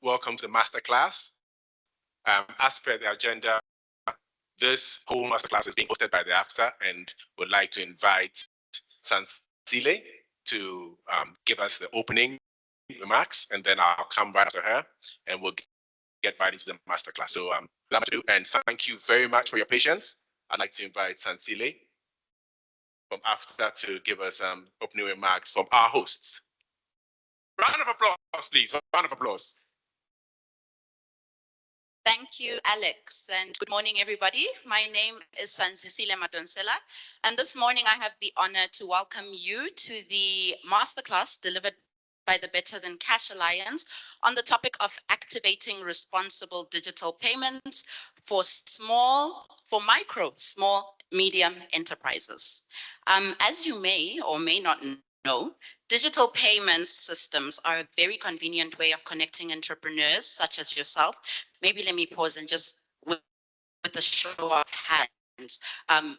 welcome to the Masterclass. As per the agenda, this whole Masterclass is being hosted by the AFTA, and would like to invite Sansile to give us the opening remarks, and then I'll come right after her, and we'll get right into the Masterclass. So, and thank you very much for your patience. I'd like to invite Sansile from AFTA to give us opening remarks from our hosts. Round of applause, please. Round of applause. Thank you, Alex, and good morning, everybody. My name is Sansile Madonsela, and this morning I have the honor to welcome you to the Masterclass delivered by the Better Than Cash Alliance on the topic of activating responsible digital payments for micro, small, medium enterprises. As you may or may not know, digital payment systems are a very convenient way of connecting entrepreneurs such as yourself. Maybe let me pause and just with a show of hands,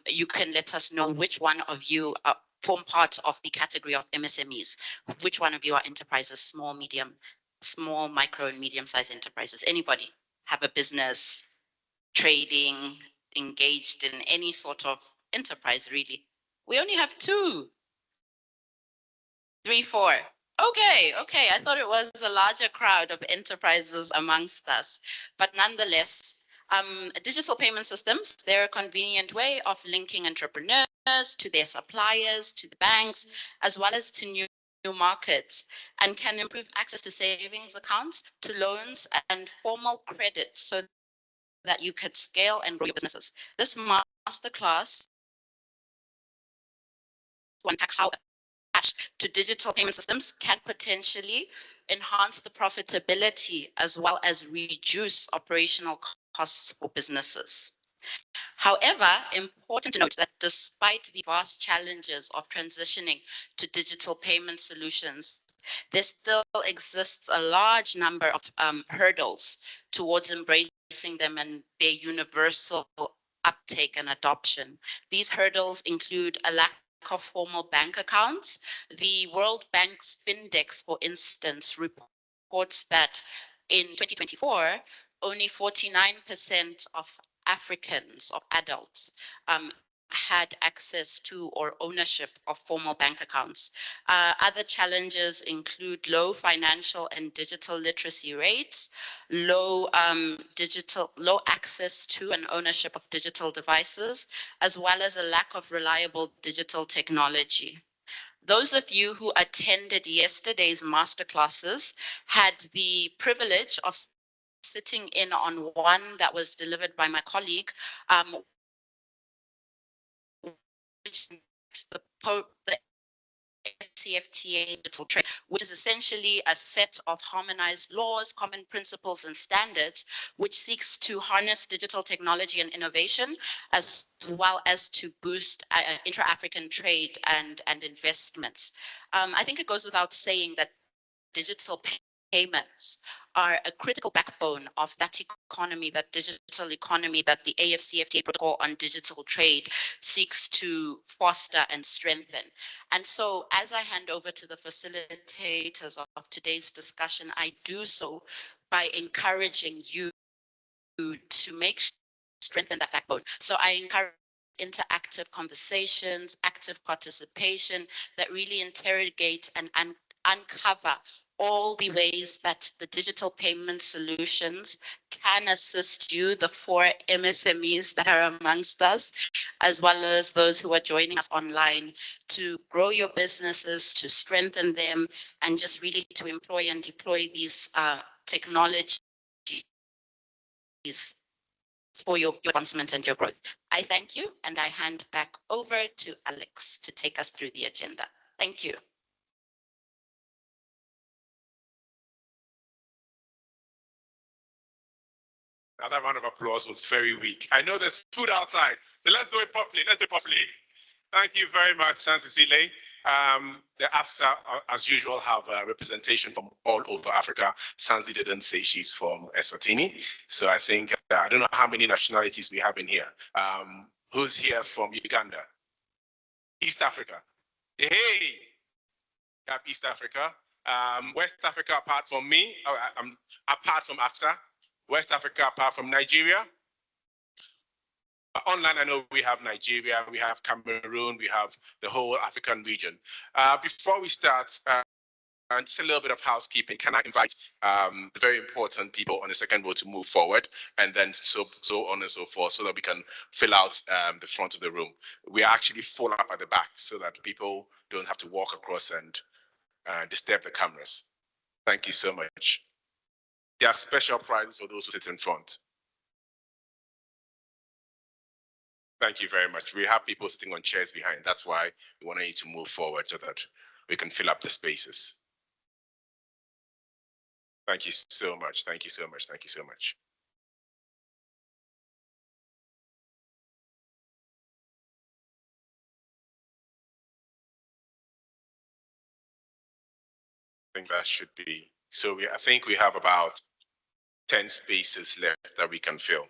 you can let us know which one of you form part of the category of MSMEs. Which one of you are enterprises, small, micro, and medium-sized enterprises? Anybody have a business, trading, engaged in any sort of enterprise, really? We only have 2. 3, 4. Okay. I thought it was a larger crowd of enterprises amongst us, but nonetheless, digital payment systems, they're a convenient way of linking entrepreneurs to their suppliers, to the banks, as well as to new markets, and can improve access to savings accounts, to loans and formal credit so that you could scale and grow your businesses. This masterclass will unpack how cash to digital payment systems can potentially enhance the profitability as well as reduce operational costs for businesses. However, important to note that despite the vast challenges of transitioning to digital payment solutions, there still exists a large number of hurdles towards embracing them and their universal uptake and adoption. These hurdles include a lack of formal bank accounts. The World Bank's Findex, for instance, reports that in 2024, only 49% of Africans, of adults, had access to or ownership of formal bank accounts. Other challenges include low financial and digital literacy rates, low access to and ownership of digital devices, as well as a lack of reliable digital technology. Those of you who attended yesterday's masterclasses had the privilege of sitting in on one that was delivered by my colleague, which is the CFTA digital trade, which is essentially a set of harmonized laws, common principles, and standards, which seeks to harness digital technology and innovation, as well as to boost intra-African trade and investments. I think it goes without saying that digital payments are a critical backbone of that economy, that digital economy that the AFCFTA protocol on digital trade seeks to foster and strengthen. And so as I hand over to the facilitators of today's discussion, I do so by encouraging you to strengthen that backbone. So I encourage interactive conversations, active participation that really interrogate and uncover all the ways that the digital payment solutions can assist you, the 4 MSMEs that are amongst us, as well as those who are joining us online, to grow your businesses, to strengthen them, and just really to employ and deploy these technologies for your advancement and your growth. I thank you, and I hand back over to Alex to take us through the agenda. Thank you. Now that round of applause was very weak. I know there's food outside, so let's do it properly. Thank you very much, Sansile. The AFTA, as usual, have a representation from all over Africa. Sansi didn't say she's from Eswatini, so I think, I don't know how many nationalities we have in here. Who's here from Uganda? East Africa. Hey, we have East Africa. West Africa, apart from me, apart from AFTA, West Africa, apart from Nigeria. Online, I know we have Nigeria, we have Cameroon, we have the whole African region. Before we start, just a little bit of housekeeping. Can I invite the very important people on the second row to move forward, and then so on and so forth, so that we can fill out the front of the room. We are actually full up at the back so that people don't have to walk across and disturb the cameras. Thank you so much. There are special prizes for those who sit in front. Thank you very much. We have people sitting on chairs behind. That's why we want you to move forward so that we can fill up the spaces. Thank you so much. Thank you so much. Thank you so much. I think that should be, so I think we have about 10 spaces left that we can fill.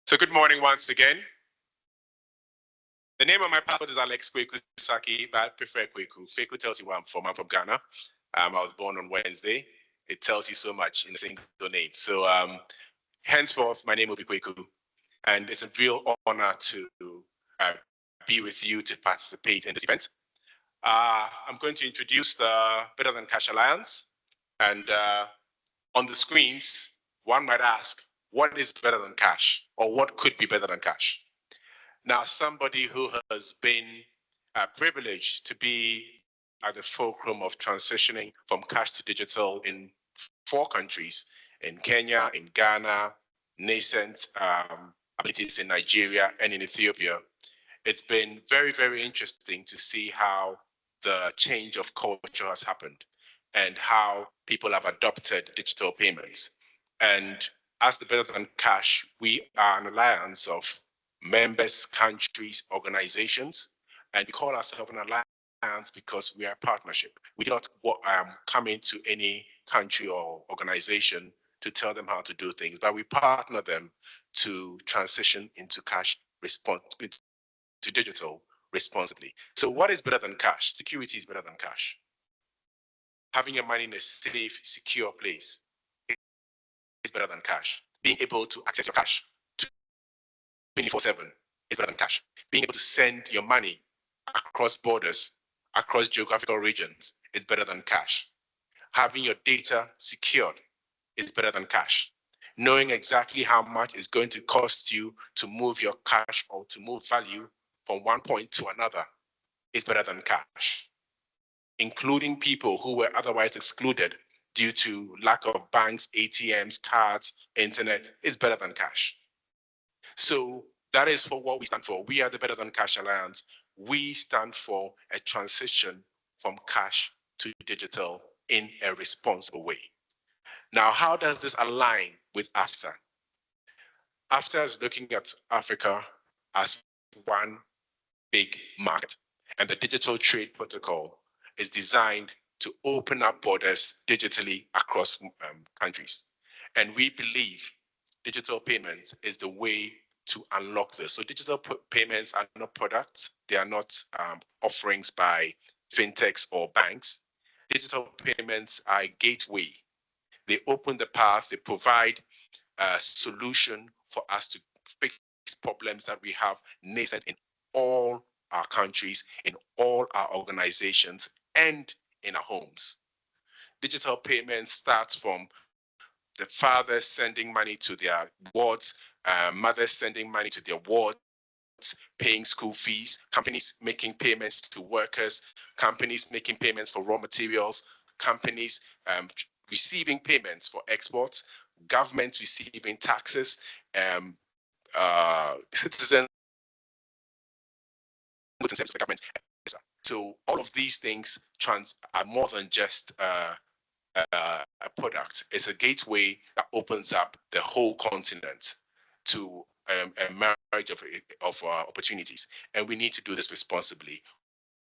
So good morning once again. The name of my passport is 𝗥𝗲𝘀𝗁𝗁𝗏 but I prefer Kweku. Kweku tells you where I'm from. I'm from Ghana. I was born on Wednesday. It tells you so much in a single name. So henceforth, my name will be Kweku. And it's a real honor to be with you to participate in this event. I'm going to introduce the Better Than Cash Alliance. And on the screens, one might ask, what is better than cash? Or what could be better than cash? Now, somebody who has been privileged to be at the fulcrum of transitioning from cash to digital in 4 countries, in Kenya, in Ghana, nascent abilities in Nigeria and in Ethiopia. It's been very, very interesting to see how the change of culture has happened and how people have adopted digital payments. And as the Better Than Cash, we are an alliance of members, countries, organizations, and we call ourselves an alliance because we are a partnership. We do not come into any country or organization to tell them how to do things, but we partner them to transition into cash to digital responsibly. So what is better than cash? Security is better than cash. Having your money in a safe, secure place is better than cash. Being able to access your cash 24/7 is better than cash. Being able to send your money across borders, across geographical regions is better than cash. Having your data secured is better than cash. Knowing exactly how much it's going to cost you to move your cash or to move value from one point to another is better than cash. Including people who were otherwise excluded due to lack of banks, ATMs, cards, internet is better than cash. So that is for what we stand for. We are the Better Than Cash Alliance. We stand for a transition from cash to digital in a responsible way. Now, how does this align with AFTA? AFTA is looking at Africa as one big market, and the Digital Trade Protocol is designed to open up borders digitally across countries. And we believe digital payments is the way to unlock this. So digital payments are not products. They are not offerings by fintechs or banks. Digital payments are a gateway. They open the path. They provide a solution for us to fix problems that we have nascent in all our countries, in all our organizations, and in our homes. Digital payments starts from the fathers sending money to their wards, mothers sending money to their wards, paying school fees, companies making payments to workers, companies making payments for raw materials, companies receiving payments for exports, governments receiving taxes, citizens goods and services for government. So all of these things are more than just a product. It's a gateway that opens up the whole continent to a marriage of opportunities. And we need to do this responsibly.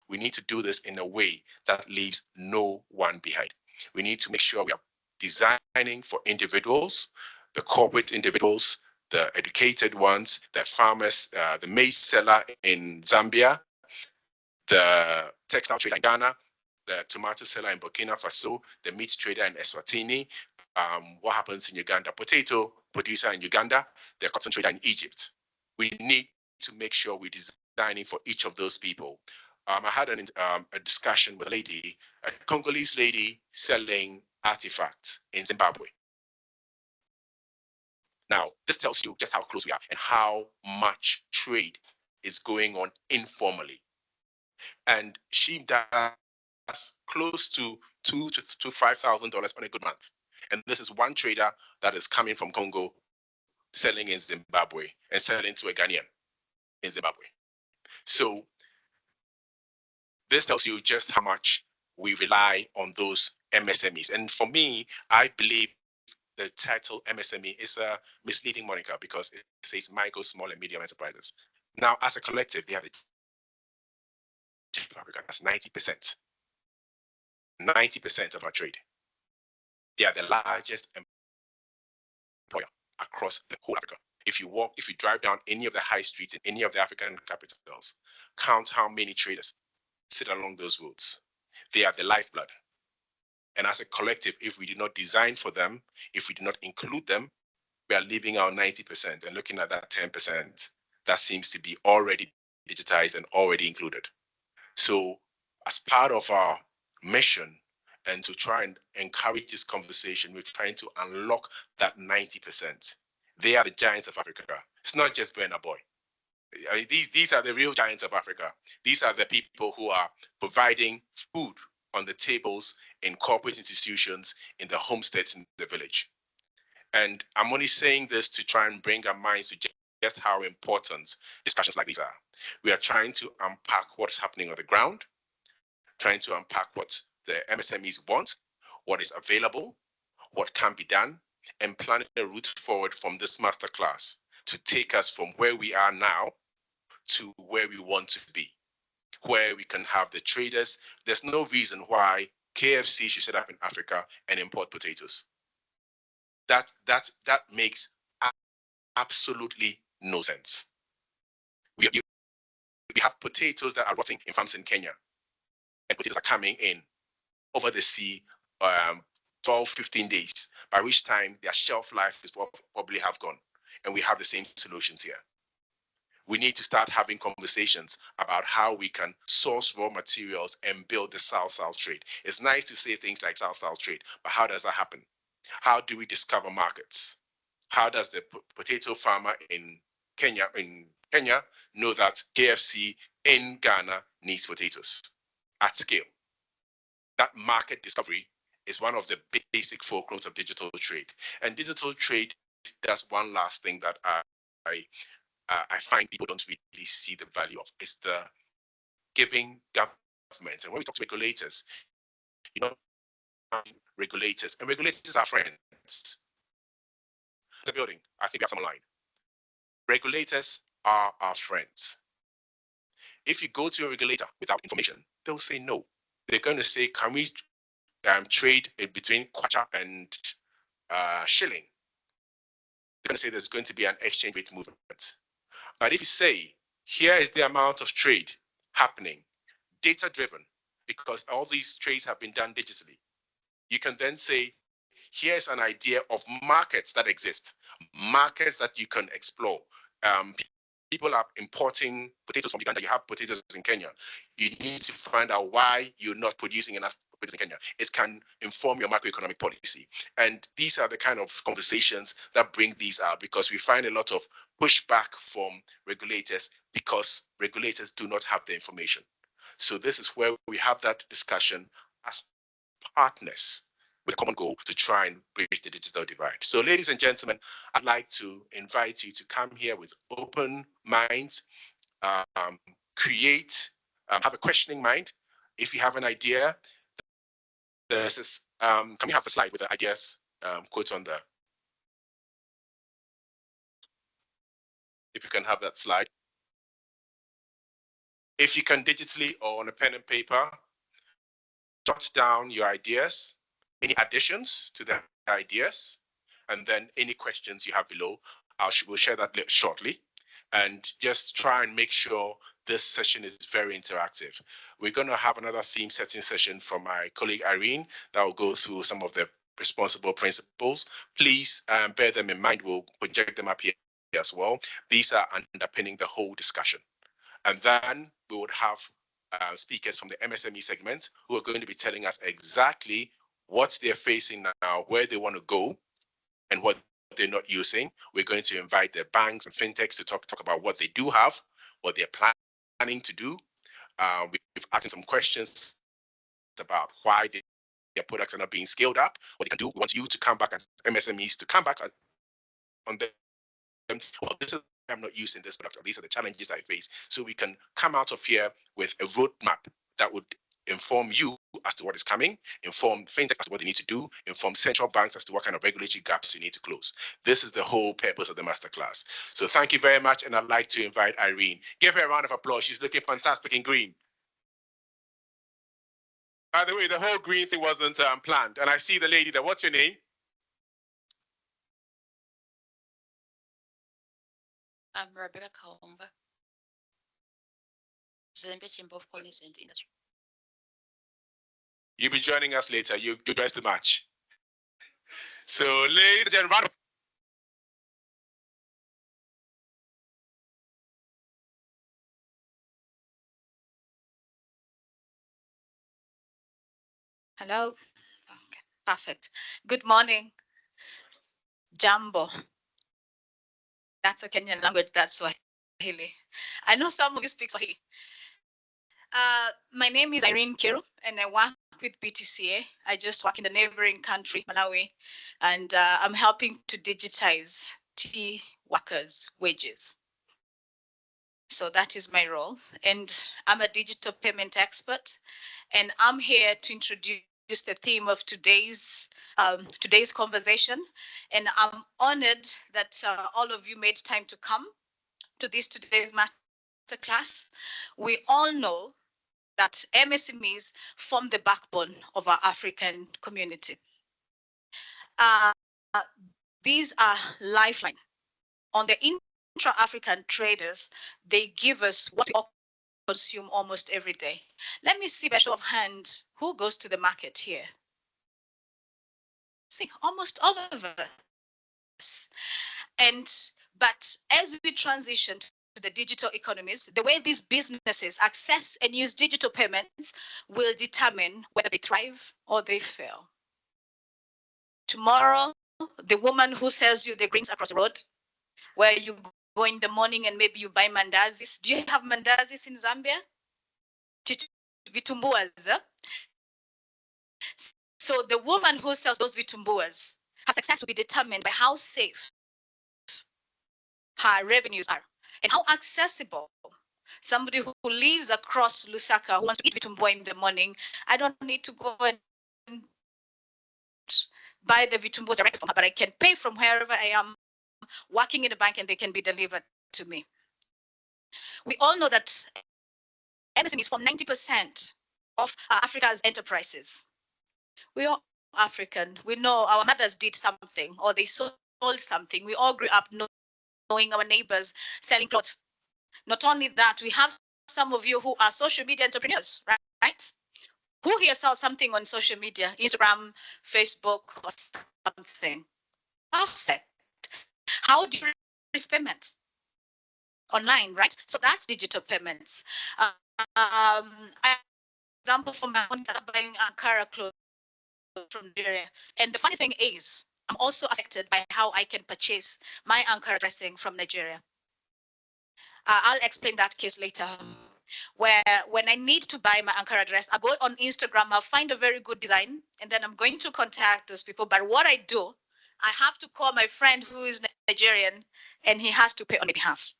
We need to do this in a way that leaves no one behind. We need to make sure we are designing for individuals, the corporate individuals, the educated ones, the farmers, the maize seller in Zambia, the textile trader in Ghana, the tomato seller in Burkina Faso, the meat trader in Eswatini, what happens in Uganda, potato producer in Uganda, the cotton trader in Egypt. We need to make sure we're designing for each of those people. I had a discussion with a lady, a Congolese lady selling artifacts in Zimbabwe. Now, this tells you just how close we are and how much trade is going on informally. And she does close to $2,000 to $5,000 on a good month. And this is one trader that is coming from Congo, selling in Zimbabwe and selling to a Ghanaian in Zimbabwe. So this tells you just how much we rely on those MSMEs. And for me, I believe the title MSME is a misleading moniker because it says micro, small, and medium enterprises. Now, as a collective, they have the Africa, that's 90%. 90% of our trade. They are the largest employer across the whole Africa. If you drive down any of the high streets in any of the African capitals, count how many traders sit along those roads. They are the lifeblood. And as a collective, if we do not design for them, if we do not include them, we are leaving out 90% and looking at that 10% that seems to be already digitized and already included. So as part of our mission and to try and encourage this conversation, we're trying to unlock that 90%. They are the giants of Africa. It's not just Burna Boy. These are the real giants of Africa. These are the people who are providing food on the tables in corporate institutions, in the homesteads in the village. And I'm only saying this to try and bring our minds to just how important discussions like these are. We are trying to unpack what's happening on the ground, trying to unpack what the MSMEs want, what is available, what can be done, and planning a route forward from this masterclass to take us from where we are now to where we want to be, where we can have the traders. There's no reason why KFC should set up in Africa and import potatoes. That makes absolutely no sense. We have potatoes that are rotting in farms in Kenya, and potatoes are coming in over the sea 12, 15 days, by which time their shelf life is probably have gone. And we have the same solutions here. We need to start having conversations about how we can source raw materials and build the South-South trade. It's nice to say things like South-South trade, but how does that happen? How do we discover markets? How does the potato farmer in Kenya know that KFC in Ghana needs potatoes at scale? That market discovery is one of the basic fulcrums of digital trade. And digital trade does one last thing that I find people don't really see the value of. It's the giving government. And when we talk to regulators, regulators are friends. The building, I think we have some online. Regulators are our friends. If you go to a regulator without information, they'll say no. They're going to say, can we trade between kwacha and shilling? They're going to say there's going to be an exchange rate movement. But if you say, here is the amount of trade happening, data-driven, because all these trades have been done digitally, you can then say, here's an idea of markets that exist, markets that you can explore. People are importing potatoes from Uganda. You have potatoes in Kenya. You need to find out why you're not producing enough potatoes in Kenya. It can inform your macroeconomic policy. And these are the kind of conversations that bring these out, because we find a lot of pushback from regulators because regulators do not have the information. So this is where we have that discussion as partners with a common goal to try and bridge the digital divide. So ladies and gentlemen, I'd like to invite you to come here with open minds, create, have a questioning mind. If you have an idea, can we have the slide with the ideas quote on there? If you can have that slide. If you can digitally or on a pen and paper, jot down your ideas, any additions to the ideas, and then any questions you have below. we'll share that shortly, and just try and make sure this session is very interactive. We're going to have another theme setting session from my colleague Irene that will go through some of the responsible principles. Please bear them in mind. We'll project them up here as well. These are underpinning the whole discussion. And then we would have speakers from the MSME segment who are going to be telling us exactly what they're facing now, where they want to go, and what they're not using. We're going to invite the banks and fintechs to talk about what they do have, what they're planning to do. We've asked some questions about why their products are not being scaled up, what they can do. We want you to come back as MSMEs to come back on them. Well, this is I'm not using this product. These are the challenges I face. So we can come out of here with a roadmap that would inform you as to what is coming, inform fintechs as to what they need to do, inform central banks as to what kind of regulatory gaps you need to close. This is the whole purpose of the masterclass. So thank you very much, and I'd like to invite Irene. Give her a round of applause. She's looking fantastic in green. By the way, the whole green thing wasn't planned. And I see the lady there. What's your name? I'm Rebecca Kaumba, Zambia Chamber of Commerce and Industry. You'll be joining us later. You dressed to match. So, ladies and gentlemen, hello. Okay, perfect. Good morning. Jambo. That's a Kenyan language. That's Swahili. I know some of you speak Swahili. My name is Irene Kiru, and I work with BTCA. I just work in the neighboring country, Malawi, and I'm helping to digitize tea workers' wages. So that is my role, and I'm a digital payment expert, and I'm here to introduce the theme of today's conversation. And I'm honored that all of you made time to come to today's masterclass. We all know that MSMEs form the backbone of our African community. These are lifeline. On the intra-African traders, they give us what we all consume almost every day. Let me see by show of hand, who goes to the market here? See, almost all of us. But as we transition to the digital economies, the way these businesses access and use digital payments will determine whether they thrive or they fail. Tomorrow, the woman who sells you the greens across the road, where you go in the morning and maybe you buy mandazis. Do you have mandazis in Zambia? Vitumbuas. So the woman who sells those vitumbuas, her success will be determined by how safe her revenues are and how accessible. Somebody who lives across Lusaka who wants to eat vitumbua in the morning, I don't need to go and buy the vitumbua directly from her, but I can pay from wherever I am working in a bank and they can be delivered to me. We all know that MSMEs form 90% of Africa's enterprises. We are African. We know our mothers did something or they sold something. We all grew up knowing our neighbors selling clothes. Not only that, we have some of you who are social media entrepreneurs, right? Who here sells something on social media, Instagram, Facebook, or something? Perfect. How do you receive payments? Online, right? So that's digital payments. Example for my own, buying Ankara clothes from Nigeria. And the funny thing is, I'm also affected by how I can purchase my Ankara dressing from Nigeria. I'll explain that case later. Where when I need to buy my Ankara dress, I go on Instagram, I'll find a very good design, and then I'm going to contact those people. But what I do, I have to call my friend who is Nigerian, and he has to pay on my behalf.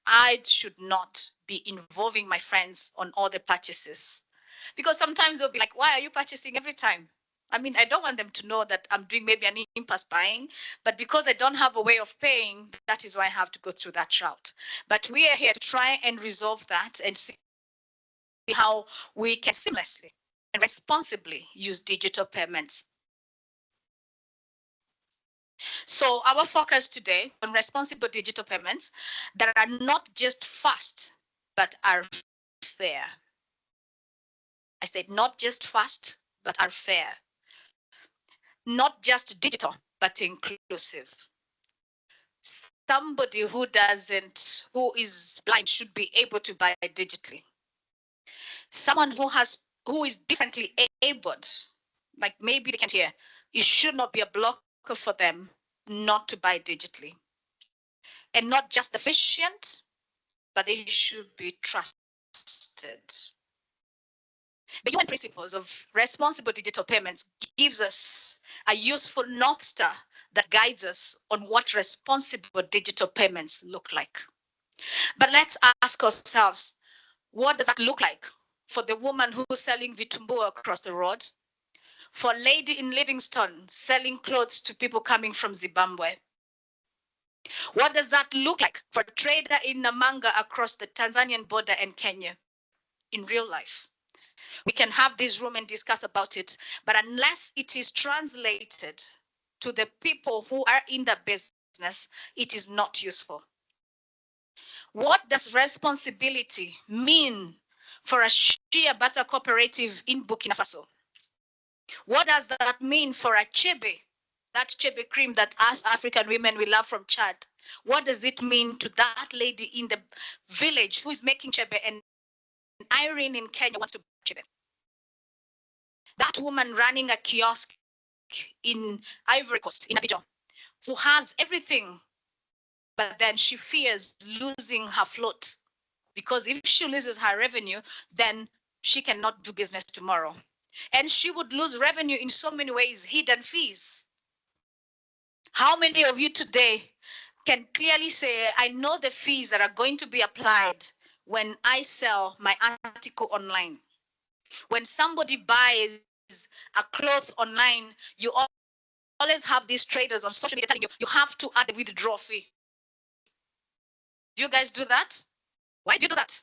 I should not be involving my friends on all the purchases, because sometimes they'll be like, why are you purchasing every time? I mean, I don't want them to know that I'm doing maybe an impulse buying, but because I don't have a way of paying, that is why I have to go through that route. But we are here to try and resolve that and see how we can seamlessly and responsibly use digital payments. So our focus today on responsible digital payments that are not just fast, but are fair. I said not just fast, but are fair. Not just digital, but inclusive. Somebody who is blind should be able to buy digitally. Someone who is differently abled, like maybe they can't hear, it should not be a blocker for them not to buy digitally. And not just efficient, but they should be trusted. The UN principles of responsible digital payments gives us a useful North Star that guides us on what responsible digital payments look like. But let's ask ourselves, what does that look like for the woman who's selling vitumbua across the road? For a lady in Livingstone selling clothes to people coming from Zimbabwe? What does that look like for a trader in Namanga across the Tanzanian border and Kenya in real life? We can have this room and discuss about it, but unless it is translated to the people who are in the business, it is not useful. What does responsibility mean for a shea butter cooperative in Burkina Faso? What does that mean for a chebe, that chebe cream that us African women we love from Chad? What does it mean to that lady in the village who is making chebe and Irene in Kenya wants to buy chebe? That woman running a kiosk in Ivory Coast, in Abidjan, who has everything, but then she fears losing her float, because if she loses her revenue, then she cannot do business tomorrow. And she would lose revenue in so many ways, hidden fees. How many of you today can clearly say, I know the fees that are going to be applied when I sell my article online? When somebody buys a cloth online, you always have these traders on social media telling you, you have to add a withdrawal fee. Do you guys do that? Why do you do that?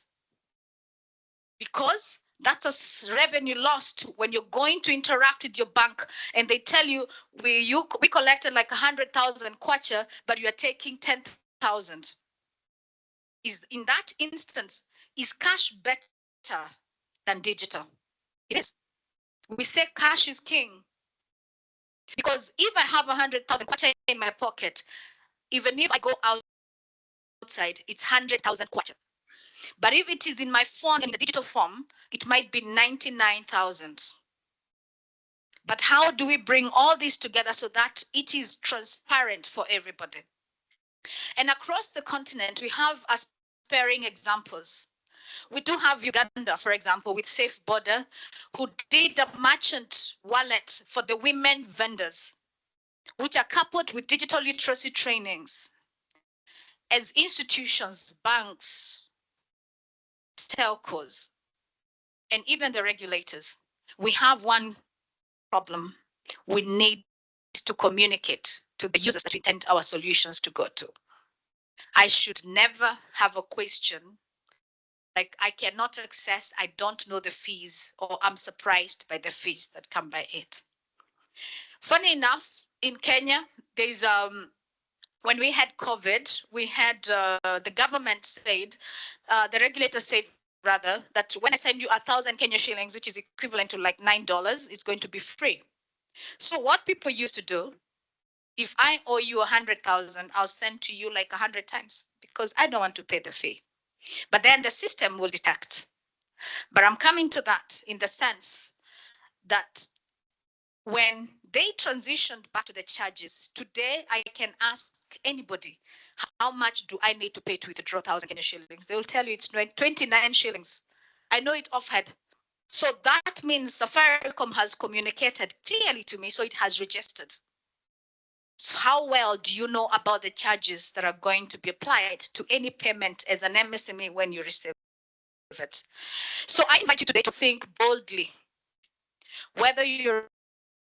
Because that's a revenue lost when you're going to interact with your bank and they tell you, we collected like 100,000 kwacha, but you are taking 10,000. In that instance, is cash better than digital? It is. We say cash is king. Because if I have 100,000 kwacha in my pocket, even if I go outside, it's 100,000 kwacha. But if it is in my phone in the digital form, it might be 99,000. But how do we bring all this together so that it is transparent for everybody? And across the continent, we have aspiring examples. We do have Uganda, for example, with Safe Border, who did a merchant wallet for the women vendors, which are coupled with digital literacy trainings. As institutions, banks, telcos, and even the regulators, we have one problem. We need to communicate to the users that we intend our solutions to go to. I should never have a question like I cannot access, I don't know the fees, or I'm surprised by the fees that come by it. Funny enough, in Kenya, there's when we had COVID, we had the government said, the regulator said rather, that when I send you 1,000 Kenya shillings, which is equivalent to like $9, it's going to be free. So what people used to do, if I owe you 100,000, I'll send to you like 100 times because I don't want to pay the fee. But then the system will detect. But I'm coming to that in the sense that when they transitioned back to the charges, today I can ask anybody, how much do I need to pay to withdraw 1,000 Kenya shillings? They will tell you it's 29 shillings. I know it offhand. So that means Safaricom has communicated clearly to me, so it has registered. So how well do you know about the charges that are going to be applied to any payment as an MSME when you receive it? So I invite you today to think boldly, whether you're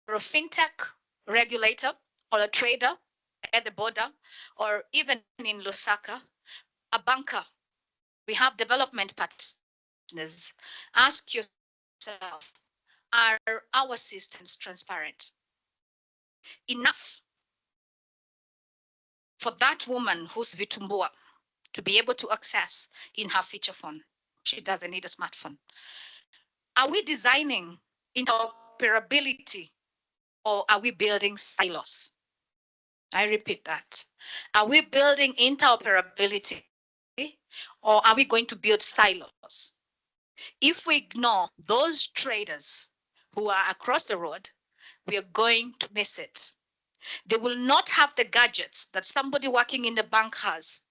a fintech regulator or a trader at the border, or even in Lusaka, a banker. We have development partners. Ask yourself, are our systems transparent enough for that woman who's Vitumbua to be able to access in her feature phone. She doesn't need a smartphone. Are we designing interoperability, or are we building silos? I repeat that. Are we building interoperability, or are we going to build silos? If we ignore those traders who are across the road, we are going to miss it. They will not have the gadgets that somebody working in the bank has,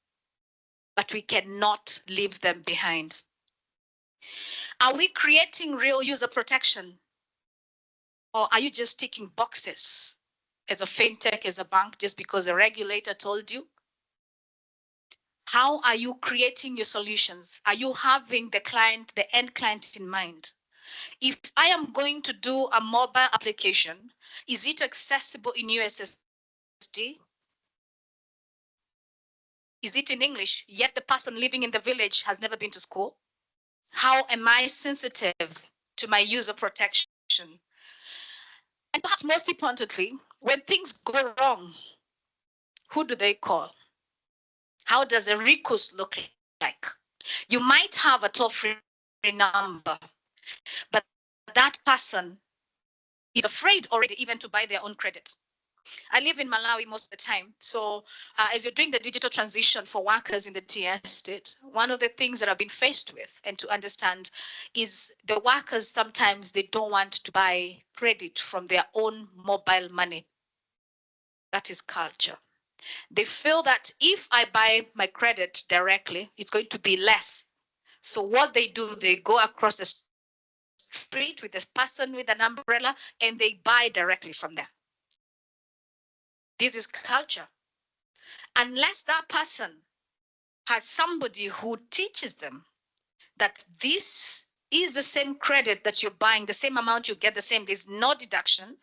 but we cannot leave them behind. Are we creating real user protection, or are you just ticking boxes as a fintech, as a bank, just because a regulator told you? How are you creating your solutions? Are you having the client, the end client in mind? If I am going to do a mobile application, is it accessible in USSD? Is it in English, yet the person living in the village has never been to school? How am I sensitive to my user protection? And perhaps most importantly, when things go wrong, who do they call? How does a recourse look like? You might have a toll-free number, but that person is afraid already even to buy their own credit. I live in Malawi most of the time. So as you're doing the digital transition for workers in the TS state, one of the things that I've been faced with and to understand is the workers, sometimes they don't want to buy credit from their own mobile money. That is culture. They feel that if I buy my credit directly, it's going to be less. So what they do, they go across the street with this person with an umbrella and they buy directly from there. This is culture. Unless that person has somebody who teaches them that this is the same credit that you're buying, the same amount you get the same, there's no deduction.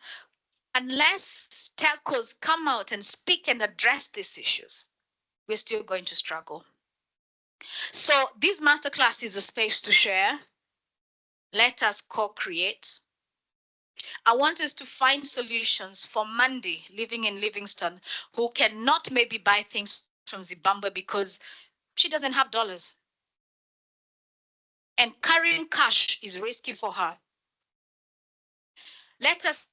Unless telcos come out and speak and address these issues, we're still going to struggle. So this masterclass is a space to share. Let us co-create. I want us to find solutions for Mandy living in Livingston, who cannot maybe buy things from Zimbabwe because she doesn't have dollars. And carrying cash is risky for her. Let us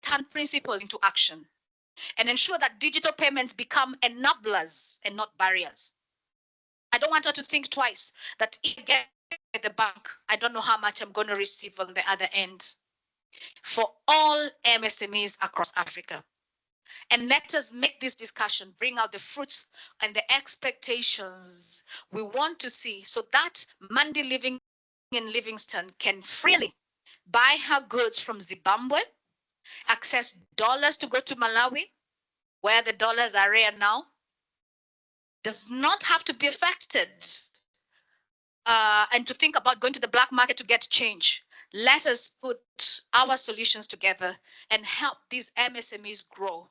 turn principles into action and ensure that digital payments become enablers and not barriers. I don't want her to think twice that if I get at the bank, I don't know how much I'm going to receive on the other end. For all MSMEs across Africa. And let us make this discussion, bring out the fruits and the expectations we want to see so that Mandy living in Livingston can freely buy her goods from Zimbabwe, access dollars to go to Malawi, where the dollars are rare now, does not have to be affected and to think about going to the black market to get change. Let us put our solutions together and help these MSMEs grow.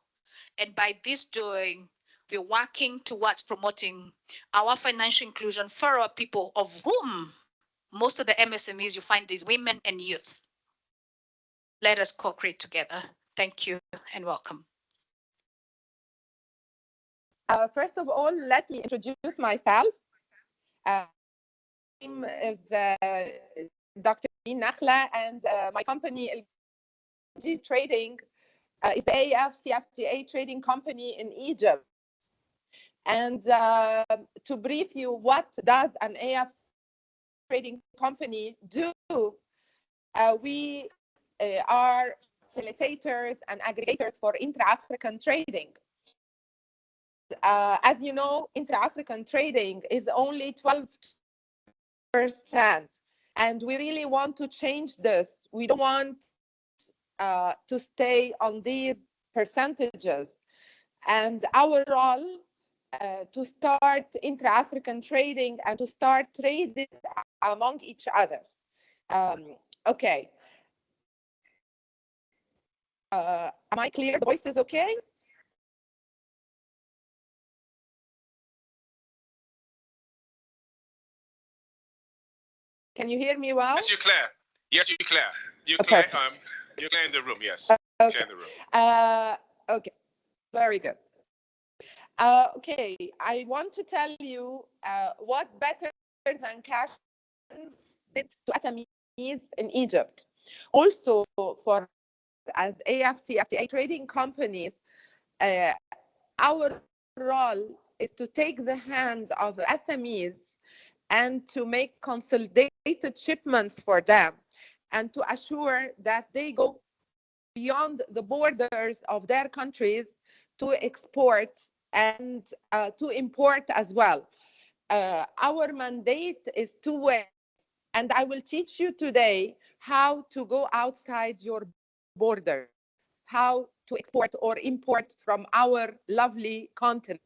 And by this doing, we're working towards promoting our financial inclusion for our people, of whom most of the MSMEs you find is women and youth. Let us co-create together. Thank you and welcome. First of all, let me introduce myself. My name is Dr. 𝗔𝗰𝗁, and my company, LG Trading, is the AF-CFTA trading company in Egypt. And to brief you, what does an AF trading company do? We are facilitators and aggregators for intra-African trading. As you know, intra-African trading is only 12%, and we really want to change this. We don't want to stay on these percentages, and our role to start intra-African trading and to start trading among each other. Okay. Am I clear? The voice is okay? Can you hear me well? Yes, you're clear. Yes, you're clear. You're clear. You're clear in the room. Yes. Okay. Clear in the room. Okay. Very good. Okay, I want to tell you what better than cash did to SMEs in Egypt. Also, for as AFCFTA trading companies, our role is to take the hand of SMEs and to make consolidated shipments for them and to assure that they go beyond the borders of their countries to export and to import as well. Our mandate is two-way, and I will teach you today how to go outside your border, how to export or import from our lovely continent.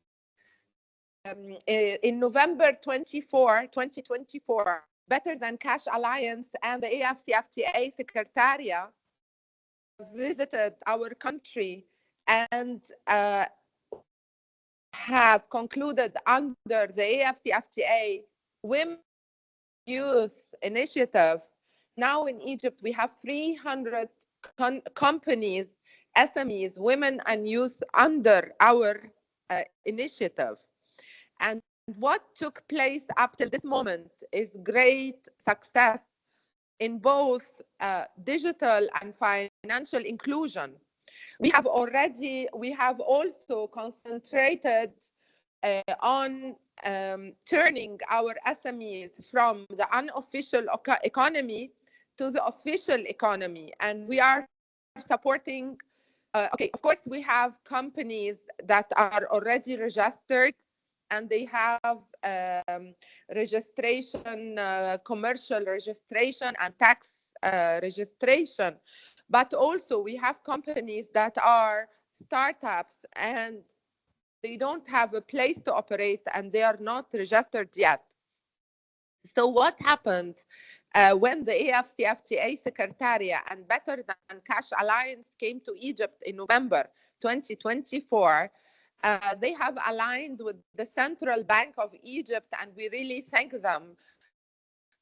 In November 2024, Better Than Cash Alliance and the AFCFTA Secretariat visited our country and have concluded under the AFCFTA Women Youth Initiative. Now in Egypt, we have 300 companies, SMEs, women and youth under our initiative. And what took place up till this moment is great success in both digital and financial inclusion. We have also concentrated on turning our SMEs from the unofficial economy to the official economy. And we are supporting, okay, of course, we have companies that are already registered and they have registration, commercial registration and tax registration. But also we have companies that are startups and they don't have a place to operate and they are not registered yet. So what happened when the AFCFTA Secretariat and Better Than Cash Alliance came to Egypt in November 2024, they have aligned with the Central Bank of Egypt, and we really thank them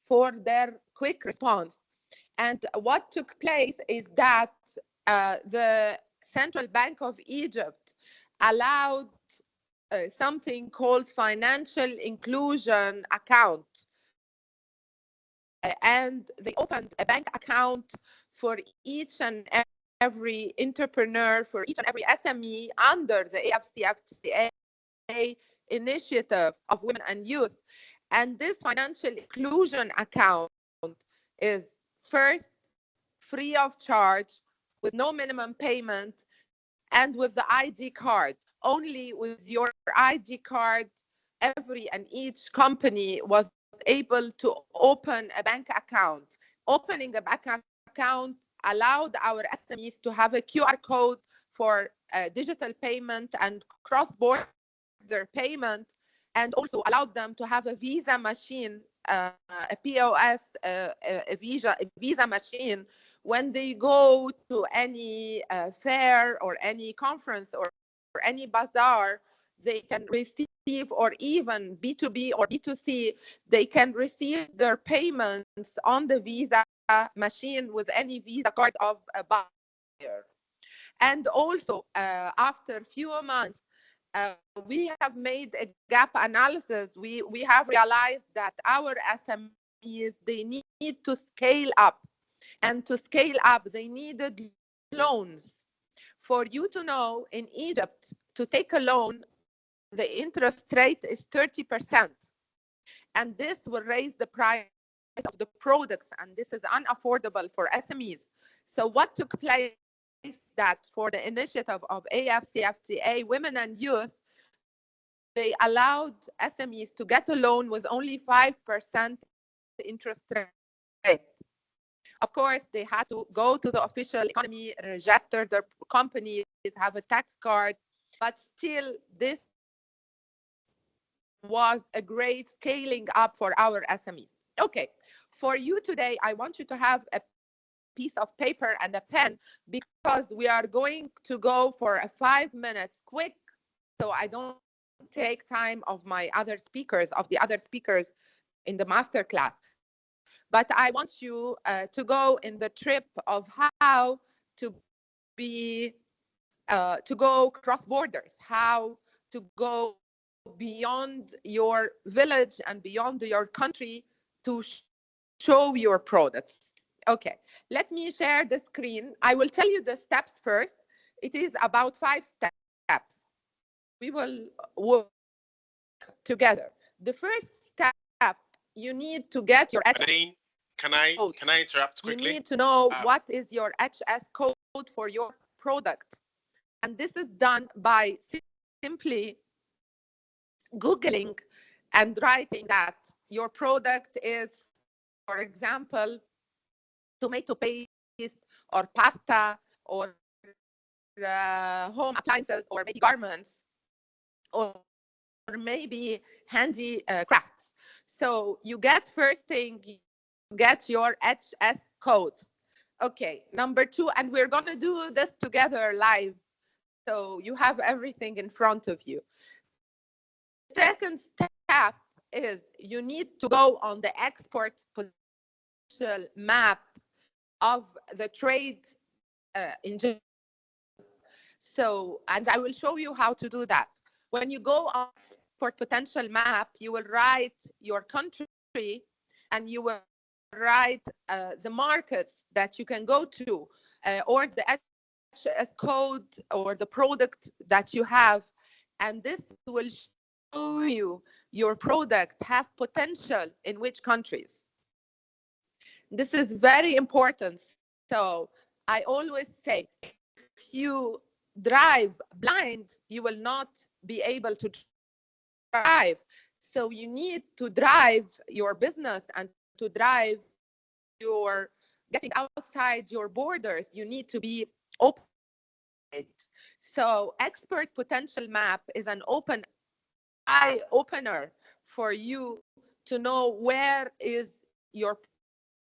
for their quick response. And what took place is that the Central Bank of Egypt allowed something called financial inclusion account. And they opened a bank account for each and every entrepreneur, for each and every SME under the AFCFTA initiative of women and youth. And this financial inclusion account is first free of charge, with no minimum payment, and with the ID card. Only with your ID card, every and each company was able to open a bank account. Opening a bank account allowed our SMEs to have a QR code for digital payment and cross-border payment, and also allowed them to have a Visa machine, a POS, a Visa machine. When they go to any fair or any conference or any bazaar, they can receive, or even B2B or B2C, they can receive their payments on the Visa machine with any Visa card of a buyer. And also, after a few months, we have made a gap analysis. We have realized that our SMEs, they need to scale up. And to scale up, they needed loans. For you to know, in Egypt, to take a loan, the interest rate is 30%. And this will raise the price of the products, and this is unaffordable for SMEs. So what took place that for the initiative of AFCFTA Women and Youth, they allowed SMEs to get a loan with only 5% interest rate. Of course, they had to go to the official economy, register their companies, have a tax card, but still this was a great scaling up for our SMEs. Okay, for you today, I want you to have a piece of paper and a pen, because we are going to go for a 5 minutes quick, so I don't take time of my other speakers, in the masterclass. But I want you to go in the trip of how to be to go cross borders, how to go beyond your village and beyond your country to show your products. Okay, let me share the screen. I will tell you the steps first. It is about 5 steps. We will work together. The first step, you need to get your Nadine, can I interrupt quickly? You need to know what is your HS code for your product. And this is done by simply Googling and writing that your product is, for example, tomato paste or pasta or home appliances or maybe garments or maybe handy crafts. So you get first thing, you get your HS code. Okay, number 2, and we're gonna do this together live. So you have everything in front of you. Second step is you need to go on the export potential map of the trade in general. So, and I will show you how to do that. When you go on export potential map, you will write your country and you will write the markets that you can go to or the HS code or the product that you have. And this will show you your product have potential in which countries. This is very important. So I always say, if you drive blind, you will not be able to drive. So you need to drive your business and to drive your getting outside your borders. You need to be open. So expert potential map is an open eye opener for you to know where is your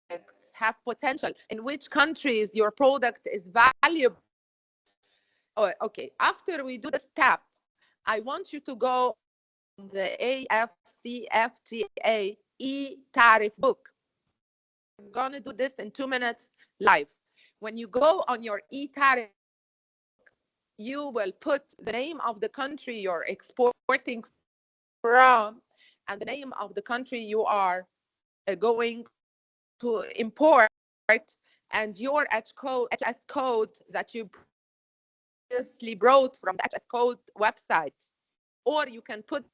products have potential, in which countries your product is valuable. Oh, okay, after we do the step, I want you to go on the AFCFTA e-tariff book. I'm gonna do this in 2 minutes live. When you go on your e-tariff, you will put the name of the country you're exporting from and the name of the country you are going to import and your HS code that you previously brought from the HS code website, or you can put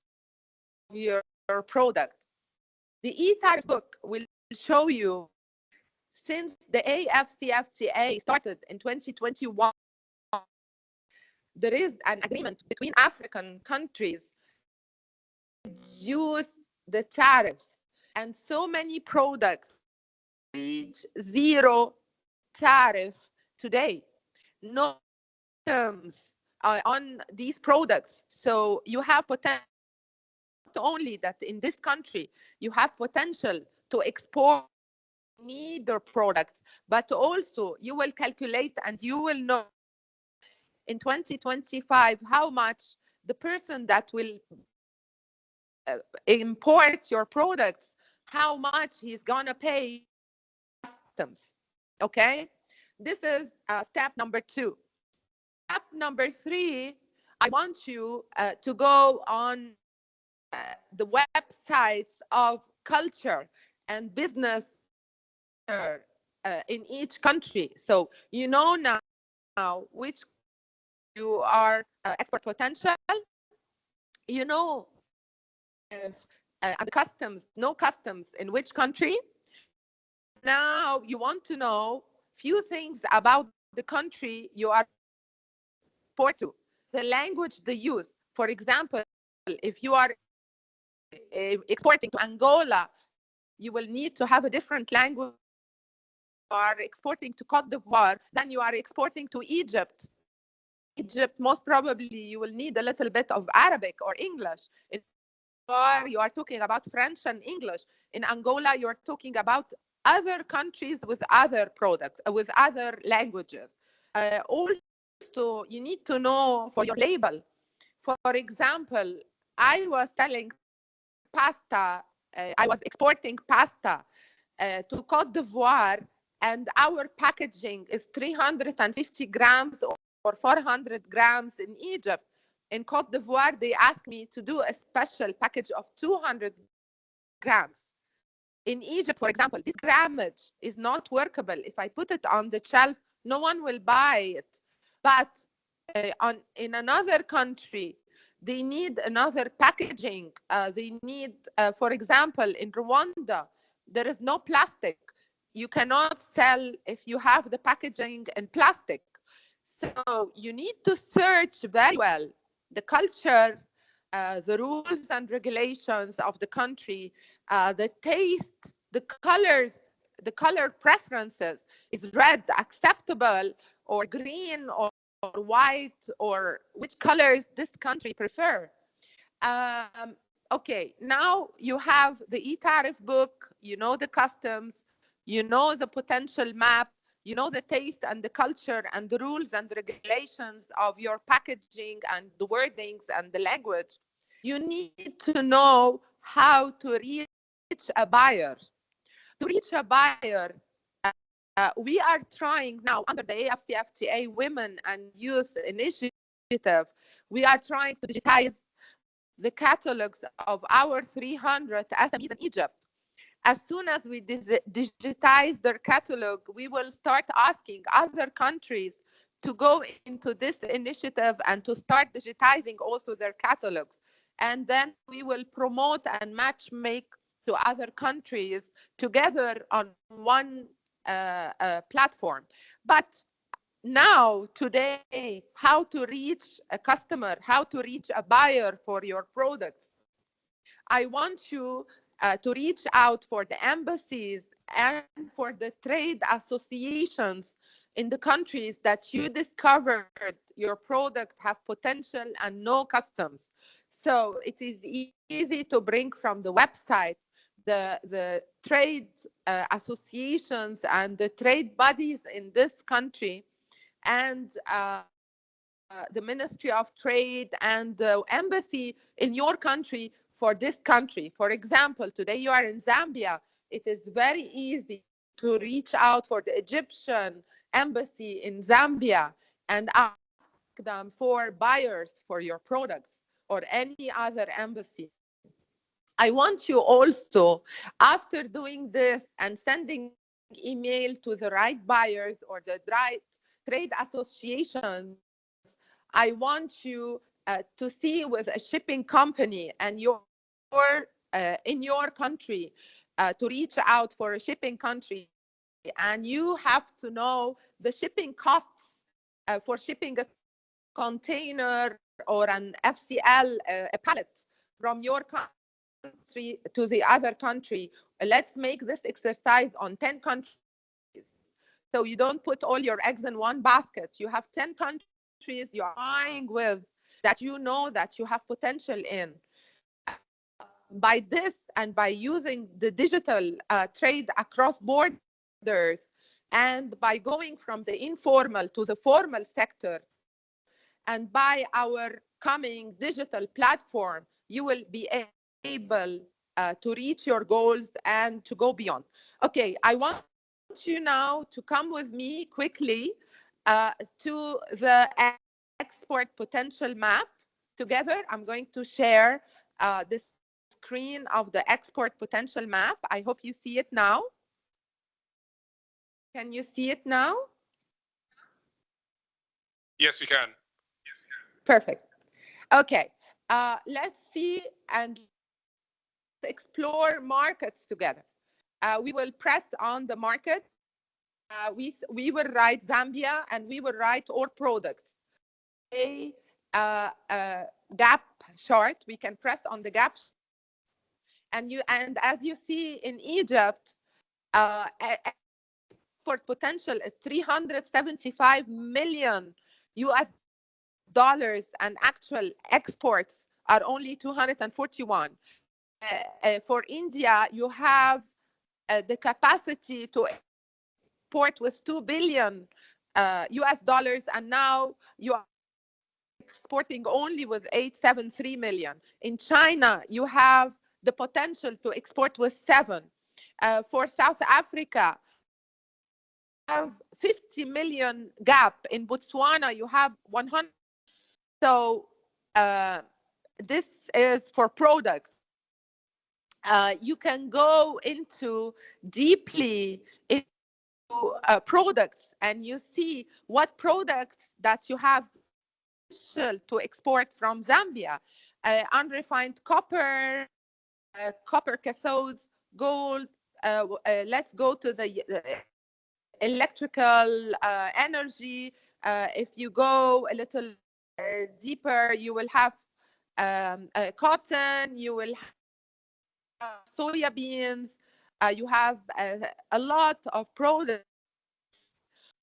your product. The e-tariff book will show you, since the AFCFTA started in 2021, there is an agreement between African countries to reduce the tariffs, and so many products reach 0 tariff today. No terms on these products. So you have potential, not only that in this country, you have potential to export neither products, but also you will calculate and you will know in 2025 how much the person that will import your products, how much he's gonna pay customs. Okay, this is step number 2. Step number 3, I want you to go on the websites of culture and business in each country. So you know now which you are export potential. You know if the customs, no customs in which country. Now you want to know few things about the country you are export to, the language they use. For example, if you are exporting to Angola, you will need to have a different language. You are exporting to Côte d'Ivoire, then you are exporting to Egypt. Egypt, most probably you will need a little bit of Arabic or English. In you are talking about French and English. In Angola, you are talking about other countries with other products, with other languages. Also, you need to know for your label. For example, I was selling pasta. I was exporting pasta to Côte d'Ivoire, and our packaging is 350 grams for 400 grams in Egypt. In Côte d'Ivoire, they asked me to do a special package of 200 grams. In Egypt, for example, this grammage is not workable. If I put it on the shelf, no one will buy it. But in another country, they need another packaging. They need, for example, in Rwanda, there is no plastic. You cannot sell if you have the packaging in plastic. So you need to search very well the culture, the rules and regulations of the country, the taste, the colors, the color preferences. Is red acceptable, or green, or white, or which colors this country prefer? Okay, now you have the e-tariff book, you know the customs, you know the potential map, you know the taste and the culture and the rules and regulations of your packaging and the wordings and the language. You need to know how to reach a buyer. To reach a buyer, we are trying now under the AFCFTA Women and Youth Initiative, we are trying to digitize the catalogs of our 300 SMEs in Egypt. As soon as we digitize their catalog, we will start asking other countries to go into this initiative and to start digitizing also their catalogs. And then we will promote and match make to other countries together on one platform. But now, today, how to reach a customer, how to reach a buyer for your products. I want you to reach out for the embassies and for the trade associations in the countries that you discovered your product have potential and no customs. So it is easy to bring from the website the trade associations and the trade bodies in this country and the Ministry of Trade and the embassy in your country for this country. For example, today you are in Zambia. It is very easy to reach out for the Egyptian embassy in Zambia and ask them for buyers for your products, or any other embassy. I want you also, after doing this and sending email to the right buyers or the right trade associations, I want you to see with a shipping company and in your country to reach out for a shipping country, and you have to know the shipping costs for shipping a container or an FCL, a pallet from your country to the other country. Let's make this exercise on 10 countries. So you don't put all your eggs in one basket. You have 10 countries you're buying with that you know that you have potential in. By this and by using the digital trade across borders, and by going from the informal to the formal sector, and by our coming digital platform, you will be able to reach your goals and to go beyond. Okay, I want you now to come with me quickly to the export potential map. Together, I'm going to share this screen of the export potential map. I hope you see it now. Can you see it now? Yes, we can. Perfect. Okay, let's see and explore markets together. We will press on the market. We will write Zambia and we will write our products. A gap chart, we can press on the gap. And as you see in Egypt, export potential is $375 million and actual exports are only 241. For India, you have the capacity to export with $2 billion and now you are exporting only with 873 million. In China, you have the potential to export with 7. For South Africa, you have 50 million gap. In Botswana, you have 100. So this is for products. You can go into deeply into products, and you see what products that you have to export from Zambia. Unrefined copper, copper cathodes, gold. Let's go to the electrical energy. If you go a little deeper, you will have cotton, you will have soya beans, you have a lot of products.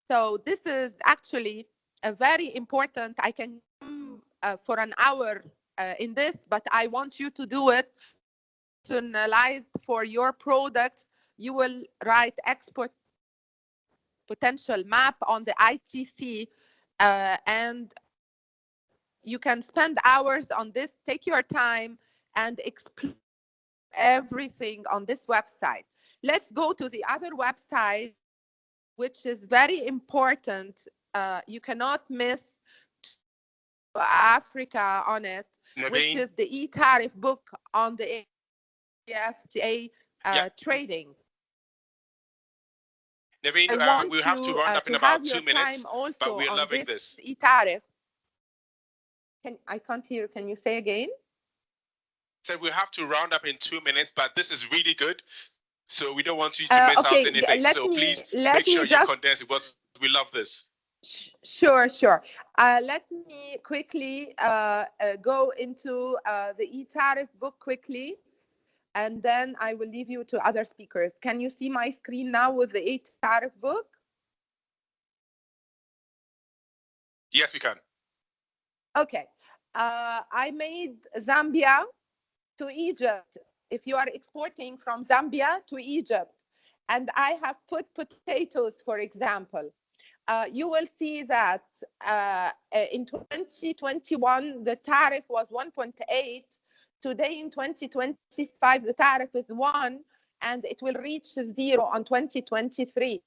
So this is actually a very important. I can come for an hour in this, but I want you to do it. Personalized for your products. You will write export potential map on the ITC, and you can spend hours on this. Take your time and explore everything on this website. Let's go to the other website, which is very important. You cannot miss Africa on it, which is the e-tariff book on the FTA trading. Naveen, we have to round up in about 2 minutes, but we're loving this. E-tariff. I can't hear. Can you say again? So we have to round up in 2 minutes, but this is really good. So we don't want you to miss out anything. So please make sure you condense it, because we love this. Sure. Let me quickly go into the e-tariff book quickly, and then I will leave you to other speakers. Can you see my screen now with the e-tariff book? Yes, we can. Okay. I made Zambia to Egypt. If you are exporting from Zambia to Egypt, and I have put potatoes, for example, you will see that in 2021, the tariff was 1.8. Today in 2025, the tariff is 1, and it will reach 0 on 2023.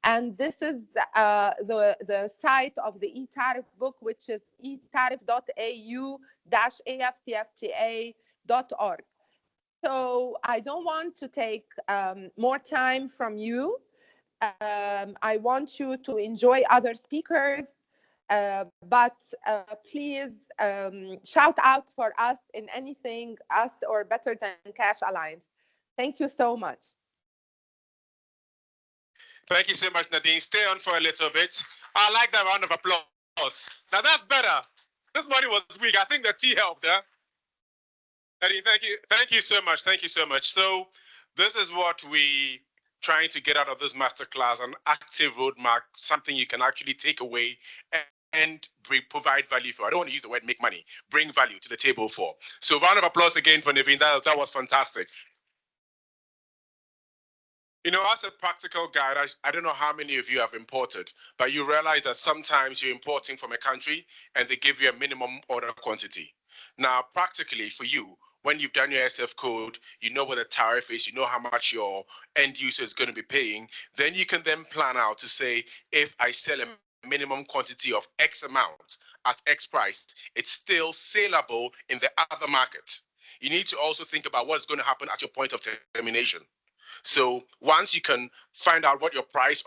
And this is the site of the e-tariff book, which is etariff.au-afcfta.org. So I don't want to take more time from you. I want you to enjoy other speakers, but please shout out for us in anything, us or Better Than Cash Alliance. Thank you so much. Thank you so much, Nadine. Stay on for a little bit. I like that round of applause. Now that's better. This morning was weak. I think the tea helped, yeah? Nadine, thank you. Thank you so much. Thank you so much. So this is what we trying to get out of this masterclass, an active roadmap, something you can actually take away and provide value for. I don't want to use the word make money, bring value to the table for. So round of applause again for Naveen. That was fantastic. You know, as a practical guide, I don't know how many of you have imported, but you realize that sometimes you're importing from a country and they give you a minimum order quantity. Now, practically for you, when you've done your SF code, you know what the tariff is, you know how much your end user is going to be paying, then you can then plan out to say, if I sell a minimum quantity of X amount at X price, it's still saleable in the other market. You need to also think about what's going to happen at your point of termination. So once you can find out what your price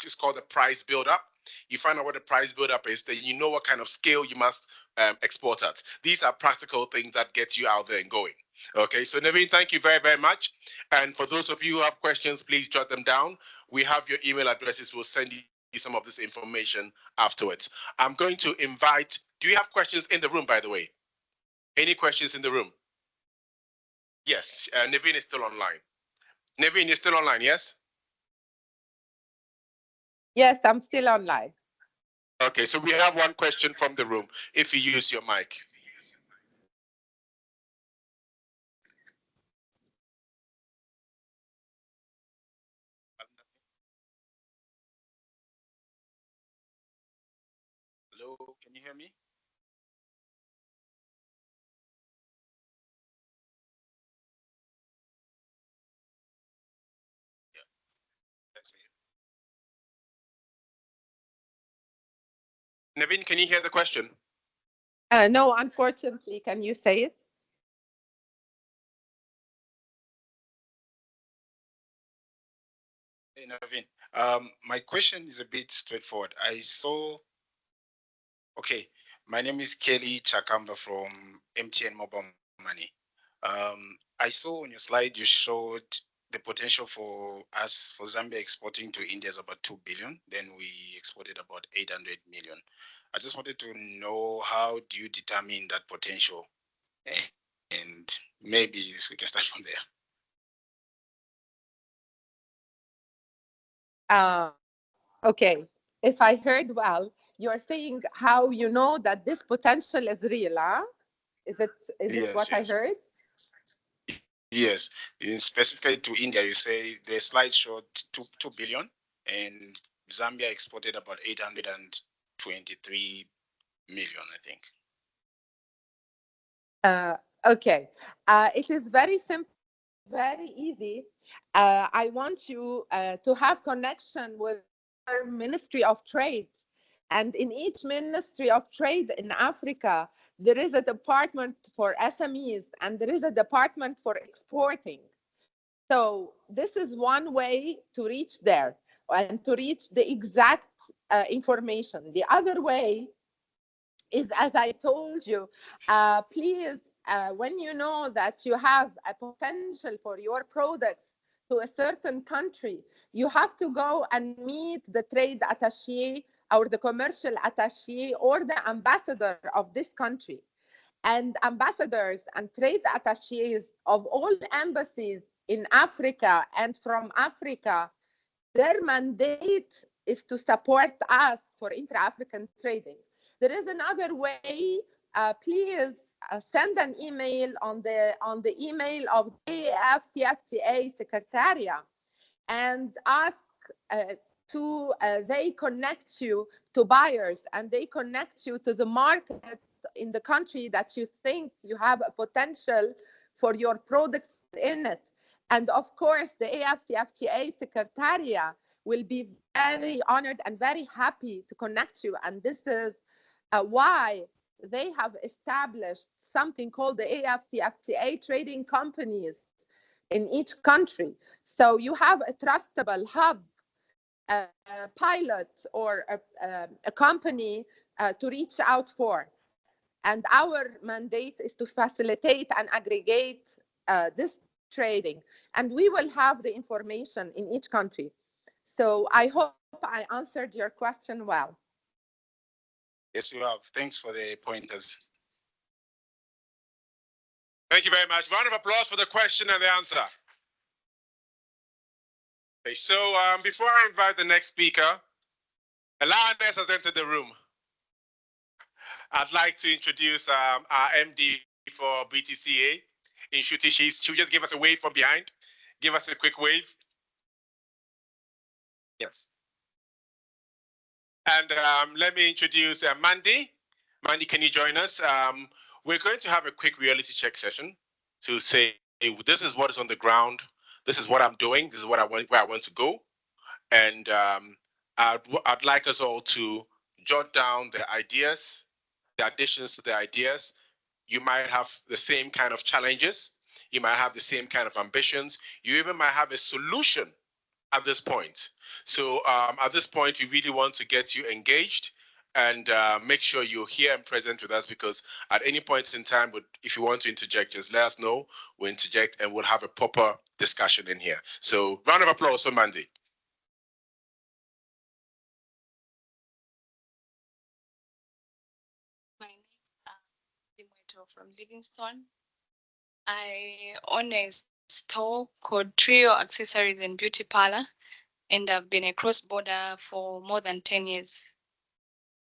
is called the price build up, you find out what the price build up is, then you know what kind of scale you must export at. These are practical things that get you out there and going. Okay, so Naveen, thank you very, very much. And for those of you who have questions, please jot them down. We have your email addresses. We'll send you some of this information afterwards. I'm going to invite, do you have questions in the room, by the way? Any questions in the room? Yes, Naveen is still online. Naveen, you're still online, yes? Yes, I'm still online. Okay, so we have one question from the room, if you use your mic. Hello, can you hear me? Yeah, that's me. Naveen, can you hear the question? No, unfortunately. Can you say it? Hey, Naveen. My question is a bit straightforward. Okay, my name is 𝗥𝗲𝘀𝗁𝗁 from MTN Mobile Money. I saw on your slide you showed the potential for us, for Zambia exporting to India is about 2 billion. Then we exported about 800 million. I just wanted to know, how do you determine that potential? And maybe we can start from there. Okay, if I heard well, you're saying how you know that this potential is real, huh? Is it what I heard? Yes, specifically to India, you say the slide showed 2 billion, and Zambia exported about 823 million, I think. Okay, it is very simple, very easy. I want you to have connection with our Ministry of Trade. And in each Ministry of Trade in Africa, there is a department for SMEs and there is a department for exporting. So this is one way to reach there and to reach the exact information. The other way is, as I told you, please, when you know that you have a potential for your products to a certain country, you have to go and meet the trade attaché or the commercial attaché or the ambassador of this country. And ambassadors and trade attachés of all embassies in Africa and from Africa, their mandate is to support us for intra-African trading. There is another way. Please send an email on the email of 𝗙𝗆𝘆 𝗥𝗲𝘀𝗁𝗁 and ask they connect you to buyers and they connect you to the market in the country that you think you have a potential for your products in it. And of course, the 𝗙𝗆𝘆 𝗥𝗲𝘆 will be very honored and very happy to connect you. And this is why they have established something called the 𝗙𝗆𝘆 trading companies in each country. So you have a trustable hub, a pilot, or a company to reach out for. And our mandate is to facilitate and aggregate this trading. And we will have the information in each country. So I hope I answered your question well. Yes, you have. Thanks for the pointers. Thank you very much. Round of applause for the question and the answer. Okay, so before I invite the next speaker, a lioness has entered the room. I'd like to introduce our MD for BTCA, Nshuti. She'll just give us a wave from behind. Give us a quick wave. Yes. And let me introduce Mandy. Mandy, can you join us? We're going to have a quick reality check session to say, hey, this is what is on the ground. This is what I'm doing. This is what where I want to go. And I'd like us all to jot down the ideas, the additions to the ideas. You might have the same kind of challenges. You might have the same kind of ambitions. You even might have a solution at this point. So at this point, we really want to get you engaged and make sure you're here and present with us, because at any point in time, if you want to interject, just let us know. We'll interject and we'll have a proper discussion in here. So round of applause for Mandy. My name is 𝗔𝗰𝘁𝗶𝗃 from Livingstone. I own a store called Trio Accessories and Beauty Parlor, and I've been a cross-border for more than 10 years.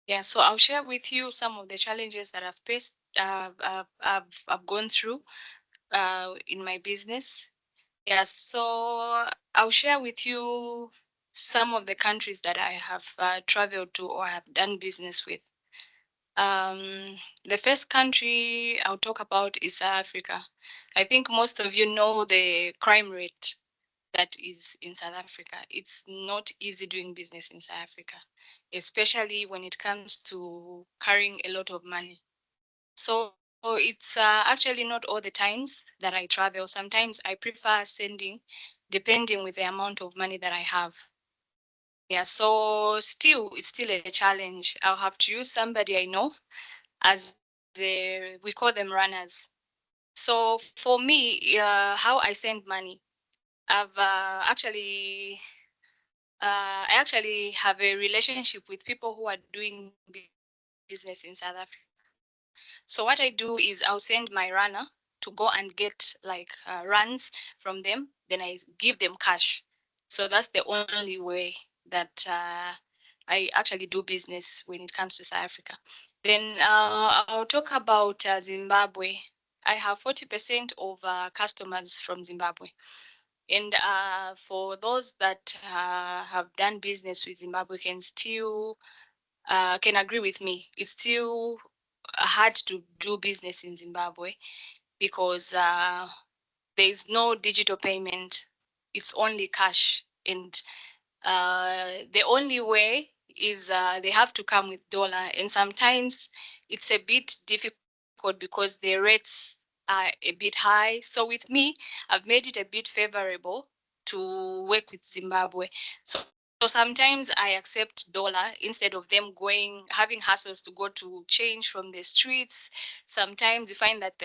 Yeah, so I'll share with you some of the challenges that I've faced, I've gone through in my business. Yeah, so I'll share with you some of the countries that I have traveled to or have done business with. The first country I'll talk about is South Africa. I think most of you know the crime rate that is in South Africa. It's not easy doing business in South Africa, especially when it comes to carrying a lot of money. So it's actually not all the times that I travel. Sometimes I prefer sending, depending with the amount of money that I have. Yeah, so it's still a challenge. I'll have to use somebody I know as we call them runners. So for me, how I send money, I've I actually have a relationship with people who are doing business in South Africa. So what I do is I'll send my runner to go and get like runs from them. Then I give them cash. So that's the only way that I actually do business when it comes to South Africa. Then I'll talk about Zimbabwe. I have 40% of customers from Zimbabwe. And for those that have done business with Zimbabwe can agree with me. It's still hard to do business in Zimbabwe because there is no digital payment. It's only cash. And the only way is they have to come with dollar. And sometimes it's a bit difficult because the rates are a bit high. So with me, I've made it a bit favorable to work with Zimbabwe. So sometimes I accept dollar instead of them having hassles to go to change from the streets. Sometimes you find that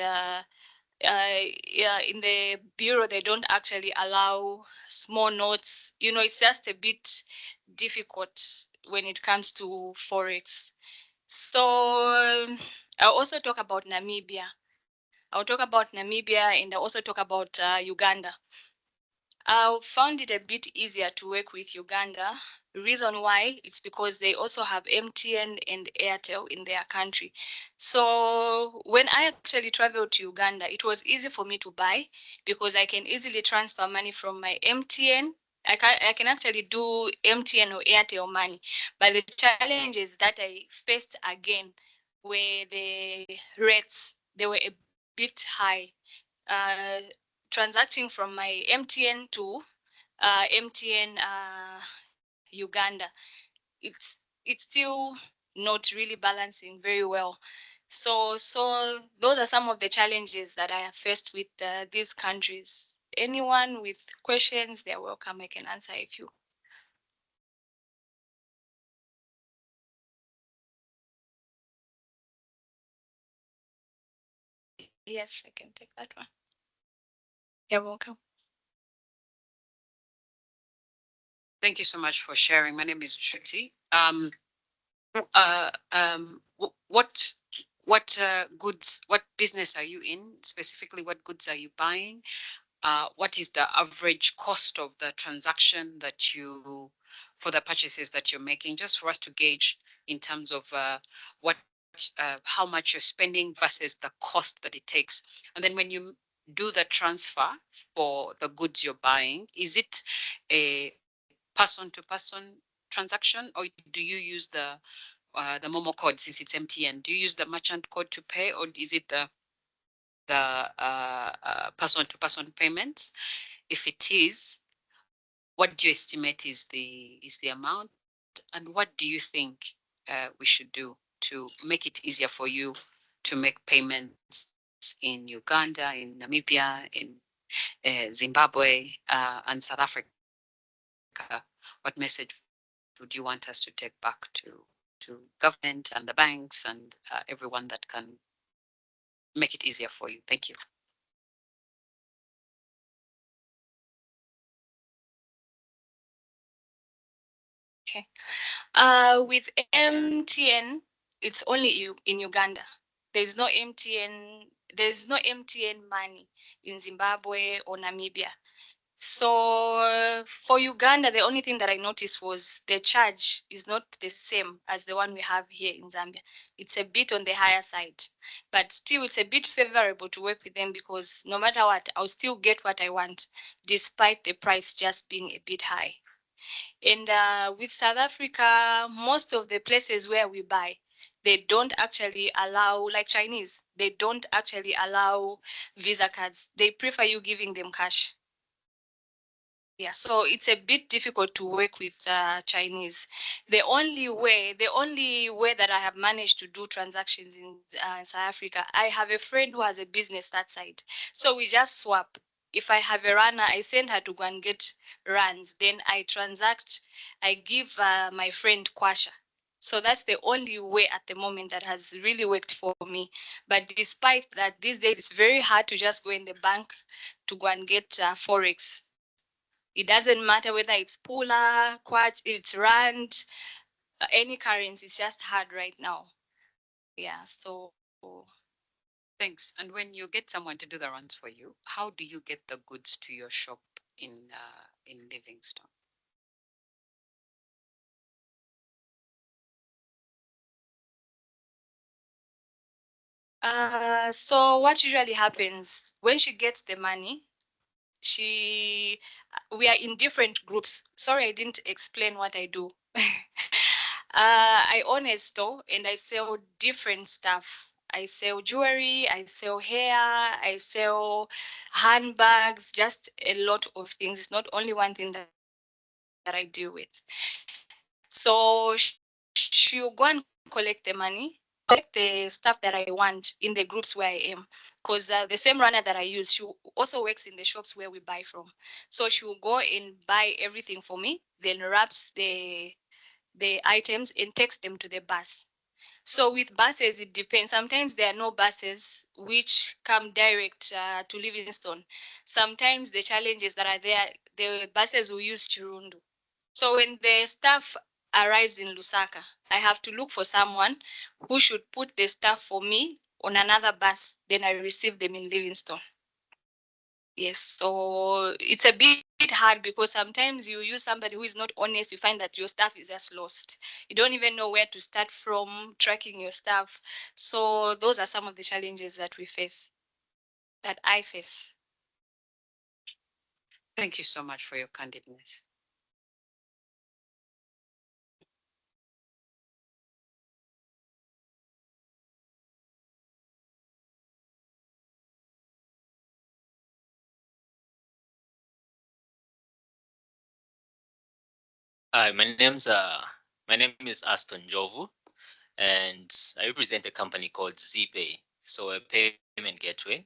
in the bureau they don't actually allow small notes. It's just a bit difficult when it comes to forex. So I'll also talk about Namibia. I'll talk about Namibia, and I'll also talk about Uganda. I found it a bit easier to work with Uganda. The reason why, it's because they also have MTN and Airtel in their country. So when I actually traveled to Uganda, it was easy for me to buy because I can easily transfer money from my MTN. I can actually do MTN or Airtel money. But the challenges that I faced again were the rates. They were a bit high. Transacting from my MTN to MTN Uganda, it's still not really balancing very well. So those are some of the challenges that I have faced with these countries. Anyone with questions, they're welcome. I can answer a few. Yes, I can take that one. You're welcome. Thank you so much for sharing. My name is Shruti. What goods, what business are you in? Specifically, what goods are you buying? What is the average cost of the transaction for the purchases that you're making? Just for us to gauge in terms of how much you're spending versus the cost that it takes. And then when you do the transfer for the goods you're buying, is it a person-to-person transaction, or do you use the Momo code since it's MTN? Do you use the merchant code to pay, or is it the person-to-person payments? If it is, what do you estimate is the amount, and what do you think we should do to make it easier for you to make payments in Uganda, in Namibia, in Zimbabwe, and South Africa? What message would you want us to take back to government and the banks and everyone that can make it easier for you? Thank you. Okay. With MTN, it's only in Uganda. There's no MTN money in Zimbabwe or Namibia. So for Uganda, the only thing that I noticed was the charge is not the same as the one we have here in Zambia. It's a bit on the higher side, but still it's a bit favorable to work with them because no matter what, I'll still get what I want, despite the price just being a bit high. And with South Africa, most of the places where we buy, they don't actually allow, like Chinese, they don't actually allow Visa cards. They prefer you giving them cash. Yeah, so it's a bit difficult to work with Chinese. The only way that I have managed to do transactions in South Africa, I have a friend who has a business that side. So we just swap. If I have a runner, I send her to go and get runs. Then I transact. I give my friend Kwasha. So that's the only way at the moment that has really worked for me. But despite that, these days it's very hard to just go in the bank to go and get Forex. It doesn't matter whether it's Pula, Kwach, it's Rand, any currency. It's just hard right now. Yeah, so. Thanks. And when you get someone to do the runs for you, how do you get the goods to your shop in Livingstone? So what usually happens when she gets the money, we are in different groups. Sorry, I didn't explain what I do. I own a store and I sell different stuff. I sell jewelry, I sell hair, I sell handbags, just a lot of things. It's not only one thing that I deal with. So she'll go and collect the money, collect the stuff that I want in the groups where I am. Because the same runner that I use, she also works in the shops where we buy from. So she will go and buy everything for me, then wraps the items and takes them to the bus. So with buses, it depends. Sometimes there are no buses which come direct to Livingstone. Sometimes the challenges that are there, the buses will use Chirundu. So when the staff arrives in Lusaka, I have to look for someone who should put the stuff for me on another bus. Then I receive them in Livingstone. Yes, so it's a bit hard because sometimes you use somebody who is not honest, you find that your stuff is just lost. You don't even know where to start from tracking your stuff. So those are some of the challenges that we face, that I face. Thank you so much for your candidness. Hi, my name is Aston Jovu, and I represent a company called 𝗔𝗊𝘃, so a payment gateway.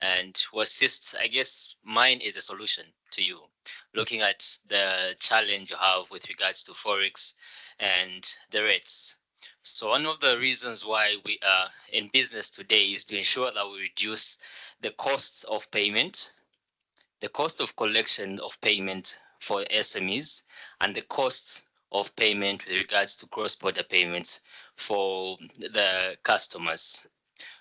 And to assist, I guess mine is a solution to you, looking at the challenge you have with regards to Forex and the rates. So one of the reasons why we are in business today is to ensure that we reduce the costs of payment, the cost of collection of payment for SMEs, and the costs of payment with regards to cross-border payments for the customers.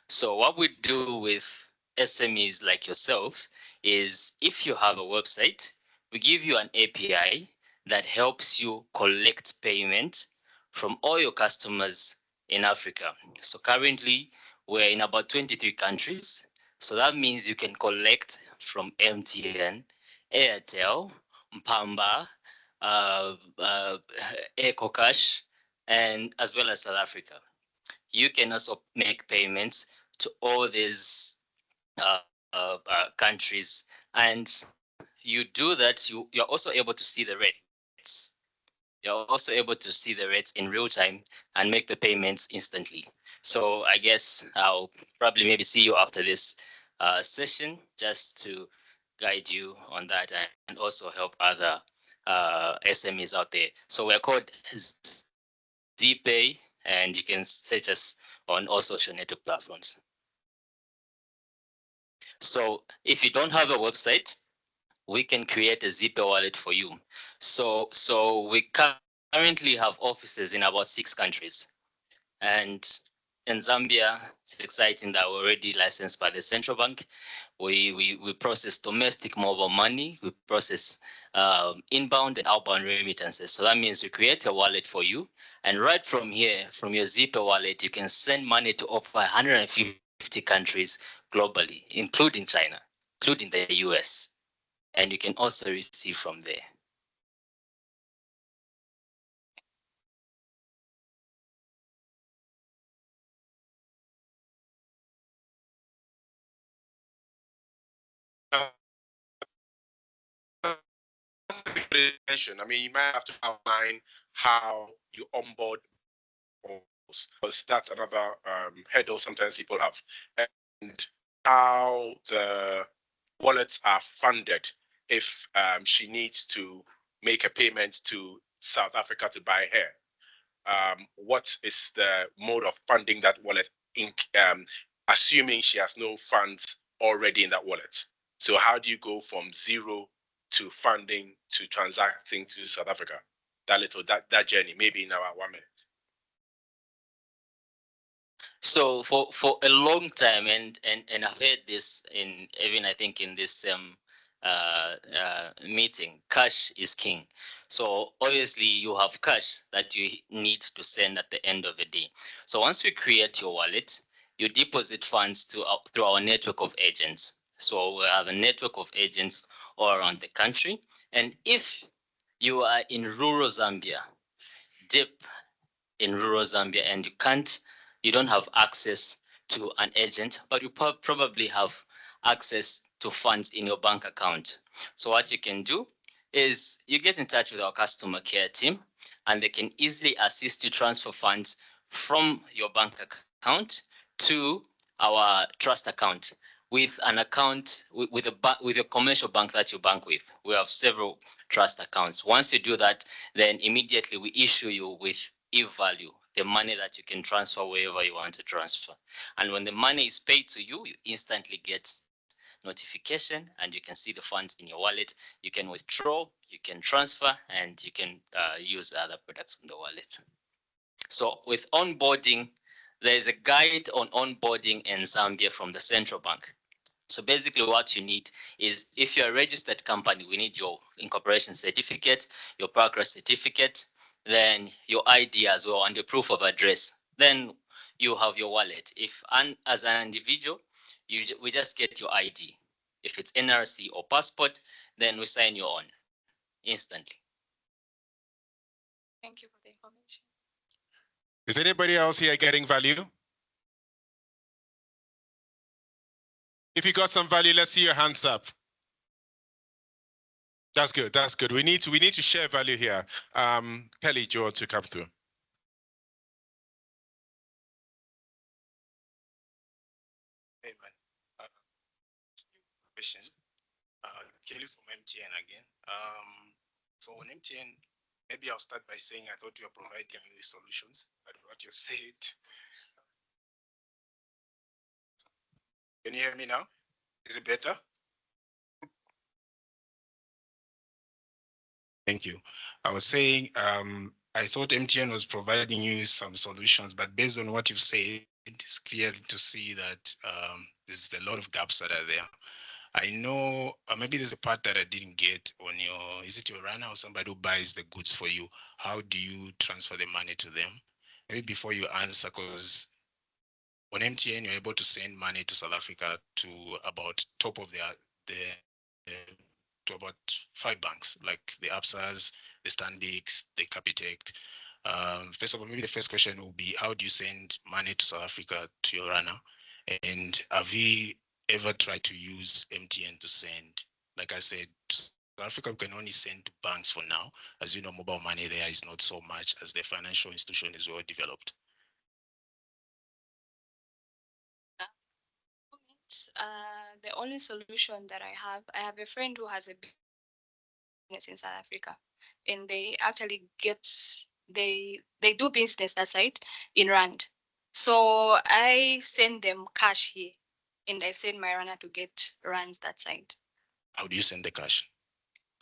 So what we do with SMEs like yourselves is, if you have a website, we give you an API that helps you collect payment from all your customers in Africa. So currently we're in about 23 countries. So that means you can collect from MTN, Airtel, Mpamba, EcoCash, and as well as South Africa. You can also make payments to all these countries, and you do that, you're also able to see the rates. You're also able to see the rates in real time and make the payments instantly. So I guess I'll probably maybe see you after this session, just to guide you on that and also help other SMEs out there. So we're called 𝗔𝗊𝘃, and you can search us on all social network platforms. So if you don't have a website, we can create a 𝗔𝗊𝘃 wallet for you. So we currently have offices in about 6 countries. And in Zambia, it's exciting that we're already licensed by the central bank. We process domestic mobile money, we process inbound and outbound remittances. So that means we create a wallet for you. And right from here, from your 𝗔𝗊𝘃 wallet, you can send money to over 150 countries globally, including China, including the US. And you can also receive from there. onboarding, I mean, you might have to outline how you onboard, because that's another hurdle sometimes people have, and how the wallets are funded if she needs to make a payment to South Africa to buy hair. What is the mode of funding that wallet, assuming she has no funds already in that wallet? So how do you go from zero to funding to transacting to South Africa? That journey, maybe in our 1 minute. So for a long time, and I've heard this even I think in this meeting, cash is king. So obviously you have cash that you need to send at the end of the day. So once we create your wallet, you deposit funds through our network of agents. So we have a network of agents all around the country. And if you are in rural Zambia, deep in rural Zambia, and you don't have access to an agent, but you probably have access to funds in your bank account. So what you can do is you get in touch with our customer care team, and they can easily assist you transfer funds from your bank account to our trust account with an account with a commercial bank that you bank with. We have several trust accounts. Once you do that, then immediately we issue you with e-value, the money that you can transfer wherever you want to transfer. And when the money is paid to you, you instantly get notification and you can see the funds in your wallet. You can withdraw, you can transfer, and you can use other products on the wallet. So with onboarding, there is a guide on onboarding in Zambia from the central bank. So basically what you need is, if you're a registered company, we need your incorporation certificate, your progress certificate, then your ID as well, and your proof of address. Then you have your wallet. As an individual, we just get your ID. If it's NRC or passport, then we sign you on instantly. Thank you for the information. Is anybody else here getting value? If you got some value, let's see your hands up. That's good. That's good. We need to share value here. Kelly, do you want to come through? Hey man, question. Kelly from MTN again. So on MTN, maybe I'll start by saying I thought you were providing new solutions, but what you've said. Can you hear me now? Is it better? Thank you. I was saying, I thought MTN was providing you some solutions, but based on what you've said, it's clear to see that there's a lot of gaps that are there. I know maybe there's a part that I didn't get on your, is it your runner or somebody who buys the goods for you? How do you transfer the money to them? Maybe before you answer, because on MTN, you're able to send money to South Africa to about top of to about 5 banks, like the ABSAs, the Stanbics, the Capitec. First of all, maybe the first question will be, how do you send money to South Africa to your runner? And have you ever tried to use MTN to send? Like I said, to South Africa, we can only send to banks for now. As you know, mobile money there is not so much, as the financial institution is well developed. The only solution that I have a friend who has a business in South Africa, and they actually they do business that side in Rand. So I send them cash here, and I send my runner to get Rands that side. How do you send the cash?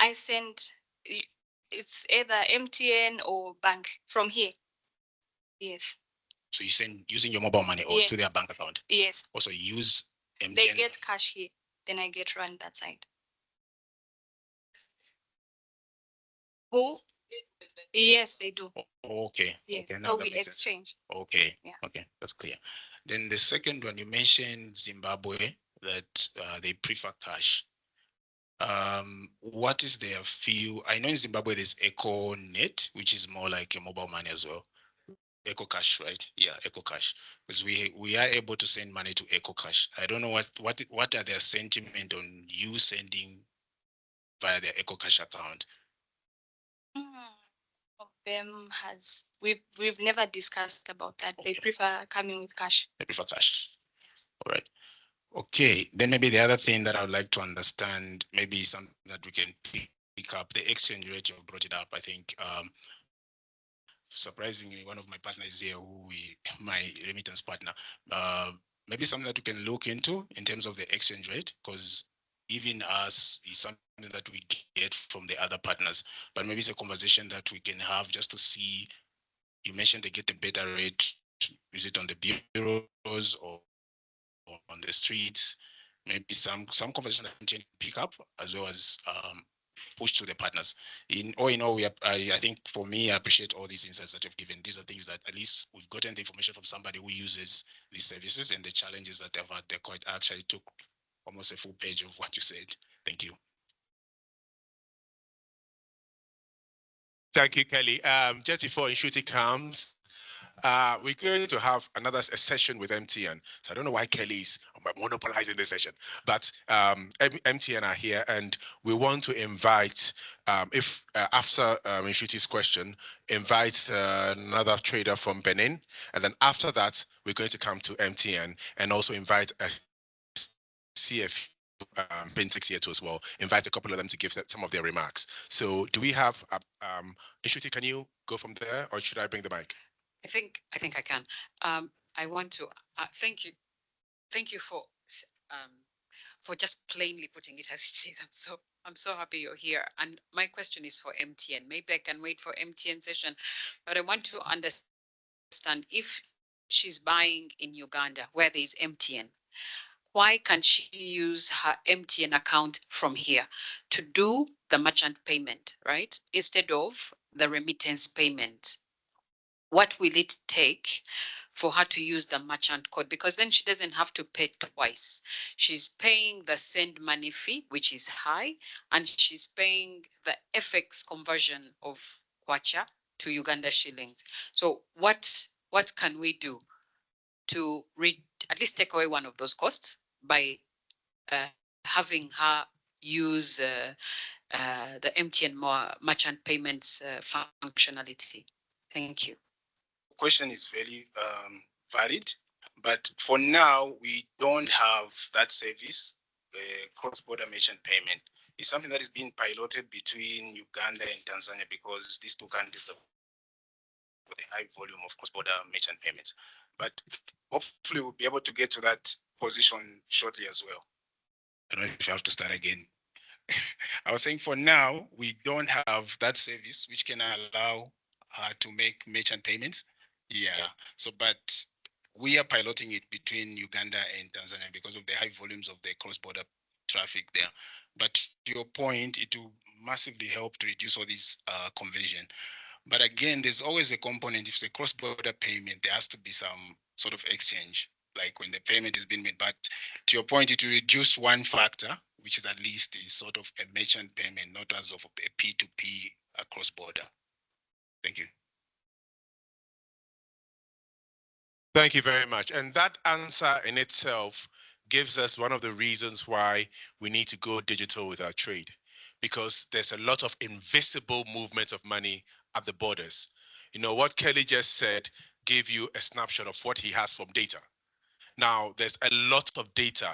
I send, it's either MTN or bank from here. Yes. So you send using your mobile money or to their bank account? Yes. Also use MTN. They get cash here, then I get Rand that side. Who? Yes, they do. Okay. Yeah. Okay. So we exchange. Okay. Yeah. Okay, that's clear. Then the second one, you mentioned Zimbabwe, that they prefer cash. What is their fee? I know in Zimbabwe there's EcoNet, which is more like a mobile money as well. EcoCash, right? Yeah, EcoCash. Because we are able to send money to EcoCash. I don't know what are their sentiment on you sending via their EcoCash account. them has we've never discussed about that. They prefer coming with cash. They prefer cash. Yes. All right. Okay. Then maybe the other thing that I would like to understand, maybe something that we can pick up, the exchange rate. You brought it up. I think surprisingly, one of my partners here, my remittance partner, maybe something that we can look into in terms of the exchange rate, because even us is something that we get from the other partners, but maybe it's a conversation that we can have just to see. You mentioned they get a better rate. Is it on the bureaus or on the streets? Maybe some conversation that we can pick up, as well as push to the partners. In all, I think for me, I appreciate all these insights that you've given. These are things that at least we've gotten the information from somebody who uses these services, and the challenges that they've had. They quite actually took almost a full page of what you said. Thank you. Thank you, Kelly. Just before Nshuti comes, we're going to have another session with MTN. So I don't know why Kelly's monopolizing this session, but MTN are here, and we want to invite, if after Nshuti's question, invite another trader from Benin, and then after that, we're going to come to MTN and also invite a CF fintechs here too as well. Invite a couple of them to give some of their remarks. So do we have Nshuti, can you go from there, or should I bring the mic? I think I can. I want to thank you for just plainly putting it as it is. I'm so happy you're here. And my question is for MTN. Maybe I can wait for MTN session, but I want to understand, if she's buying in Uganda where there is MTN, why can't she use her MTN account from here to do the merchant payment, right? Instead of the remittance payment? What will it take for her to use the merchant code? Because then she doesn't have to pay twice. She's paying the send money fee, which is high, and she's paying the FX conversion of kwacha to Uganda shillings. So what can we do to at least take away one of those costs by having her use the MTN merchant payments functionality? Thank you. Question is very valid, but for now we don't have that service. Cross-border merchant payment is something that is being piloted between Uganda and Tanzania, because these two countries have a high volume of cross-border merchant payments. But hopefully we'll be able to get to that position shortly as well. I don't know if I have to start again. I was saying for now we don't have that service which can allow her to make merchant payments. Yeah. So, but we are piloting it between Uganda and Tanzania because of the high volumes of the cross-border traffic there. But to your point, it will massively help to reduce all this conversion. But again, there's always a component. If it's a cross-border payment, there has to be some sort of exchange, like when the payment is being made. But to your point, it will reduce one factor, which is at least is sort of a merchant payment, not as of a P2P cross-border. Thank you. Thank you very much. And that answer in itself gives us one of the reasons why we need to go digital with our trade, because there's a lot of invisible movement of money at the borders. You know, what Kelly just said gave you a snapshot of what he has from data. Now, there's a lot of data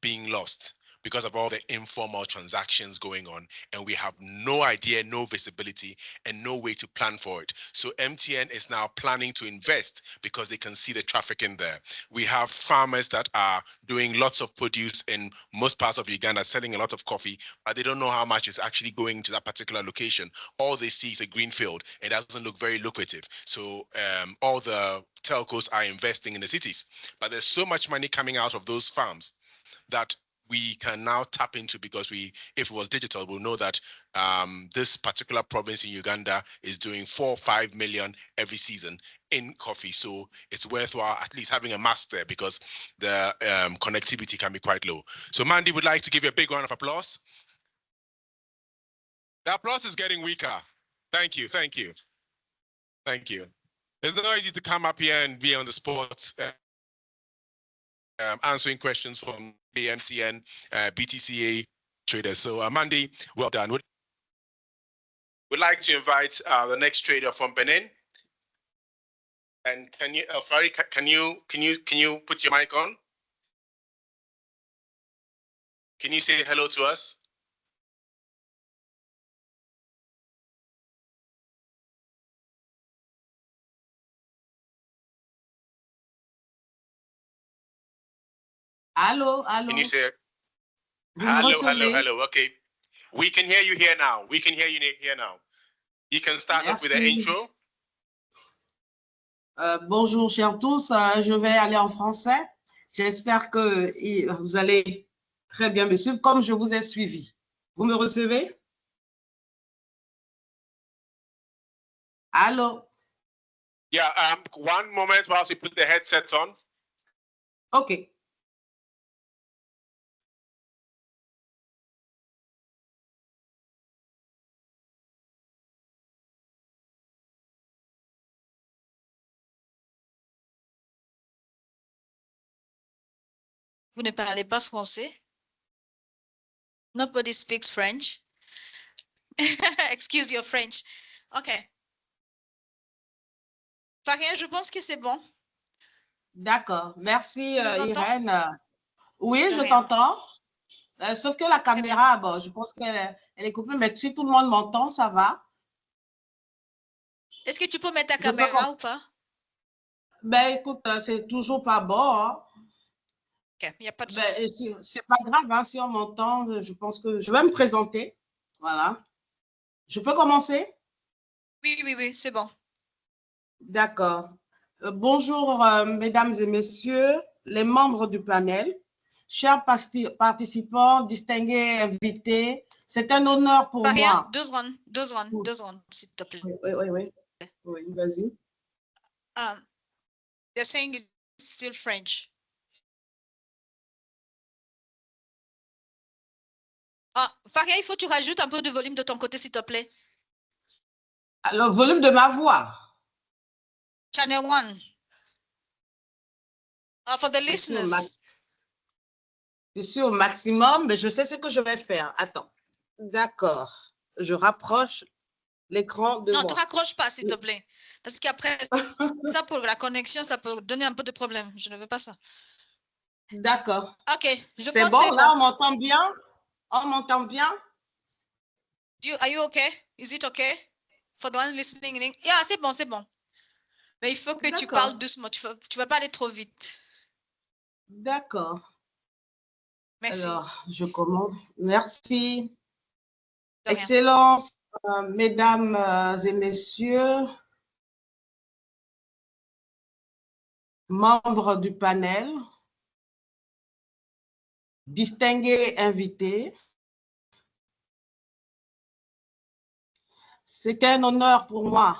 being lost because of all the informal transactions going on, and we have no idea, no visibility, and no way to plan for it. So MTN is now planning to invest because they can see the traffic in there. We have farmers that are doing lots of produce in most parts of Uganda, selling a lot of coffee, but they don't know how much is actually going to that particular location. All they see is a green field. It doesn't look very lucrative. So all the telcos are investing in the cities, but there's so much money coming out of those farms that we can now tap into, because if it was digital, we'll know that this particular province in Uganda is doing 4 or 5 million every season in coffee. So it's worthwhile at least having a mask there, because the connectivity can be quite low. So Mandy would like to give you a big round of applause. The applause is getting weaker. Thank you, thank you. Thank you. It's not easy to come up here and be on the spot answering questions from the MTN, BTCA traders. So Mandy, well done. we'd like to invite the next trader from Benin. And can you, Fari, can you put your mic on? Can you say hello to us? Allô, allô. Can you say Vous me hello, recevez? hello? Okay, we can hear you here now. We can hear you here now. You can start off with the Merci. intro. Bonjour, chers tous. Je vais aller en français. J'espère que vous allez très bien me suivre comme je vous ai suivi. Vous me recevez? Allô? Yeah, one moment whilst we put the headsets on. OK. Vous ne parlez pas français? Nobody speaks French. Excuse your French. OK. Faria, je pense que c'est bon. D'accord. Merci, Tu nous entends? Irène. Oui, De je rien. t'entends. Sauf que la caméra, bon, je pense qu'elle est coupée, mais si tout le monde m'entend, ça va. Est-ce que tu peux mettre ta Je peux caméra ou pas? Ben, écoute, c'est toujours pas bon, hein. OK, il n'y a pas de Ben, souci. c'est pas grave, hein, si on m'entend, je pense que je vais me présenter. Voilà. Je peux commencer? Oui, c'est bon. D'accord. Bonjour, mesdames et messieurs, les membres du panel, chers participants, distingués invités. C'est un honneur pour Faria, moi. deux secondes, s'il te plaît. Oui, vas-y. They're saying it's still French. Faria, il faut que tu rajoutes un peu de volume de ton côté, s'il te plaît. Le volume de ma voix. Channel 1. For the listeners. Je suis au maximum, mais je sais ce que je vais faire. Attends. D'accord. Je rapproche l'écran de moi. Non, ne te raccroche pas, s'il te plaît. Parce qu'après, ça pour la connexion, ça peut donner un peu de problème. Je ne veux pas ça. D'accord. OK. C'est bon, là, on m'entend bien? On m'entend bien? Are you okay? Is it okay? For the one listening in English? Yeah, c'est bon. Mais il faut que tu parles doucement. Tu ne vas pas aller trop vite. D'accord. Merci. Alors, je commence. Merci. De rien. Excellences, mesdames et messieurs, membres du panel, distingués invités, c'est un honneur pour moi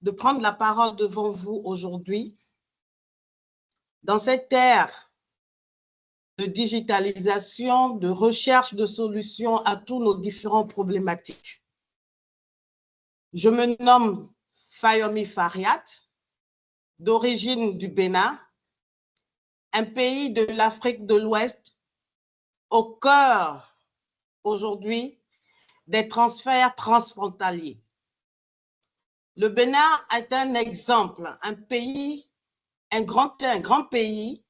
de prendre la parole devant vous aujourd'hui dans cette ère de digitalisation, de recherche de solutions à tous nos différentes problématiques. Je me nomme 𝗏𝗏 𝗏𝗏, d'origine du Bénin, un pays de l'Afrique de l'Ouest, au cœur aujourd'hui des transferts transfrontaliers. Le Bénin est un exemple, un grand pays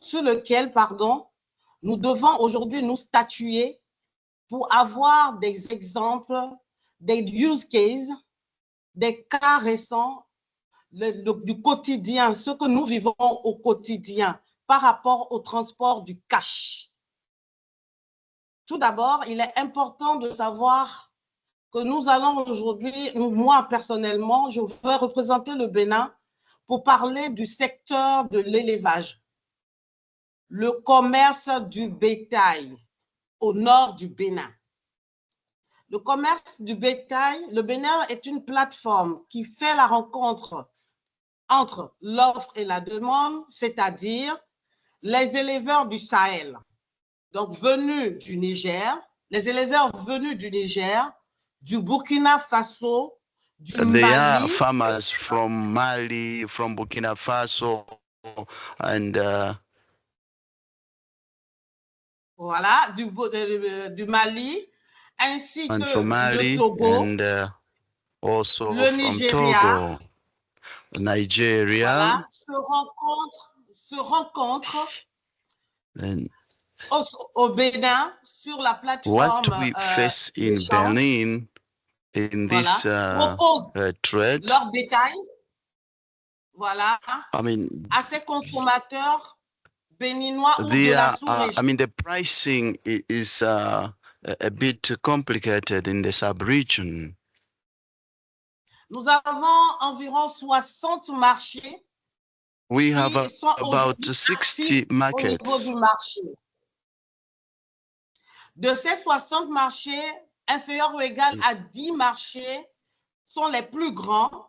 sur lequel, nous devons aujourd'hui nous statuer pour avoir des exemples, des use cases, des cas récents du quotidien, ce que nous vivons au quotidien par rapport au transport du cash. Tout d'abord, il est important de savoir que nous allons aujourd'hui, moi personnellement, je vais représenter le Bénin pour parler du secteur de l'élevage, le commerce du bétail au nord du Bénin. Le commerce du bétail, le Bénin est une plateforme qui fait la rencontre entre l'offre et la demande, c'est-à-dire les éleveurs du Sahel, donc venus du Niger, les éleveurs venus du Niger, du Burkina Faso, du Mali. There are farmers from Mali, from Burkina Faso, and voilà, du Mali, ainsi and que from Mali le Togo, and also le from Nigeria, Togo, Nigeria, voilà, se rencontrent and au Bénin sur la plateforme what we face in d'échange, Benin in voilà, this proposent trade. leur bétail, voilà, I mean, à ces consommateurs béninois ou de la sous-région. the pricing is a bit complicated in the sub-region. Nous avons environ 60 marchés. We have qui sont about aujourd'hui 60 actifs au markets. niveau du marché. De ces 60 marchés, inférieurs ou égal à 10 marchés sont les plus grands.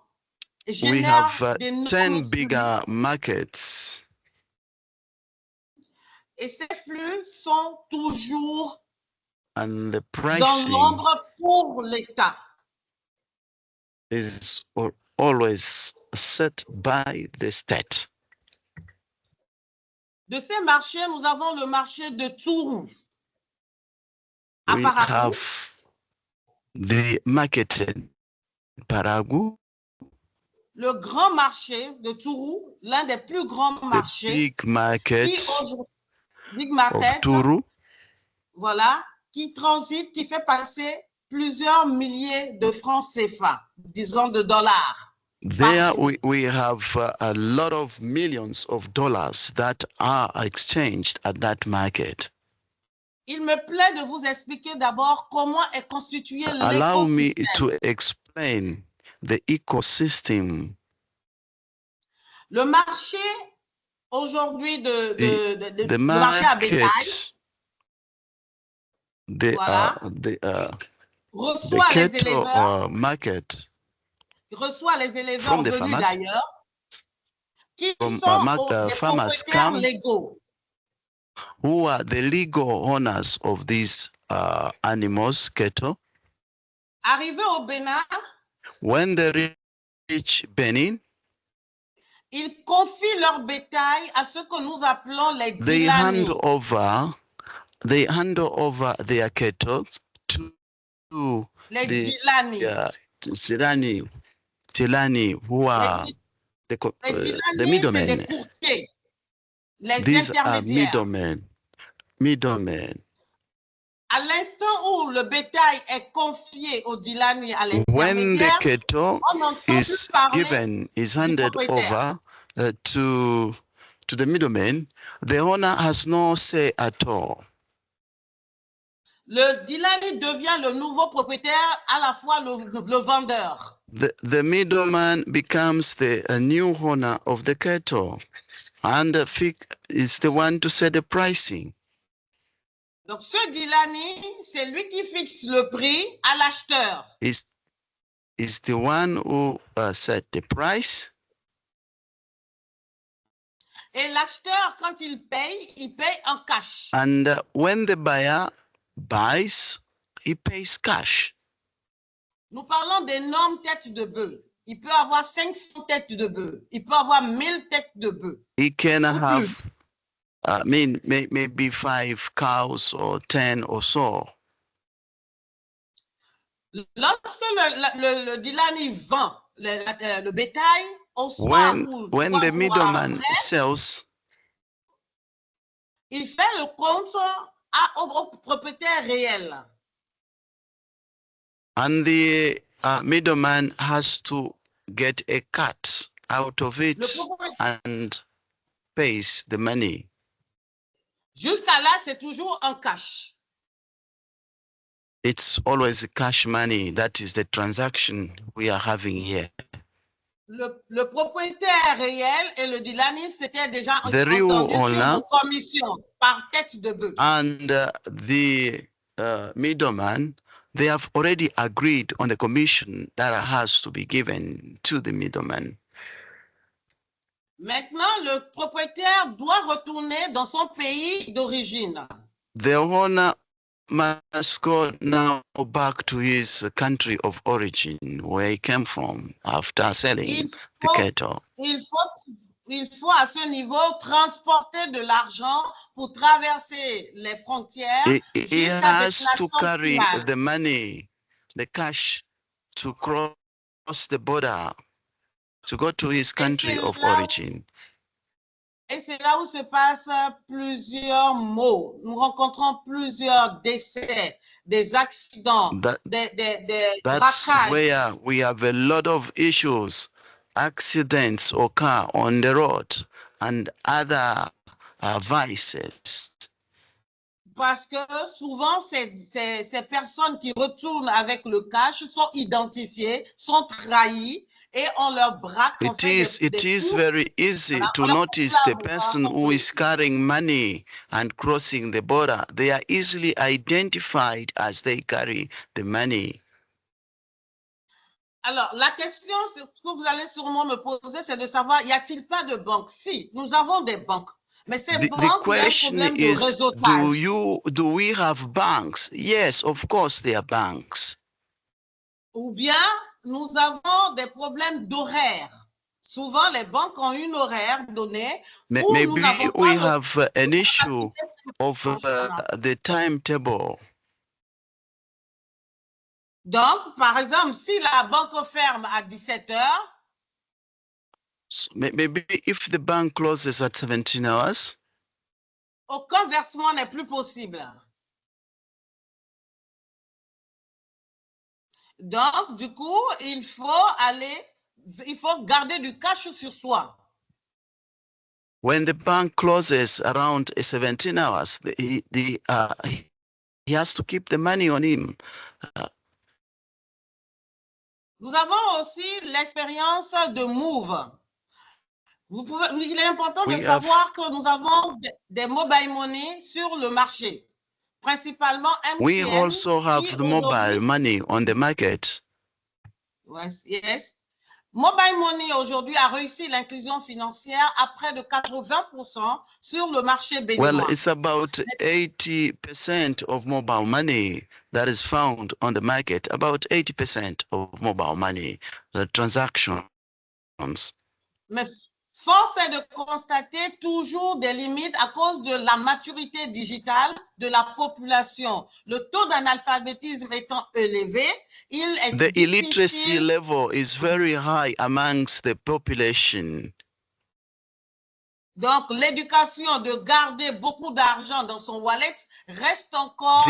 We have 10 bigger markets. Et ces flux sont toujours And the dans pricing l'ombre pour l'État. is always set by the state. De ces marchés, nous avons le marché de Tourou. À We Parakou. have the market in Paragu, Le grand marché de Tourou, l'un des plus grands the marchés. big market Big of market, Tourou, voilà, qui transite, qui fait passer plusieurs milliers de francs CFA, disons de dollars. there we have a lot of millions of dollars that are exchanged at that market. Il me plaît de vous expliquer d'abord comment est constitué Allow me l'écosystème. to explain the ecosystem. Le marché aujourd'hui The le marché à bétail market, voilà, the reçoit les cattle éleveurs, market reçoit les éleveurs from the venus farmers, d'ailleurs, qui from sont des farmers propriétaires come, légaux. who are the legal owners of these animals, cattle. Arrivés au Bénin, When they reach Benin, ils confient leur bétail à ce que nous appelons les they hand Dilani. over their cattle to Les the Dilani. Tilani, who are Les the Dilani, c'est des middlemen. courtiers, les These are intermédiaires. middlemen. À l'instant où le bétail est confié au Dilani à When the l'intermédiaire, cattle on n'entend is plus parler given, is du handed propriétaire. over to the middleman, the owner has no say at all. Le Dilani devient le nouveau propriétaire, à la fois le vendeur. The middleman becomes the new owner of the cattle, and is the one to set the pricing. Donc ce Dilani, c'est lui qui fixe le prix à l'acheteur. Is the one who set the price. Et l'acheteur, quand il paye en cash. And when the buyer buys, he pays cash. Nous parlons d'énormes têtes de bœuf. Il peut avoir 500 têtes de bœuf. Il peut avoir 1000 têtes de bœuf. He can Ou have, plus. maybe 5 cows or 10 or so. Lorsque le Dilani vend le bétail, au soir ou When 3 the jours middleman après, sells, il fait le compte au propriétaire réel. and the middleman has to get a cut out of it and pays the money. Jusqu'à là, c'est toujours en cash. It's always cash money. That is the transaction we are having here. Le propriétaire réel et le Dilani, c'était déjà The real entendu sur owner vos commissions par tête de bœuf. and the middleman, they have already agreed on the commission that has to be given to the middleman. Maintenant, le propriétaire doit retourner dans son pays d'origine. The owner must go now back to his country of origin, where he came from, after selling the cattle. Il faut il faut à ce niveau transporter de l'argent pour traverser les frontières He jusqu'à has to destination carry finale. the money, the cash, to cross the border, to go to his country of origin. Et c'est là où se passent plusieurs maux. Nous rencontrons plusieurs décès, des accidents, des That's braquages. where we have a lot of issues. Accidents occur on the road and other vices. Parce que souvent, ces personnes qui retournent avec le cash sont identifiées, sont trahies et on leur braque. It is very easy to notice the person who is carrying money and crossing the border. They are easily identified as they carry the money. Alors, la question que vous allez sûrement me poser, c'est de savoir, y a-t-il pas de banque? Si, nous avons des banques. Mais ces banques, The question il y a un problème de is, réseautage. do we have banks? Yes, of course there are banks. Ou bien, nous avons des problèmes d'horaire. Souvent, les banques ont une horaire donnée. Maybe we have an issue of the timetable. Donc, par exemple, si la banque ferme à 17 heures, maybe if the bank closes at 17 hours, aucun versement n'est plus possible. Donc, du coup, il faut garder du cash sur soi. When the bank closes around 17 hours, he has to keep the money on him. Nous avons aussi l'expérience de Move. Il est important de savoir que nous avons des mobile money sur le marché, principalement MTN. We also have the mobile money on the market. Yes. Mobile money aujourd'hui a réussi l'inclusion financière à près de 80% sur le marché béninois. Well, it's about 80% of mobile money that is found on the market. About 80% of mobile money, the transactions. Mais force est de constater toujours des limites à cause de la maturité digitale de la population. Le taux d'analphabétisme étant élevé, the illiteracy level is very high amongst the population. Donc, l'éducation de garder beaucoup d'argent dans son wallet reste encore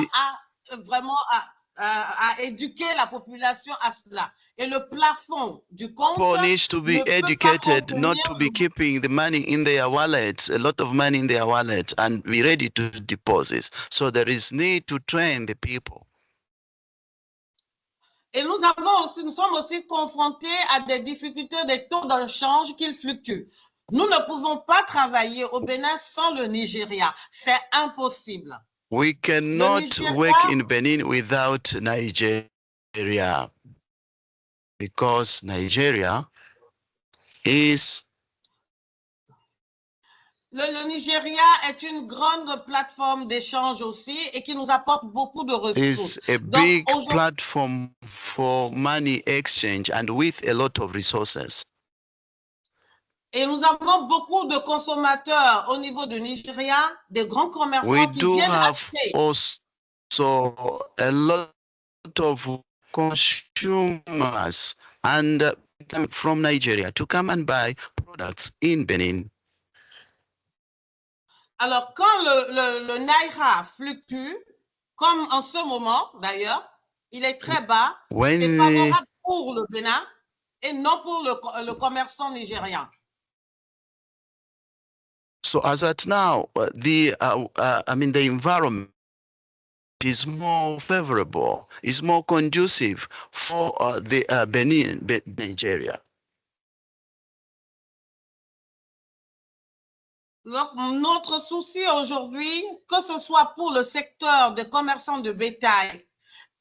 à éduquer la population à cela. Et le plafond du compte needs to be educated not to be keeping the money in their wallets, a lot of money in their wallet, and be ready to deposit. So there is need to train the people. Et nous sommes aussi confrontés à des difficultés des taux d'échange qui fluctuent. Nous ne pouvons pas travailler au Bénin sans le Nigeria. C'est impossible. We cannot work in Benin without Nigeria, because Nigeria is... Le Nigeria est une grande plateforme d'échange aussi et qui nous apporte beaucoup de ressources. It's a big platform for money exchange and with a lot of resources. Et nous avons beaucoup de consommateurs au niveau du Nigeria, des grands commerçants qui viennent acheter. Also a lot of consumers and from Nigeria to come and buy products in Benin. Alors, quand le Naira fluctue, comme en ce moment d'ailleurs, il est très bas, c'est favorable pour le Bénin et non pour le commerçant nigérian. So as at now, the environment is more favorable, is more conducive for the Benin, Nigeria. Donc, notre souci aujourd'hui, que ce soit pour le secteur des commerçants de bétail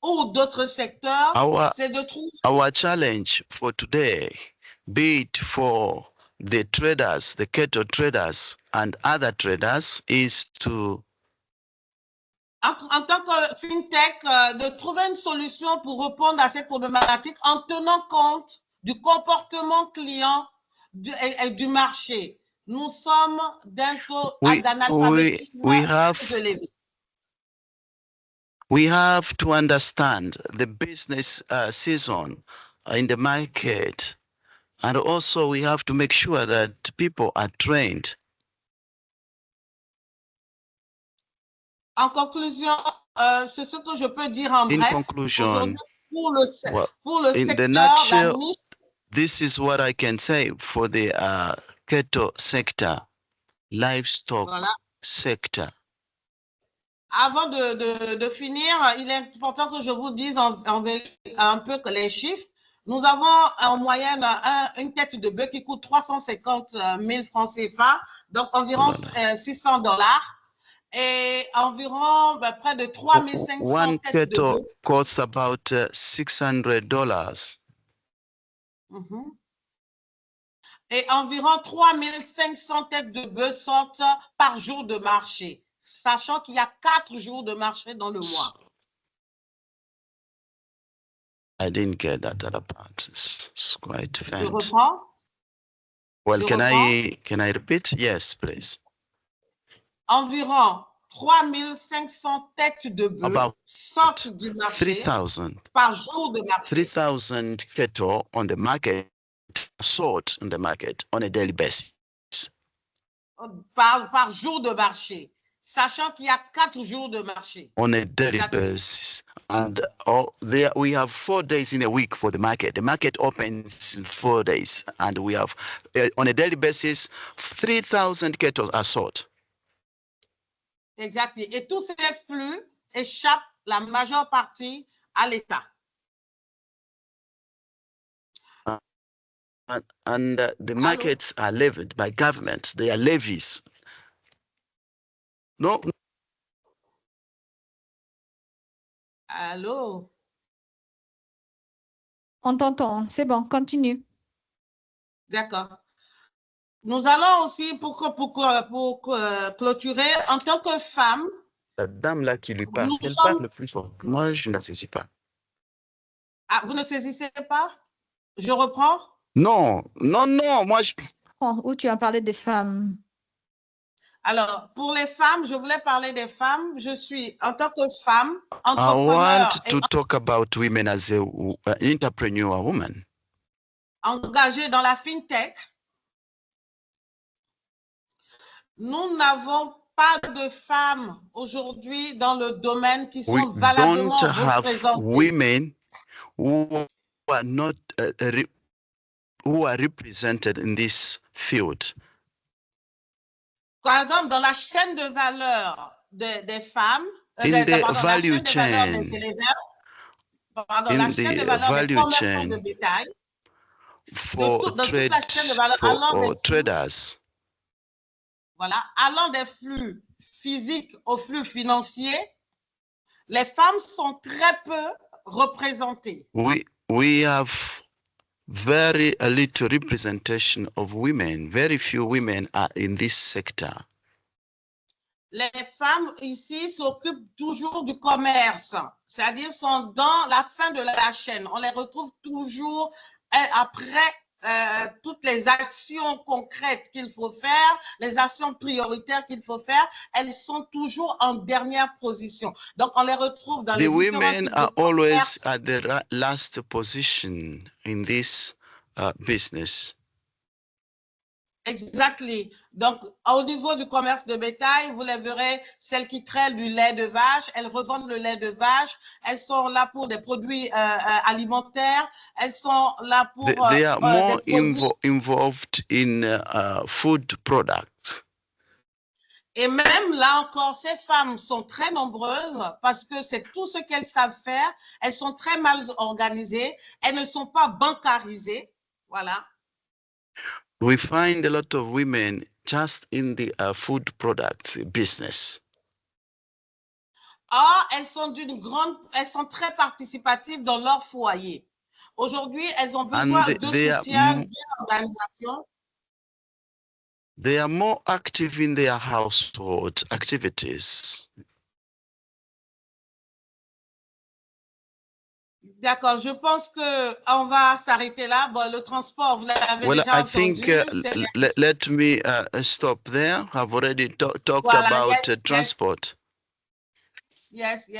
ou d'autres secteurs, c'est de trouver... Our challenge for today, be it for the traders, the cattle traders and other traders, is to... En tant que FinTech, de trouver une solution pour répondre à cette problématique en tenant compte du comportement client et du marché. nous sommes d'un taux d'analphabétisme très élevé. We have to understand the business season in the market, and also we have to make sure that people are trained. En conclusion, c'est ce que je peux dire en In bref. conclusion, Pour le in the secteur, nutshell, la niche, this is what I can say for the cattle sector, livestock sector. avant de finir, il est important que je vous dise un peu que les chiffres. Nous avons en moyenne une tête de bœuf qui coûte 350 000 francs CFA, donc environ $600. Et environ près de 3500 One têtes de cattle bœuf. costs about $600. Et environ 3500 têtes de bœuf sortent par jour de marché, sachant qu'il y a 4 jours de marché dans le mois. I didn't get that other part. It's quite Je faint. reprends. Well, can I repeat? Yes, please. Environ 3500 têtes de bœuf sortent du marché par jour de marché. 3,000 cattle on the market, sold on the market on a daily basis. Par jour de marché, sachant qu'il y a 4 jours de marché. On a daily basis. And we have 4 days in a week for the market. The market opens in 4 days. And we have, on a daily basis, 3,000 cattle are sold. Exactement. Et tous ces flux échappent la majeure partie à l'État. And the markets are levied by government. They are levies. No. Allô? On t'entend, c'est bon, continue. D'accord. Nous allons aussi, pour clôturer, en tant que femme. La dame là qui lui parle, elle parle plus fort. Moi, je ne saisis pas. Ah, vous ne saisissez pas? Je reprends? Non, moi je... Où tu as parlé des femmes? Alors, pour les femmes, je voulais parler des femmes. Je suis, en tant que femme, entrepreneur. I want to talk about women as an entrepreneur woman. Engagée dans la fintech. Nous n'avons pas de femmes aujourd'hui dans le domaine qui sont valablement représentées. Women who are not who are represented in this field. Par exemple, dans la chaîne de valeur des femmes, in the value des chain, la chaîne de valeur des commerçants de bétail, for traders. Voilà, allant des flux physiques aux flux financiers, les femmes sont très peu représentées. We have very little representation of women. Very few women are in this sector. Les femmes ici s'occupent toujours du commerce, c'est-à-dire sont dans la fin de la chaîne. On les retrouve toujours après toutes les actions concrètes qu'il faut faire, les actions prioritaires qu'il faut faire, elles sont toujours en dernière position. Donc, on les retrouve dans les différents women are always at the last position in this business. Exactly. Donc, au niveau du commerce de bétail, vous les verrez, celles qui traitent du lait de vache, elles revendent le lait de vache, elles sont là pour des produits alimentaires, elles sont là pour They are more involved in food products. Et même là encore, ces femmes sont très nombreuses parce que c'est tout ce qu'elles savent faire. Elles sont très mal organisées, elles ne sont pas bancarisées. Voilà. We find a lot of women just in the food products business. Or, elles sont très participatives dans leur foyer. Aujourd'hui, elles ont besoin de soutien, d'organisation. They are more active in their household activities. D'accord, je pense qu'on va s'arrêter là. Bon, le transport, vous l'avez Well, déjà I entendu. think let me stop there. I've already talked Voilà, about yes, transport. Yes.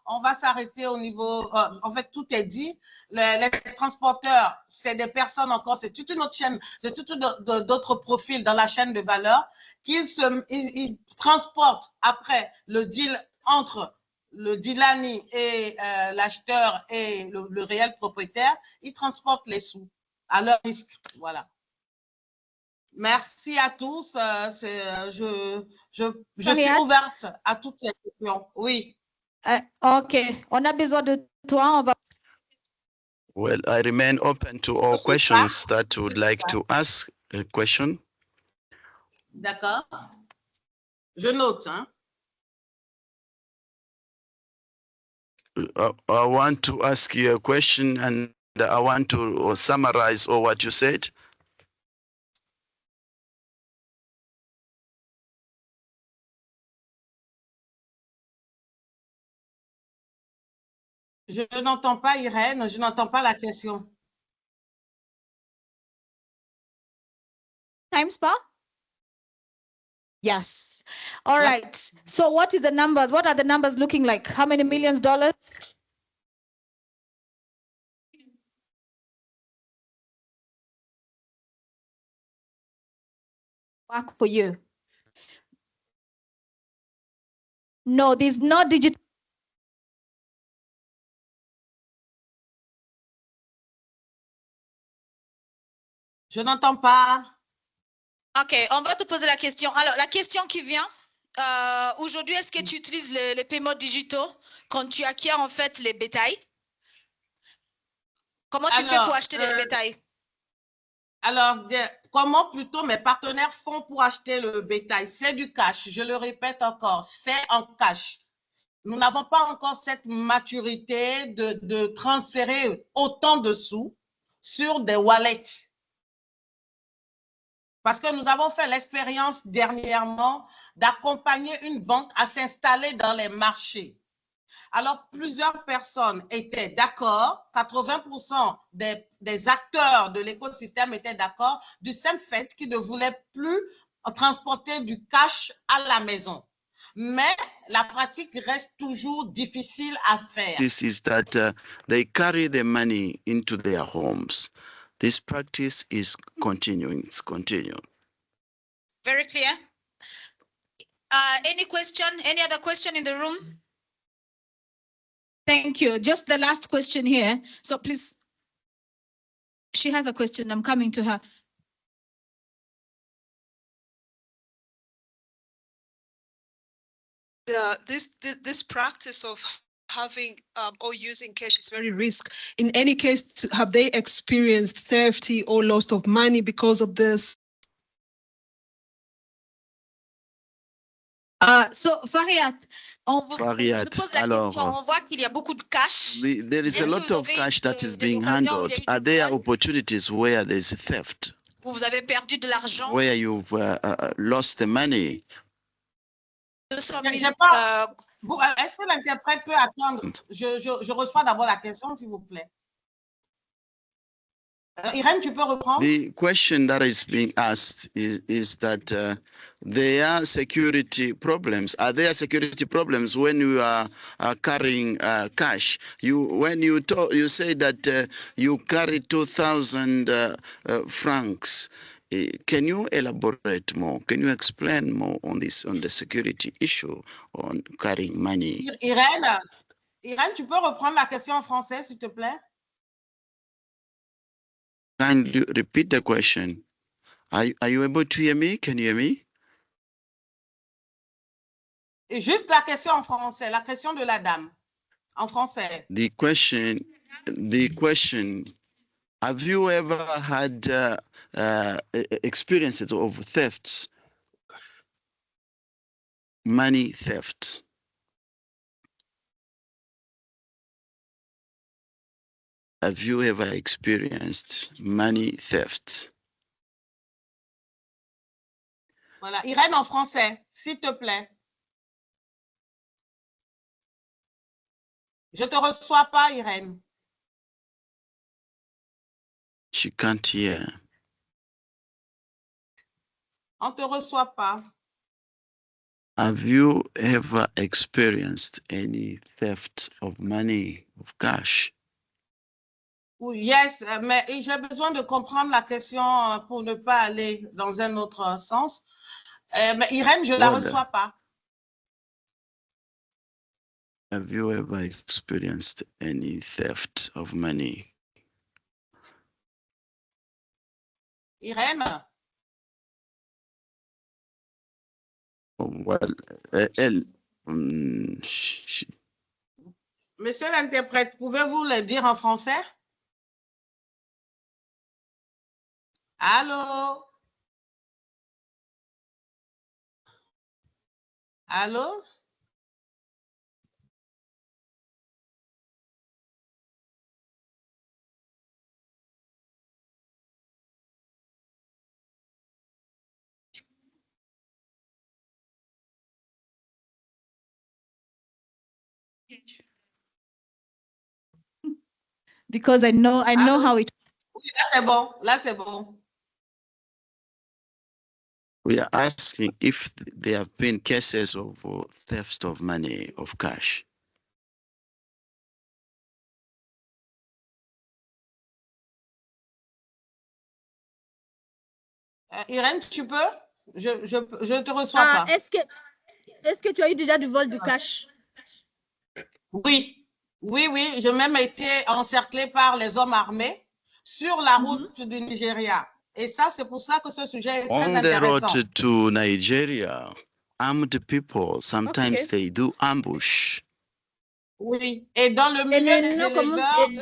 On va s'arrêter au niveau. En fait, tout est dit. Les transporteurs, c'est des personnes encore. C'est toute une autre chaîne, c'est tout d'autres profils dans la chaîne de valeur ils transportent après le deal entre le Dilani et l'acheteur et le réel propriétaire. Ils transportent les sous à leur risque. Voilà. Merci à tous. Je suis ouverte à toutes les questions. Oui. OK. On a besoin de toi. On va... Well, I remain open to all questions that would like to ask a question. D'accord. Je note. Hein? I want to ask you a question and I want to summarize all what you said. Je n'entends pas Irène, je n'entends pas la question. Time spa? Yes. All right. So what is the numbers? What are the numbers looking like? How many millions dollars? Work for you. No, there's no digital. Je n'entends pas. OK, on va te poser la question. Alors, la question qui vient, aujourd'hui, est-ce que tu utilises les paiements digitaux quand tu acquiers en fait les bétails? Comment tu fais pour acheter les bétails? Alors, comment plutôt mes partenaires font pour acheter le bétail? C'est du cash, je le répète encore, c'est en cash. Nous n'avons pas encore cette maturité de transférer autant de sous sur des wallets. Parce que nous avons fait l'expérience dernièrement d'accompagner une banque à s'installer dans les marchés. Alors, plusieurs personnes étaient d'accord, 80% des acteurs de l'écosystème étaient d'accord, du simple fait qu'ils ne voulaient plus transporter du cash à la maison. Mais la pratique reste toujours difficile à faire. This is that they carry the money into their homes. This practice is continuing. It's continuing. Very clear. Any question? Any other question in the room? Thank you. Just the last question here. So please, she has a question. I'm coming to her. This practice of having or using cash is very risky. In any case, have they experienced theft or loss of money because of this? So Fariat, on voit qu'il y a beaucoup de cash. There is a lot of cash that is being handled. Are there opportunities where there is theft? Vous avez perdu de l'argent. Where you've lost the money? Est-ce que l'interprète peut attendre? Je reçois d'abord la question, s'il vous plaît. Irène, tu peux reprendre? The question that is being asked is that there are security problems. Are there security problems when you are carrying cash? When you say that you carry 2,000 francs. Can you elaborate more? Can you explain more on this, on the security issue on carrying money? Irène, tu peux reprendre la question en français, s'il te plaît? Can you repeat the question? Are you able to hear me? Can you hear me? Et juste la question en français, la question de la dame, en français. The question, have you ever had experiences of thefts, money theft? Have you ever experienced money theft? Voilà, Irène en français, s'il te plaît. Je te reçois pas, Irène. She can't hear. On te reçoit pas. Have you ever experienced any theft of money, of cash? Yes, mais j'ai besoin de comprendre la question pour ne pas aller dans un autre sens. Mais Irène, je ne la reçois pas. Have you ever experienced any theft of money? Irène? Well, Monsieur l'interprète, pouvez-vous le dire en français? Allô? Allô? Because I know how it. Oui, là c'est bon, là c'est bon. We are asking if there have been cases of theft of money, of cash. Irène, tu peux? Je te reçois pas. Est-ce que tu as eu déjà du vol de cash? Oui, j'ai même été encerclée par les hommes armés sur la route du Nigeria. Et ça, c'est pour ça que ce sujet est très intéressant. On the road to Nigeria, armed people, sometimes they do ambush. Oui, et dans le milieu des éleveurs, il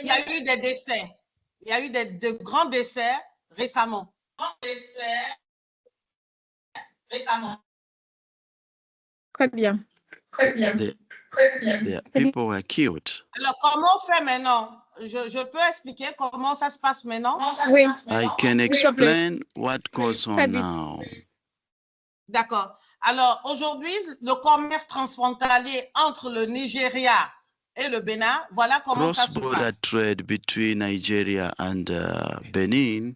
y a eu des décès. Il y a eu de grands décès récemment. Très bien. The people were killed. Alors, comment on fait maintenant? Je peux expliquer comment ça se passe maintenant? Oui. I can explain what goes on now. D'accord. Alors, aujourd'hui, le commerce transfrontalier entre le Nigeria et le Bénin, voilà comment ça se passe. Cross-border trade between Nigeria and Benin.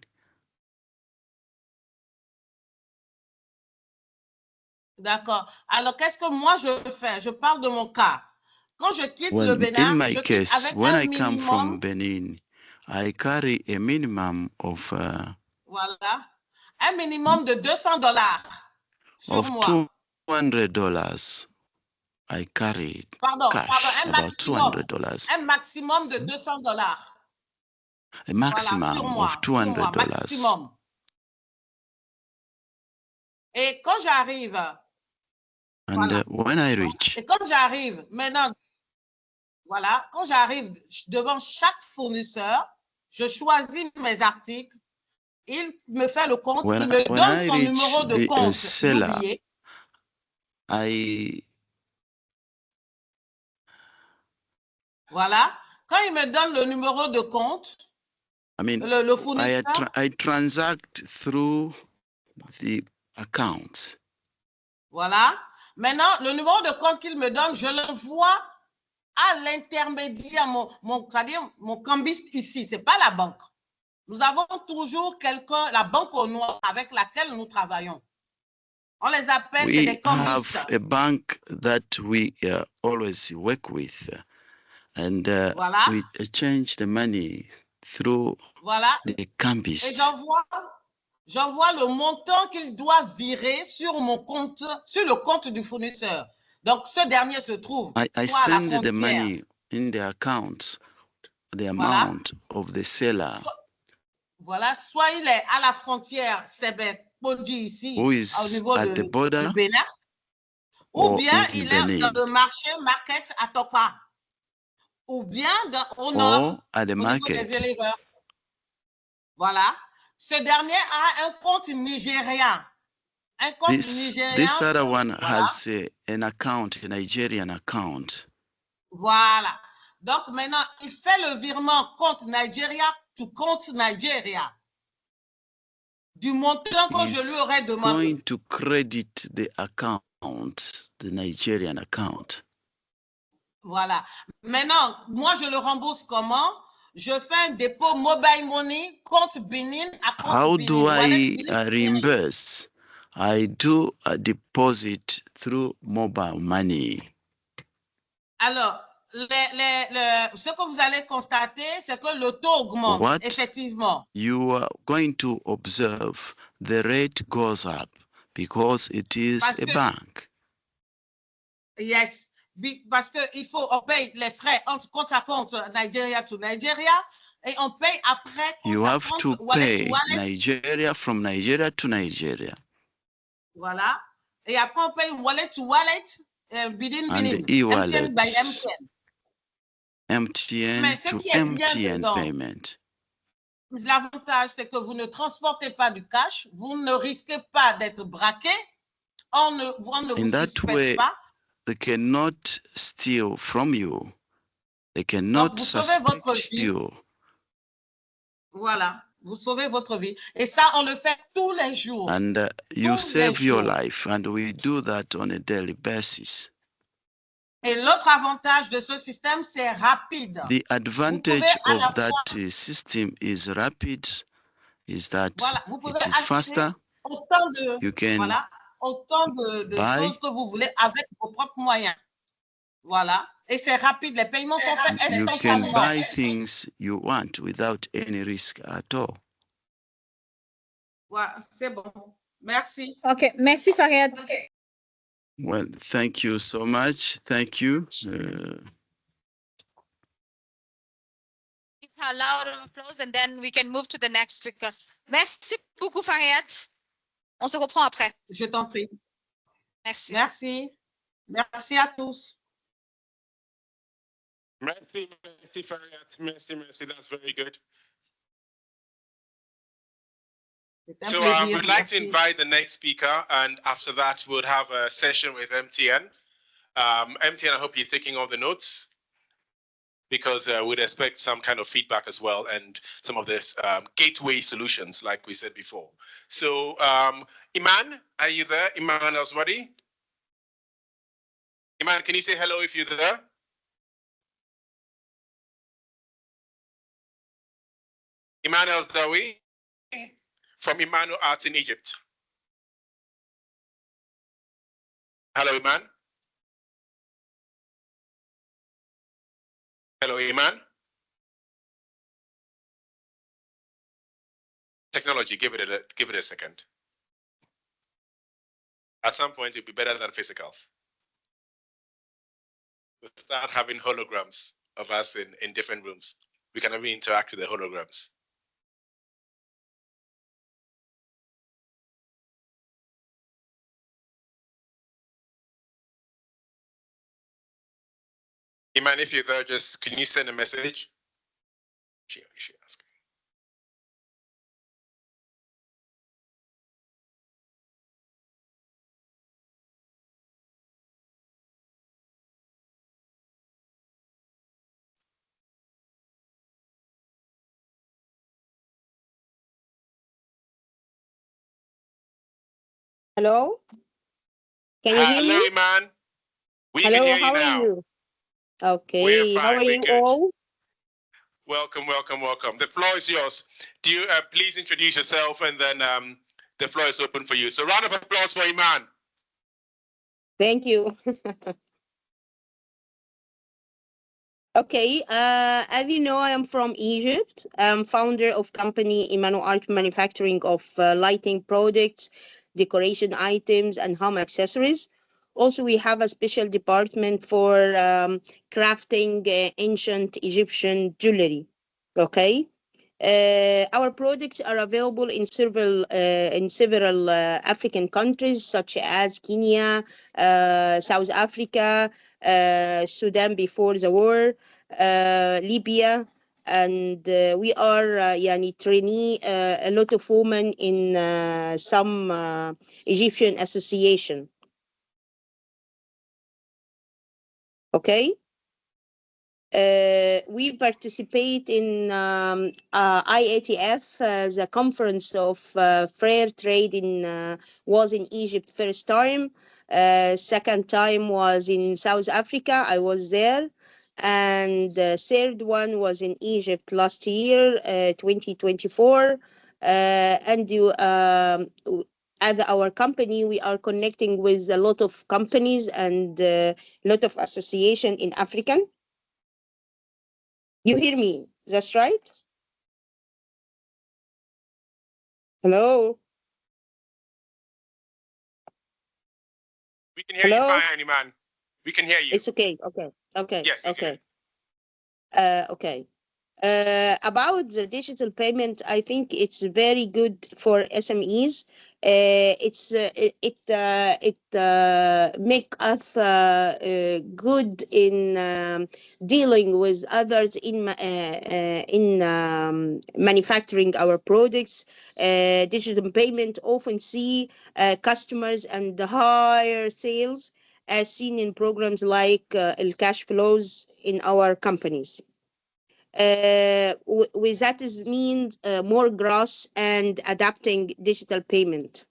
D'accord. Alors, qu'est-ce que moi je fais? Je parle de mon cas. Quand je quitte le Bénin, in my je case, quitte avec when un I come from minimum. Benin, I carry a minimum of Voilà. Un minimum de $200 sur moi. $200. I carry cash, about $200. Un maximum de $200. A maximum voilà, of $200. Maximum. Et quand j'arrive, and when I reach, et quand j'arrive maintenant, voilà, quand j'arrive devant chaque fournisseur, je choisis mes articles, il me fait le compte, il me donne son numéro de compte d'oublié. Voilà, quand il me donne le numéro de compte, le fournisseur, I transact through the account. Voilà. Maintenant, le numéro de compte qu'il me donne, je l'envoie à l'intermédiaire, mon cambiste ici. Ce n'est pas la banque. Nous avons toujours quelqu'un, la banque au noir avec laquelle nous travaillons. On les appelle des cambistes. We have a bank that we always work with. And voilà. we change the money through the cambist. Et j'envoie le montant qu'il doit virer sur mon compte, sur le compte du fournisseur. Donc, ce dernier se trouve I soit à la send frontière. the money in the account, the amount of the seller. Soit il est à la frontière 𝗶𝗶 ici, au niveau du Bénin, ou bien il est dans le marché market à 𝗏𝗏, ou bien au nord, au niveau des éleveurs. Voilà. Ce dernier a un compte nigérien. Un compte nigérien. This other one has an account, a Nigerian account. Voilà. Donc maintenant, il fait le virement compte Nigeria to compte Nigeria. Du montant que je lui aurais demandé. Going to credit the account, the Nigerian account. Voilà. Maintenant, moi, je le rembourse comment? je fais un dépôt mobile money, compte Benin à compte How Benin. do I Wallet, reimburse? I do a deposit through mobile money. Alors, ce que vous allez constater, c'est que le taux augmente, What effectivement. you are going to observe, the rate goes up because it is a bank. Yes, parce qu'il faut, on paye les frais entre compte à compte Nigeria to Nigeria et on paye après compte You à have compte, to wallet to pay wallet. Nigeria from Nigeria to Nigeria. Voilà. Et après, on paye wallet to wallet, Benin, And Benin. e-wallet. MTN by MTN. MTN Mais ce to qui est bien MTN dedans, payment. l'avantage, c'est que vous ne transportez pas du cash, vous ne risquez pas d'être braqué, on ne In vous that suspecte way, pas. they cannot steal from you. They cannot Donc, vous sauvez votre suspect vie. you. Voilà, vous sauvez votre vie. Et ça, on le fait tous les jours. And you Tous les save your jours. life, and we do that on a daily basis. Et l'autre avantage de ce système, c'est rapide. The advantage à la of that fois- system is rapid, is that Voilà, vous pouvez it is acheter faster. autant de, You can voilà, autant de buy. choses que vous voulez avec vos propres moyens. Voilà. Et c'est rapide, les paiements sont faits You can instantanément. buy things you want without any risk at all. Voilà, c'est bon. Merci. OK, merci Farid. Well, thank you so much. Thank you. Give her a loud applause and then we can move to the next speaker. Merci beaucoup Farid. On se reprend après. Je t'en prie. Merci. Merci. Merci à tous. Merci, Fariat. Merci. That's very good. C'est un So plaisir. we'd like to Merci. invite the next speaker, and after that, we'll have a session with MTN. MTN, I hope you're taking all the notes, because we'd expect some kind of feedback as well, and some of this gateway solutions, like we said before. So, Iman, are you there? Iman Elswadi? Iman, can you say hello if you're there? Iman Elsdawi from EmanoArts in Egypt. Hello, Iman. Hello, Iman. Technology, give it a second. At some point, it'll be better than physical. We'll start having holograms of us in different rooms. We can even interact with the holograms. Iman, if you're there, just can you send a message? She asked. Hello? Can you hear Hello, me? Iman. We Hello, can hear how you now. are you? We're Okay, fine, how are we're you good. all? Welcome, welcome, welcome. The floor is yours. Do you please introduce yourself, and then the floor is open for you. So round of applause for Iman. Thank you. Okay, as you know, I am from Egypt. I'm founder of company EmanoArts manufacturing of lighting products, decoration items, and home accessories. Also, we have a special department for crafting ancient Egyptian jewelry. Okay. Our products are available in several African countries such as Kenya, South Africa, Sudan before the war, Libya, and we are trainee a lot of women in some Egyptian association. Okay. We participate in IATF, the conference of fair trade was in Egypt first time. Second time was in South Africa. I was there. and the third one was in Egypt last year, 2024. And as our company, we are connecting with a lot of companies and a lot of association in African. You hear me? That's right? Hello? We can hear Hello? you fine, Iman. We can hear you. It's okay. Okay. Yes, we can. Okay. About the digital payment, I think it's very good for SMEs. It make us good in dealing with others in manufacturing our products. Digital payment often see customers and higher sales as seen in programs like cash flows in our companies. With that is means more growth and adapting digital payment.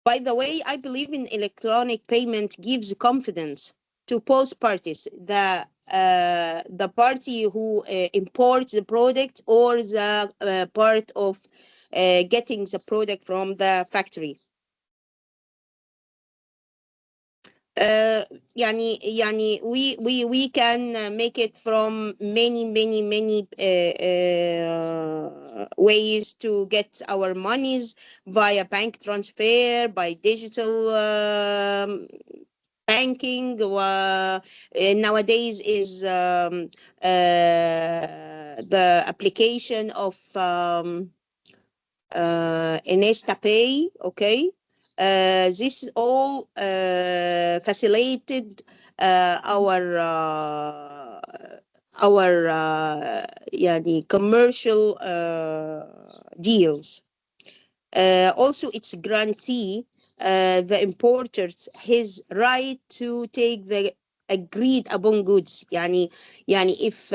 By the way, I believe in electronic payment gives confidence to both parties, the party who imports the product or the part of getting the product from the factory. We can make it from many ways to get our monies via bank transfer, by digital banking. Nowadays is the application of 𝗍𝗓𝗡, okay. This all facilitated our commercial deals. Also, it's grantee the importers his right to take the agreed upon goods. If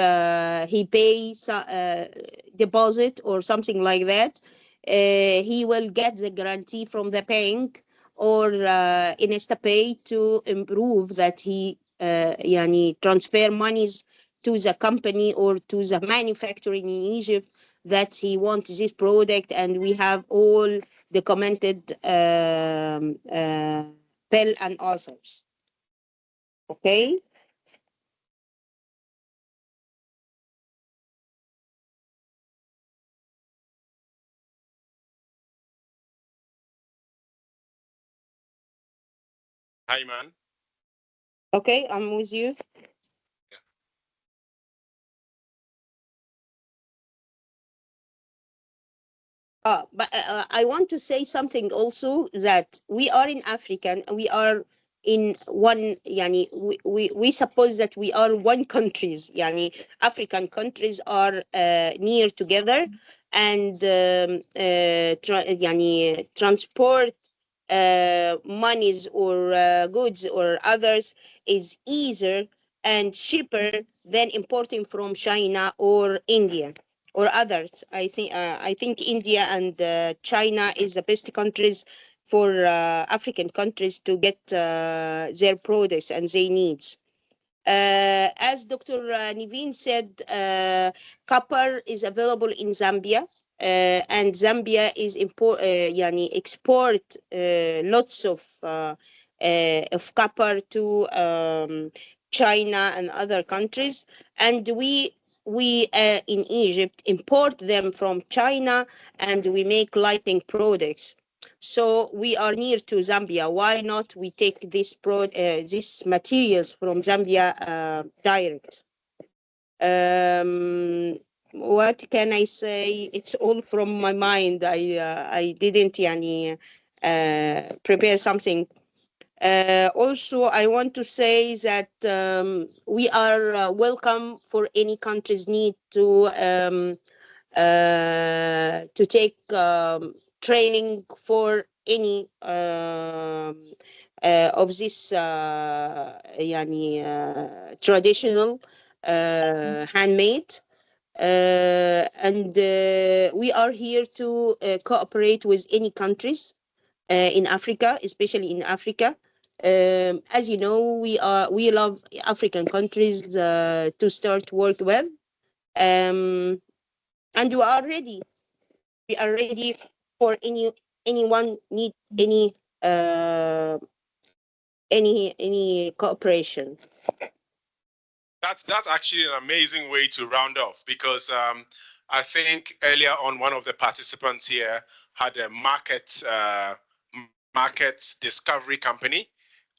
he pays deposit or something like that, he will get the guarantee from the bank or InstaPay to improve that he transfer monies to the company or to the manufacturing in Egypt that he wants this product, and we have all documented bill and others. Okay. Hi, man. Okay, I'm with you. But I want to say something also, that we are in Africa, we are in one, we suppose that we are one countries, African countries are near together, and transport monies or goods or others is easier and cheaper than importing from China or India or others. I think India and China is the best countries for African countries to get their products and their needs. As Dr. Niveen said, copper is available in Zambia, and Zambia is export lots of copper to China and other countries, and we in Egypt import them from China, and we make lighting products. So we are near to Zambia. Why not we take these materials from Zambia direct? What can I say? It's all from my mind. I didn't prepare something. Also, I want to say that we are welcome for any country's need to take training for any of this traditional handmade, and we are here to cooperate with any countries in Africa, especially in Africa, As you know, we love African countries to start work with, and we are ready. We are ready for anyone need any cooperation. That's actually an amazing way to round off, because I think earlier on one of the participants here had a market discovery company,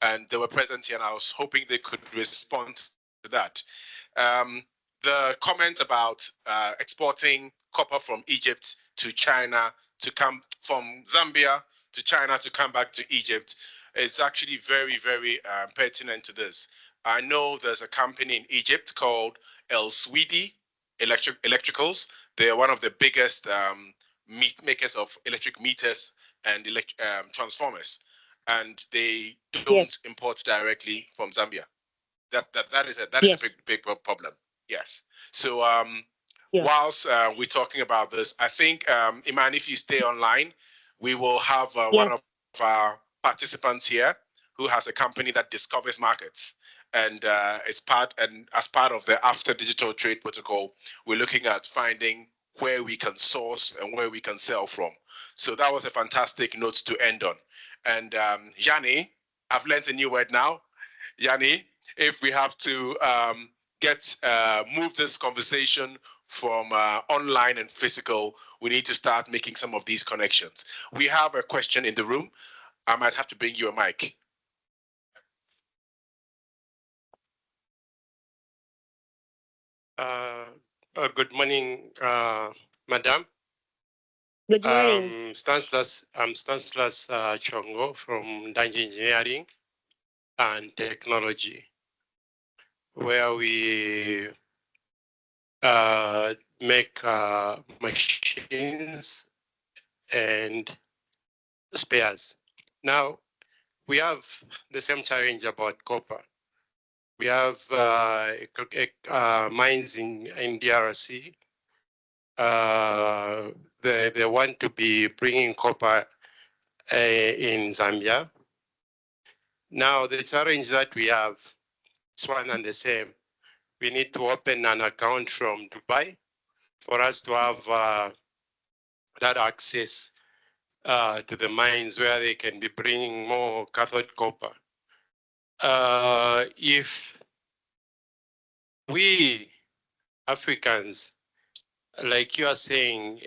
and they were present here, and I was hoping they could respond to that. The comments about exporting copper from Egypt to China to come from Zambia to China to come back to Egypt is actually very, very pertinent to this. I know there's a company in Egypt called 𝗔𝗰𝘁𝗶𝘃𝗁 Electricals. They are one of the biggest makers of electric meters and transformers, and they don't import directly from Zambia. That is a big problem. Yes. So whilst we're talking about this, I think Iman, if you stay online, we will have one of our participants here who has a company that discovers markets. And as part of the After Digital Trade Protocol, we're looking at finding where we can source and where we can sell from. So that was a fantastic note to end on. And Yanni, I've learned a new word now. Yanni, if we have to move this conversation from online and physical, we need to start making some of these connections. We have a question in the room. I might have to bring you a mic. Good morning, Madam. Good morning. I'm Stanislas Chongo from Danja Engineering and Technology, where we make machines and spares. Now, we have the same challenge about copper. We have mines in DRC. They want to be bringing copper in Zambia. Now, the challenge that we have is one and the same. We need to open an account from Dubai for us to have that access to the mines where they can be bringing more cathode copper. If we Africans, like you are saying,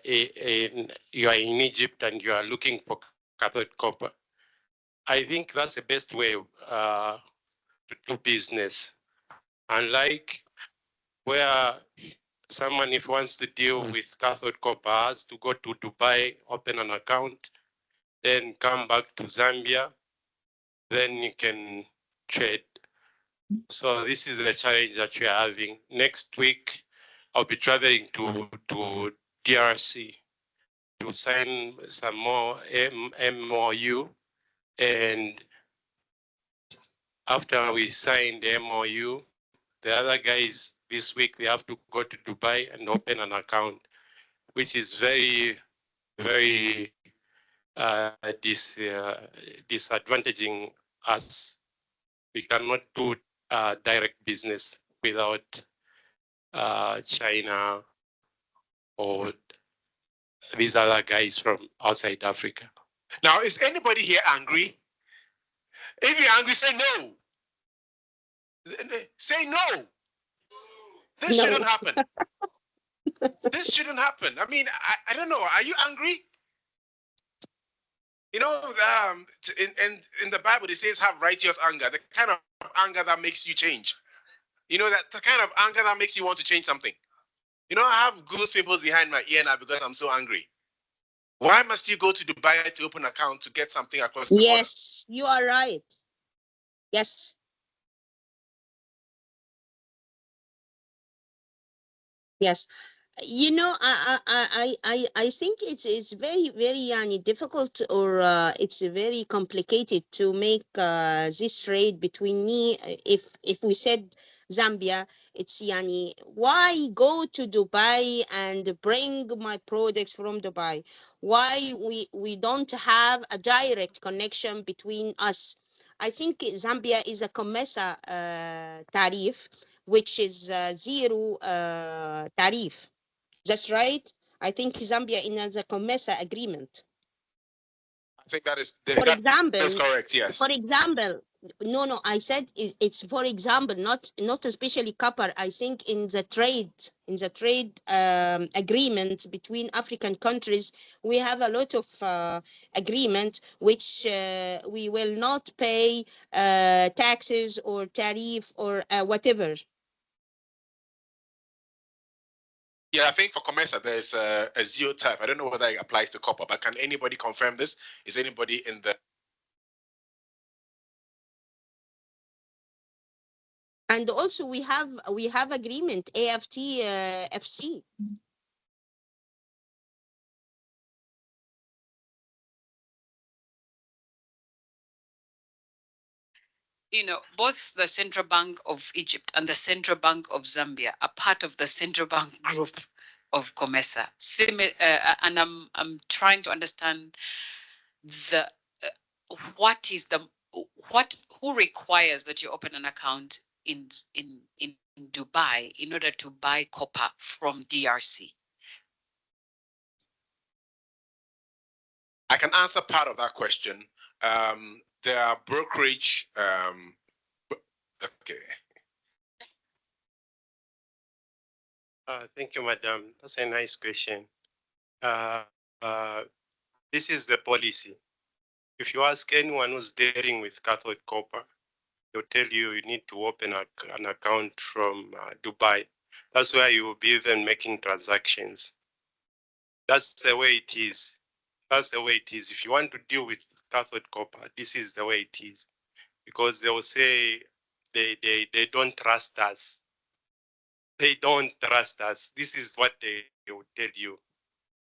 you are in Egypt and you are looking for cathode copper, I think that's the best way to do business. Unlike where someone, if wants to deal with cathode copper, has to go to Dubai, open an account, then come back to Zambia, then you can trade. So this is the challenge that we are having. Next week, I'll be traveling to DRC to sign some more MOU. And after we sign the MOU, the other guys this week, they have to go to Dubai and open an account, which is very, very disadvantaging us. We cannot do direct business without China or these other guys from outside Africa. Now, is anybody here angry? If you're angry, say no. Say no. This shouldn't happen. This shouldn't happen. I mean, I don't know. Are you angry? You know, in the Bible, it says have righteous anger, the kind of anger that makes you change. You know, that the kind of anger that makes you want to change something. You know, I have goosebumps behind my ear now because I'm so angry. Why must you go to Dubai to open an account to get something across the border? Yes, you are right. Yes. Yes. You know, I think it's very, very difficult, or it's very complicated to make this trade between me. If we said Zambia, it's why go to Dubai and bring my products from Dubai? Why we don't have a direct connection between us? I think Zambia is a COMESA tariff, which is zero tariff. That's right. I think Zambia is a COMESA agreement. I think that is For example, that's correct. Yes. For example, no, I said it's for example, not especially copper. I think in the trade agreement between African countries, we have a lot of agreement which we will not pay taxes or tariff or whatever. Yeah, I think for COMESA there's a zero tariff. I don't know whether it applies to copper, but can anybody confirm this? Is anybody in the? And also we have agreement AFT-FC. You know, both the Central Bank of Egypt and the Central Bank of Zambia are part of the Central Bank group of COMESA. And I'm trying to understand who requires that you open an account in Dubai in order to buy copper from DRC? I can answer part of that question. There are brokerage. Okay. Thank you, Madam. That's a nice question. This is the policy. If you ask anyone who's dealing with cathode copper, they'll tell you you need to open an account from Dubai. That's where you will be even making transactions. That's the way it is. That's the way it is. If you want to deal with cathode copper, this is the way it is. Because they will say they don't trust us. They don't trust us. This is what they will tell you.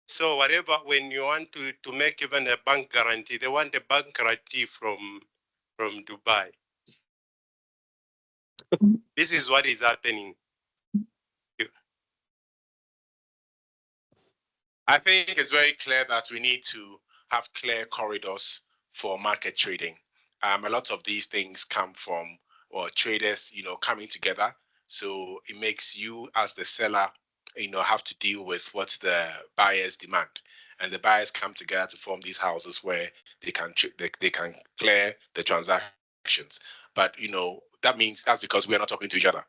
So whatever, when you want to make even a bank guarantee, they want a bank guarantee from Dubai. This is what is happening. I think it's very clear that we need to have clear corridors for market trading. A lot of these things come from traders, coming together. So it makes you as the seller, have to deal with what the buyers demand, and the buyers come together to form these houses where they can clear the transactions. But that means that's because we are not talking to each other.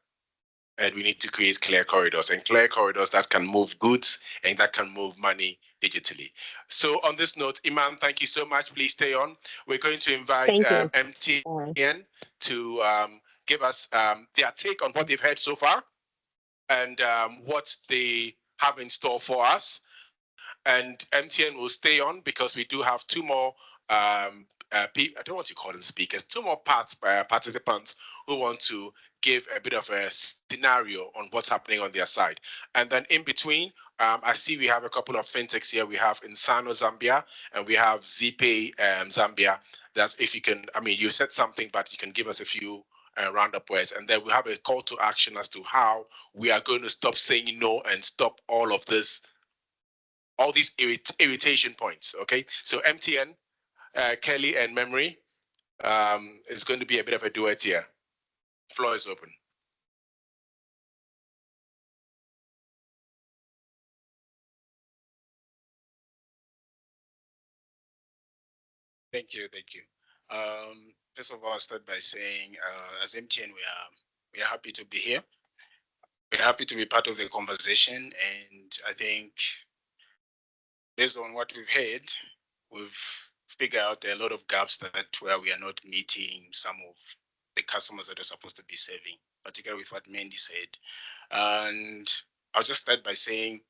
And we need to create clear corridors that can move goods and that can move money digitally. So on this note, Iman, thank you so much. Please stay on. We're going to invite MTN to give us their take on what they've heard so far and what they have in store for us. And MTN will stay on because we do have two more I don't know what you call them, speakers, two more participants who want to give a bit of a scenario on what's happening on their side. And then in between, I see we have a couple of fintechs here. We have Insano Zambia and we have 𝗔𝗊𝘃 Zambia. That's if you can, you said something, but you can give us a few roundup words. And then we have a call to action as to how we are going to stop saying no and stop all of this, all these irritation points, okay? So MTN, Kelly and Memory, is going to be a bit of a duet here. Floor is open. Thank you. First of all, I'll start by saying, as MTN, we are happy to be here. We're happy to be part of the conversation, and I think based on what we've heard, we've figured out there are a lot of gaps where we are not meeting some of the customers that we're supposed to be serving, particularly with what Mandy said. And I'll just start by saying,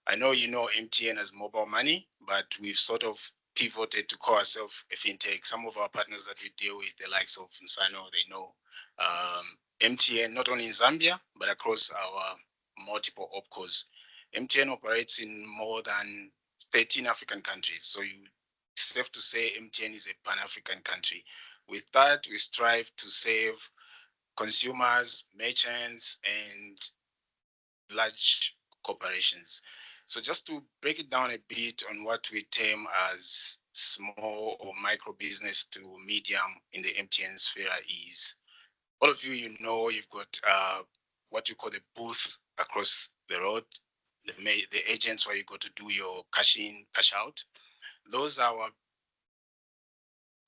I know MTN as mobile money, but we've sort of pivoted to call ourselves a fintech. Some of our partners that we deal with, the likes of Insano, they know MTN, not only in Zambia, but across our multiple opcos. MTN operates in more than 13 African countries. So it's safe to say MTN is a Pan-African country. With that, we strive to save consumers, merchants, and large corporations. So just to break it down a bit on what we term as small or micro business to medium in the MTN sphere is, all of you know you've got what you call the booth across the road, the agents where you go to do your cash in, cash out. Those are our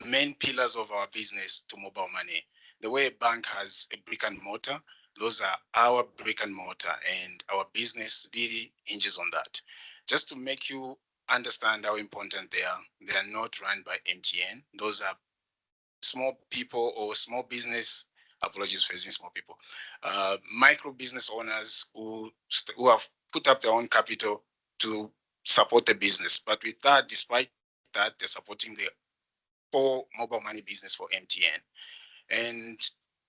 main pillars of our business to mobile money. The way a bank has a brick and mortar, those are our brick and mortar, and our business really hinges on that. Just to make you understand how important they are not run by MTN. Those are small people or small business, apologies for using small people, micro business owners who have put up their own capital to support the business. But with that, despite that, they're supporting the core mobile money business for MTN. And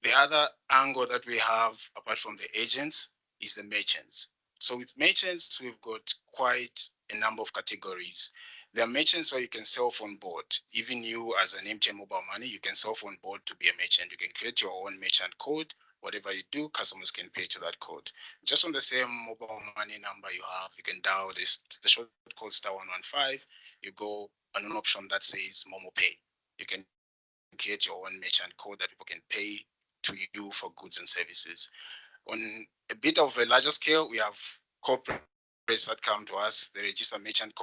the other angle that we have, apart from the agents, is the merchants. So with merchants, we've got quite a number of categories. There are merchants where you can self on board. Even you as an MTN mobile money, you can self on board to be a merchant. You can create your own merchant code. Whatever you do, customers can pay to that code. Just on the same mobile money number you have, you can dial the short code *115. You go on an option that says Momo Pay. You can create your own merchant code that people can pay to you for goods and services. On a bit of a larger scale, we have corporates that come to us. They register merchant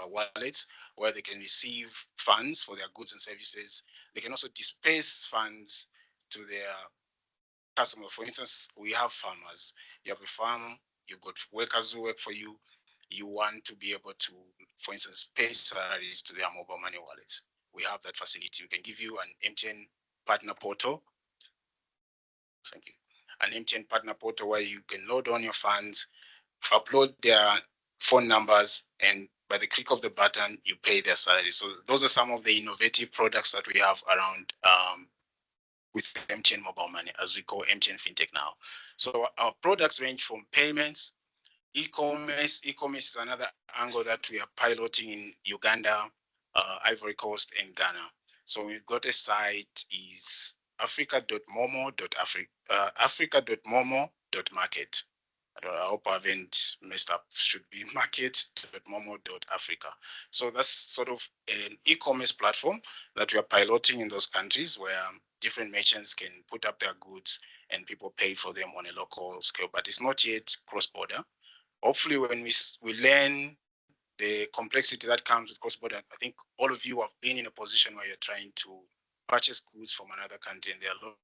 wallets where they can receive funds for their goods and services. They can also disperse funds to their customers. For instance, we have farmers. You have a farm, you've got workers who work for you. You want to be able to, for instance, pay salaries to their mobile money wallets. We have that facility. We can give you an MTN partner portal. Thank you. An MTN partner portal where you can load on your funds, upload their phone numbers, and by the click of the button, you pay their salary. So those are some of the innovative products that we have around with MTN mobile money, as we call MTN FinTech now. So our products range from payments, e-commerce. E-commerce is another angle that we are piloting in Uganda, Ivory Coast, and Ghana. So we've got a site is africa.momo.market. I hope I haven't messed up. Should be market.momo.africa. So that's sort of an e-commerce platform that we are piloting in those countries where different merchants can put up their goods and people pay for them on a local scale, but it's not yet cross-border. Hopefully, when we learn the complexity that comes with cross-border, I think all of you have been in a position where you're trying to purchase goods from another country, and there are a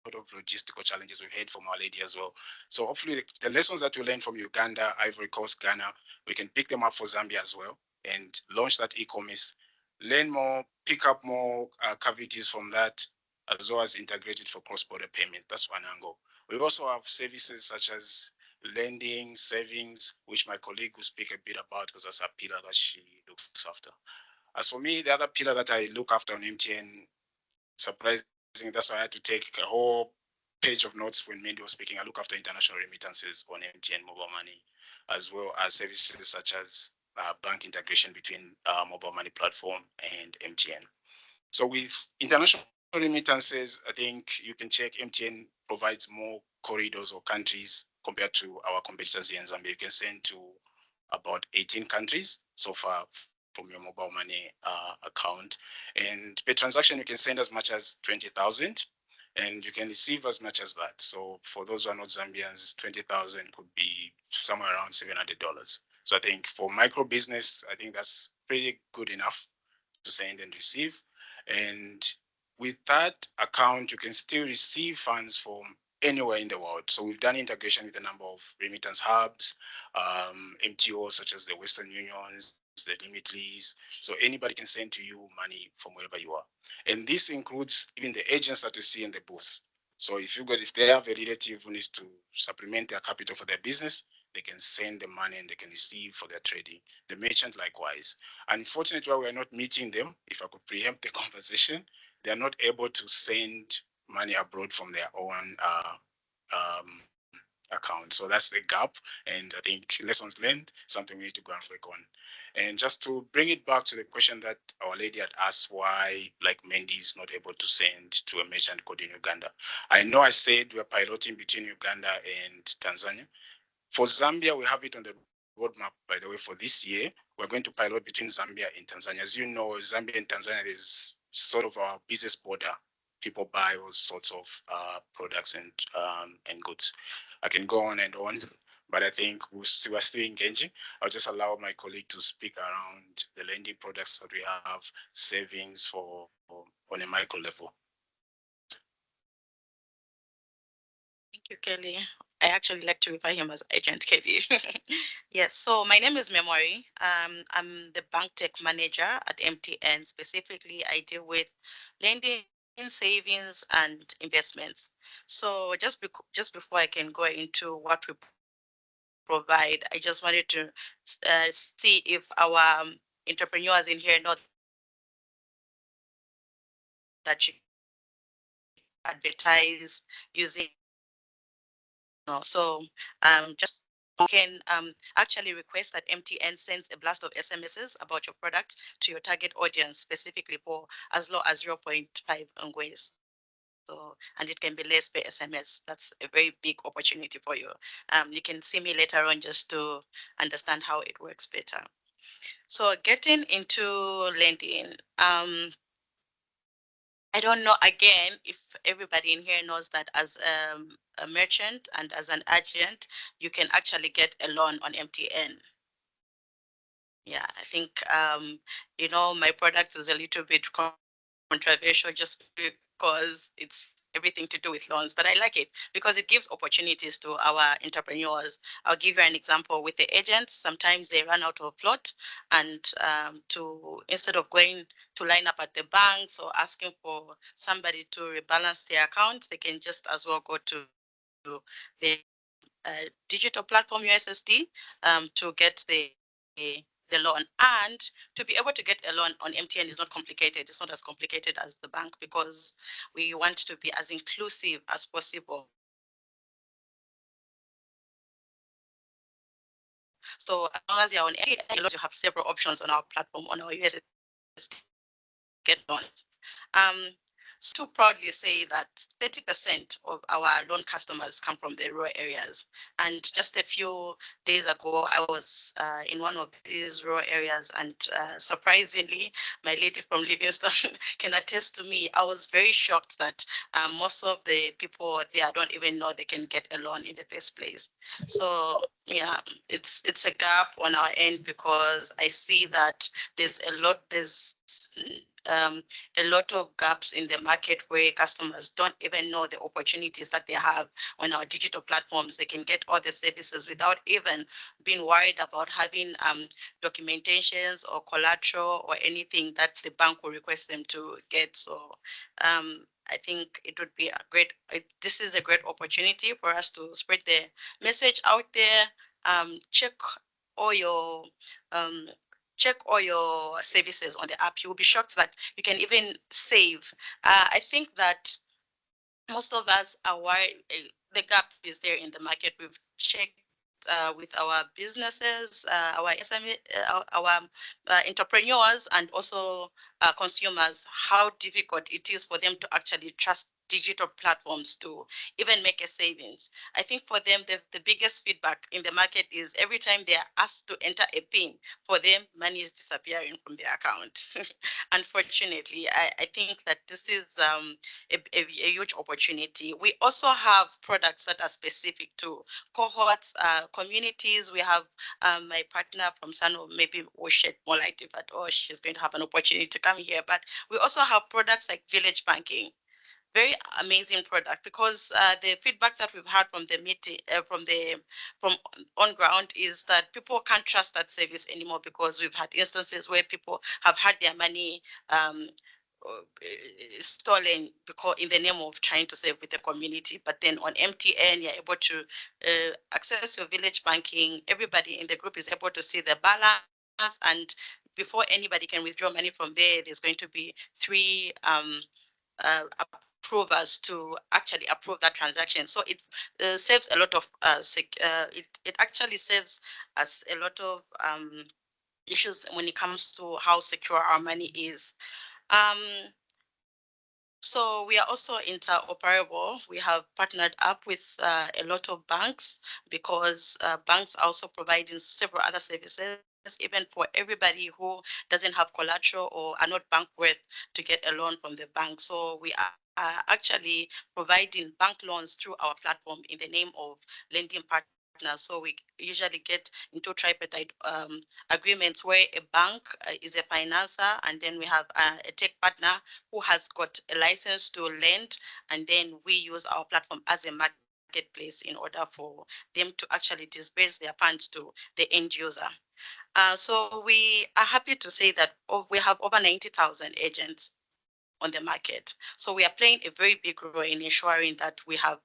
lot of logistical challenges we've heard from our lady as well. So hopefully the lessons that we learn from Uganda, Ivory Coast, Ghana, we can pick them up for Zambia as well and launch that e-commerce, learn more, pick up more cavities from that, as well as integrate it for cross-border payment. That's one angle. We also have services such as lending, savings, which my colleague will speak a bit about because that's a pillar that she looks after. As for me, the other pillar that I look after on MTN, surprisingly, that's why I had to take a whole page of notes when Mandy was speaking. I look after international remittances on MTN mobile money, as well as services such as bank integration between mobile money platform and MTN. So with international remittances, I think you can check MTN provides more corridors or countries compared to our competitors here in Zambia. You can send to about 18 countries so far from your mobile money account. And per transaction, you can send as much as 20,000 and you can receive as much as that. So for those who are not Zambians, 20,000 could be somewhere around $700. So I think for micro business, I think that's pretty good enough to send and receive. And with that account, you can still receive funds from anywhere in the world. So we've done integration with a number of remittance hubs, MTOs such as the Western Unions, the Limitleys. So anybody can send to you money from wherever you are. And this includes even the agents that you see in the booth. So if they have a relative who needs to supplement their capital for their business, they can send the money and they can receive for their trading. The merchant likewise. Unfortunately, we are not meeting them. If I could preempt the conversation, they are not able to send money abroad from their own account. So that's the gap. And I think lessons learned, something we need to go and work on. And just to bring it back to the question that our lady had asked, why like Mandy is not able to send to a merchant code in Uganda. I know I said we're piloting between Uganda and Tanzania. For Zambia, we have it on the roadmap, by the way, for this year. We're going to pilot between Zambia and Tanzania. As you know, Zambia and Tanzania is sort of our business border. People buy all sorts of products and goods. I can go on, but I think we're still engaging. I'll just allow my colleague to speak around the lending products that we have, savings for on a micro level. Thank you, Kelly. I actually like to refer him as Agent Kelly. Yes, so my name is Memory. I'm the bank tech manager at MTN. Specifically, I deal with lending, savings, and investments. So just before I can go into what we provide, I just wanted to see if our entrepreneurs in here know that you advertise using. So just can actually request that MTN sends a blast of SMSs about your product to your target audience, specifically for as low as 0.5 ngwes. So, and it can be less per SMS. That's a very big opportunity for you. You can see me later on just to understand how it works better. So getting into lending, I don't know, again, if everybody in here knows that as a merchant and as an agent, you can actually get a loan on MTN. Yeah, I think, you know, my product is a little bit controversial just because it's everything to do with loans, but I like it because it gives opportunities to our entrepreneurs. I'll give you an example with the agents. Sometimes they run out of float, and instead of going to line up at the banks or asking for somebody to rebalance their accounts, they can just as well go to the digital platform USSD to get the loan. And to be able to get a loan on MTN is not complicated. It's not as complicated as the bank because we want to be as inclusive as possible. So as long as you're on MTN, you have several options on our platform, on our USSD get loans. To proudly say that 30% of our loan customers come from the rural areas. And just a few days ago, I was in one of these rural areas, and surprisingly, my lady from Livingstone can attest to me. I was very shocked that most of the people there don't even know they can get a loan in the first place. So yeah, it's a gap on our end because I see that there's a lot of gaps in the market where customers don't even know the opportunities that they have on our digital platforms. They can get all the services without even being worried about having documentations or collateral or anything that the bank will request them to get. So I think it would be this is a great opportunity for us to spread the message out there. Check all your services on the app. You will be shocked that you can even save. I think that most of us are worried. The gap is there in the market. We've checked with our businesses, our SME, our entrepreneurs, and also consumers, how difficult it is for them to actually trust digital platforms to even make a savings. I think for them, the biggest feedback in the market is every time they are asked to enter a PIN, for them, money is disappearing from their account. Unfortunately, I think that this is a huge opportunity. We also have products that are specific to cohorts, communities. We have my partner from Sano, maybe we'll shed more light if at all she's going to have an opportunity to come here. But we also have products like village banking. Very amazing product because the feedback that we've had from the meeting, from on ground, is that people can't trust that service anymore because we've had instances where people have had their money stolen because in the name of trying to save with the community. But then on MTN, you're able to access your village banking. Everybody in the group is able to see the balance, and before anybody can withdraw money from there, there's going to be 3 approvers to actually approve that transaction. So it saves a lot of it actually saves us a lot of issues when it comes to how secure our money is. So we are also interoperable. We have partnered up with a lot of banks because banks are also providing several other services, even for everybody who doesn't have collateral or are not bank worth to get a loan from the bank. So we are actually providing bank loans through our platform in the name of lending partners. So we usually get into tripartite agreements where a bank is a financer, and then we have a tech partner who has got a license to lend, and then we use our platform as a marketplace in order for them to actually disperse their funds to the end user. So we are happy to say that we have over 90,000 agents on the market. So we are playing a very big role in ensuring that we have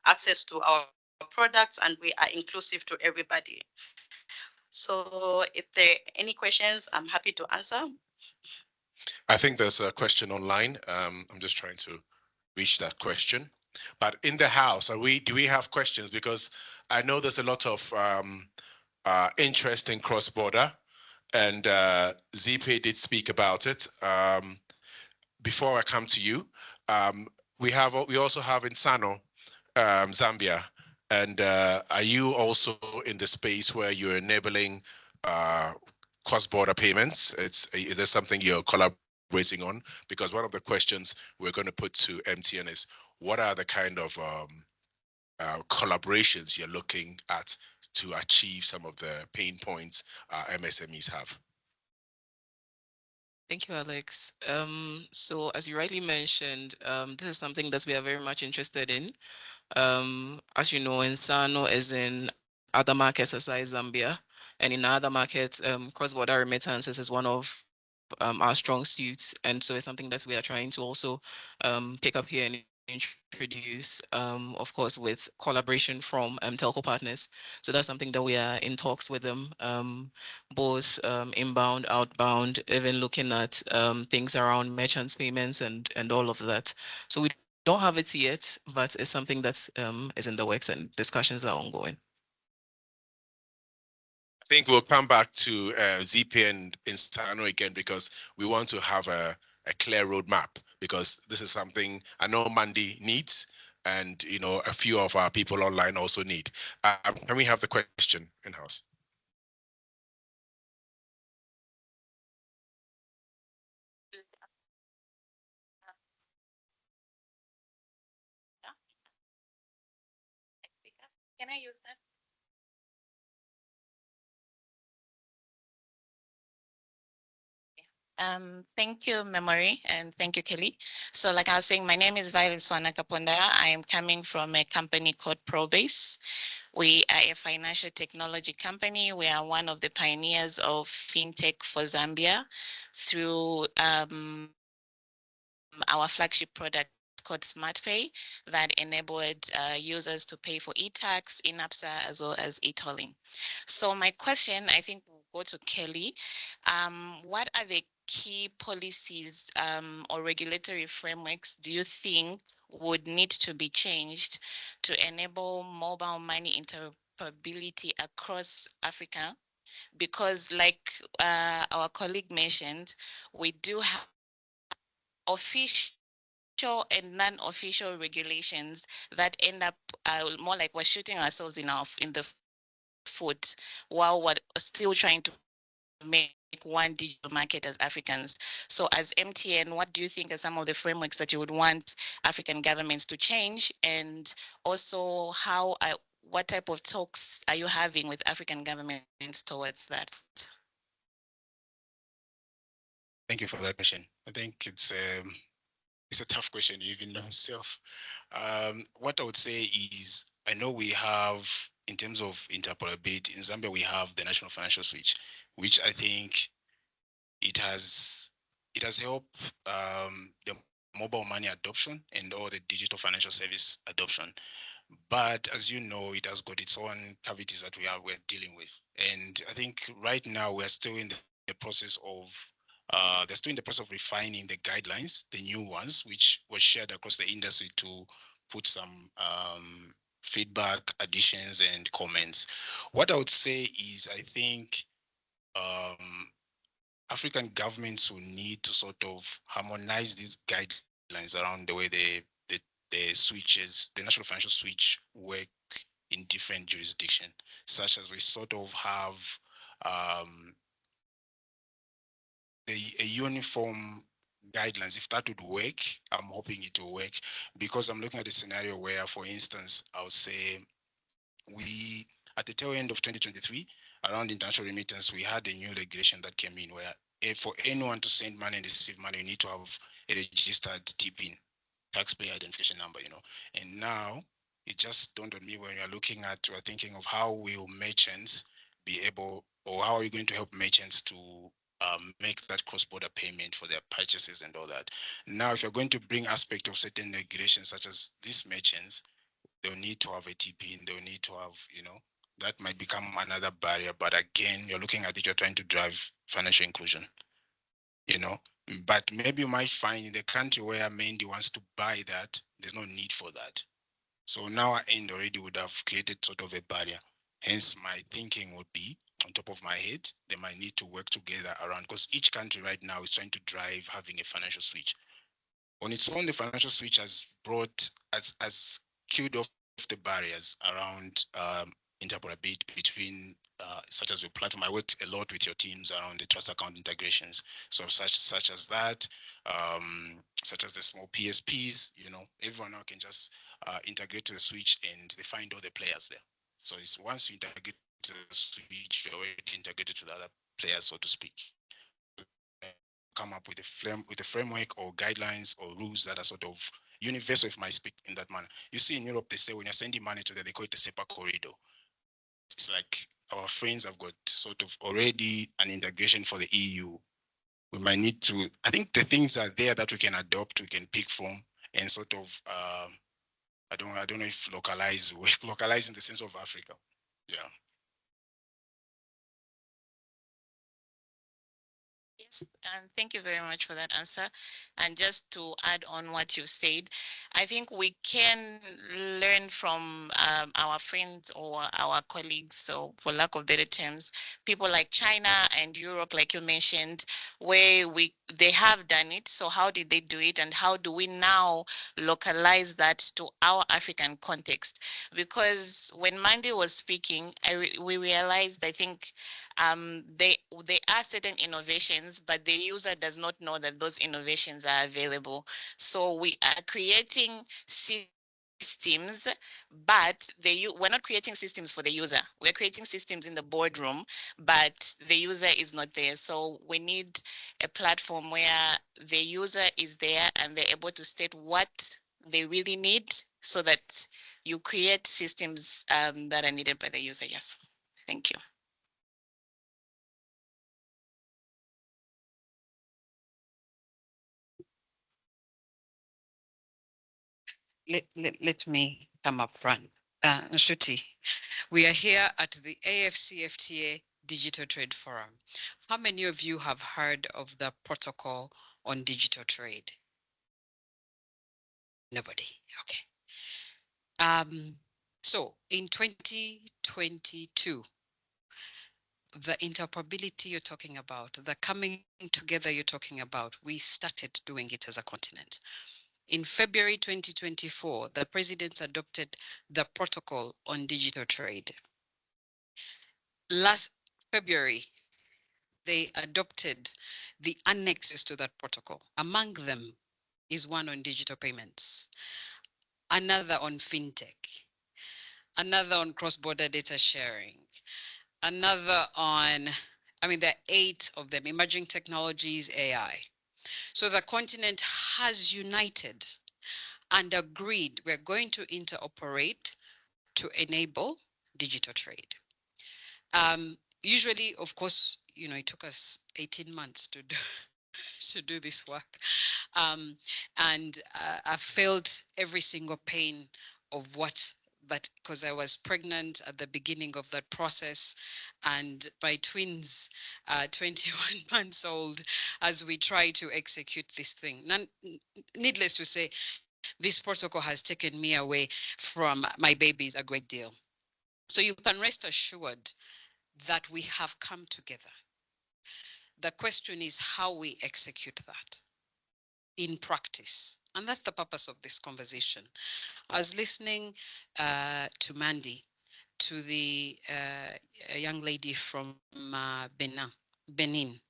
access to our products and we are inclusive to everybody. So if there are any questions, I'm happy to answer. I think there's a question online. I'm just trying to reach that question. But in the house, do we have questions? Because I know there's a lot of interest in cross-border, and 𝗤𝗄𝘃 did speak about it. Before I come to you, we also have in Sano, Zambia, and are you also in the space where you're enabling cross-border payments? Is there something you're collaborating on? Because one of the questions we're going to put to MTN is, what are the kind of collaborations you're looking at to achieve some of the pain points MSMEs have? Thank you, Alex. So as you rightly mentioned, this is something that we are very much interested in. As you know, in Sano, as in other markets aside Zambia, and in other markets, cross-border remittances is one of our strong suits. And so it's something that we are trying to also pick up here and introduce, of course, with collaboration from telco partners. So that's something that we are in talks with them, both inbound, outbound, even looking at things around merchants payments and all of that. So we don't have it yet, but it's something that is in the works and discussions are ongoing. I think we'll come back to 𝗤𝗃 and Insano again, because we want to have a clear roadmap, because this is something I know Mandy needs, and a few of our people online also need. Can we have the question in-house? Can I use that? Thank you, Memory, and thank you, Kelly. So like I was saying, my name is Violet Swana-Kaponda. I am coming from a company called Probase. We are a financial technology company. We are one of the pioneers of fintech for Zambia through our flagship product called SmartPay that enabled users to pay for e-tax, in-ABSA, as well as e-tolling. So my question, I think, will go to Kelly. What are the key policies or regulatory frameworks do you think would need to be changed to enable mobile money interoperability across Africa? Because like our colleague mentioned, we do have official and non-official regulations that end up more like we're shooting ourselves in the foot while we're still trying to make one digital market as Africans. So as MTN, what do you think are some of the frameworks that you would want African governments to change? And also what type of talks are you having with African governments towards that? Thank you for that question. I think it's a tough question even itself. What I would say is, I know we have, in terms of interoperability, in Zambia, we have the National Financial Switch, which I think it has helped the mobile money adoption and all the digital financial service adoption. But as you know, it has got its own cavities that we're dealing with. And I think right now we're still in the process of they're still in the process of refining the guidelines, the new ones, which was shared across the industry to put some feedback, additions, and comments. What I would say is, I think African governments will need to sort of harmonize these guidelines guidelines around the way the switches, the national financial switch work in different jurisdictions, such as we sort of have a uniform guidelines. If that would work, I'm hoping it will work, because I'm looking at a scenario where, for instance, I would say we, at the tail end of 2023, around international remittance, we had a new regulation that came in where for anyone to send money and receive money, you need to have a registered TPIN, taxpayer identification number, And now it just dawned on me when we're thinking of how will merchants be able, or how are we going to help merchants to make that cross-border payment for their purchases and all that. Now, if you're going to bring aspect of certain regulations, such as these merchants, they'll need to have a TPIN, they'll need to have, that might become another barrier. But again, you're looking at it, you're trying to drive financial inclusion, But maybe you might find in the country where Mandy wants to buy that, there's no need for that. So now our end already would have created sort of a barrier. Hence, my thinking would be, on top of my head, they might need to work together around, because each country right now is trying to drive having a financial switch. On its own, the financial switch has killed off the barriers around interoperability between, such as your platform. I worked a lot with your teams around the trust account integrations. So such as that, such as the small PSPs, everyone now can just integrate to the switch and they find all the players there. So it's once you integrate to the switch, you're already integrated to the other players, so to speak. Come up with a framework or guidelines or rules that are sort of universal, if I speak in that manner. You see in Europe, they say when you're sending money to them, they call it a SEPA corridor. It's like our friends have got sort of already an integration for the EU. We might need to, I think the things are there that we can adopt, we can pick from, and sort of, I don't know if localize in the sense of Africa. Yeah. Yes, and thank you very much for that answer. And just to add on what you said, I think we can learn from our friends or our colleagues, so for lack of better terms, people like China and Europe, like you mentioned, where they have done it. So how did they do it, and how do we now localize that to our African context? Because when Mandy was speaking, we realized, I think, there are certain innovations, but the user does not know that those innovations are available. So we are creating systems, but we're not creating systems for the user. We're creating systems in the boardroom, but the user is not there. So we need a platform where the user is there and they're able to state what they really need, so that you create systems that are needed by the user. Yes, thank you. Let me come up front. Nshuti, we are here at the AFCFTA Digital Trade Forum. How many of you have heard of the protocol on digital trade? Nobody, okay. So in 2022, the interoperability you're talking about, the coming together you're talking about, we started doing it as a continent. In February 2024, the president adopted the protocol on digital trade. Last February, they adopted the annexes to that protocol. Among them is one on digital payments, another on fintech, another on cross-border data sharing, another on, there are 8 of them, emerging technologies, AI. So the continent has united and agreed we're going to interoperate to enable digital trade. Usually, of course, it took us 18 months to do this work. And I felt every single pain of that, because I was pregnant at the beginning of that process, and my twins are 21 months old as we try to execute this thing. Needless to say, this protocol has taken me away from my babies a great deal. So you can rest assured that we have come together. The question is how we execute that. in practice. And that's the purpose of this conversation. I was listening to Mandy, to the young lady from Benin,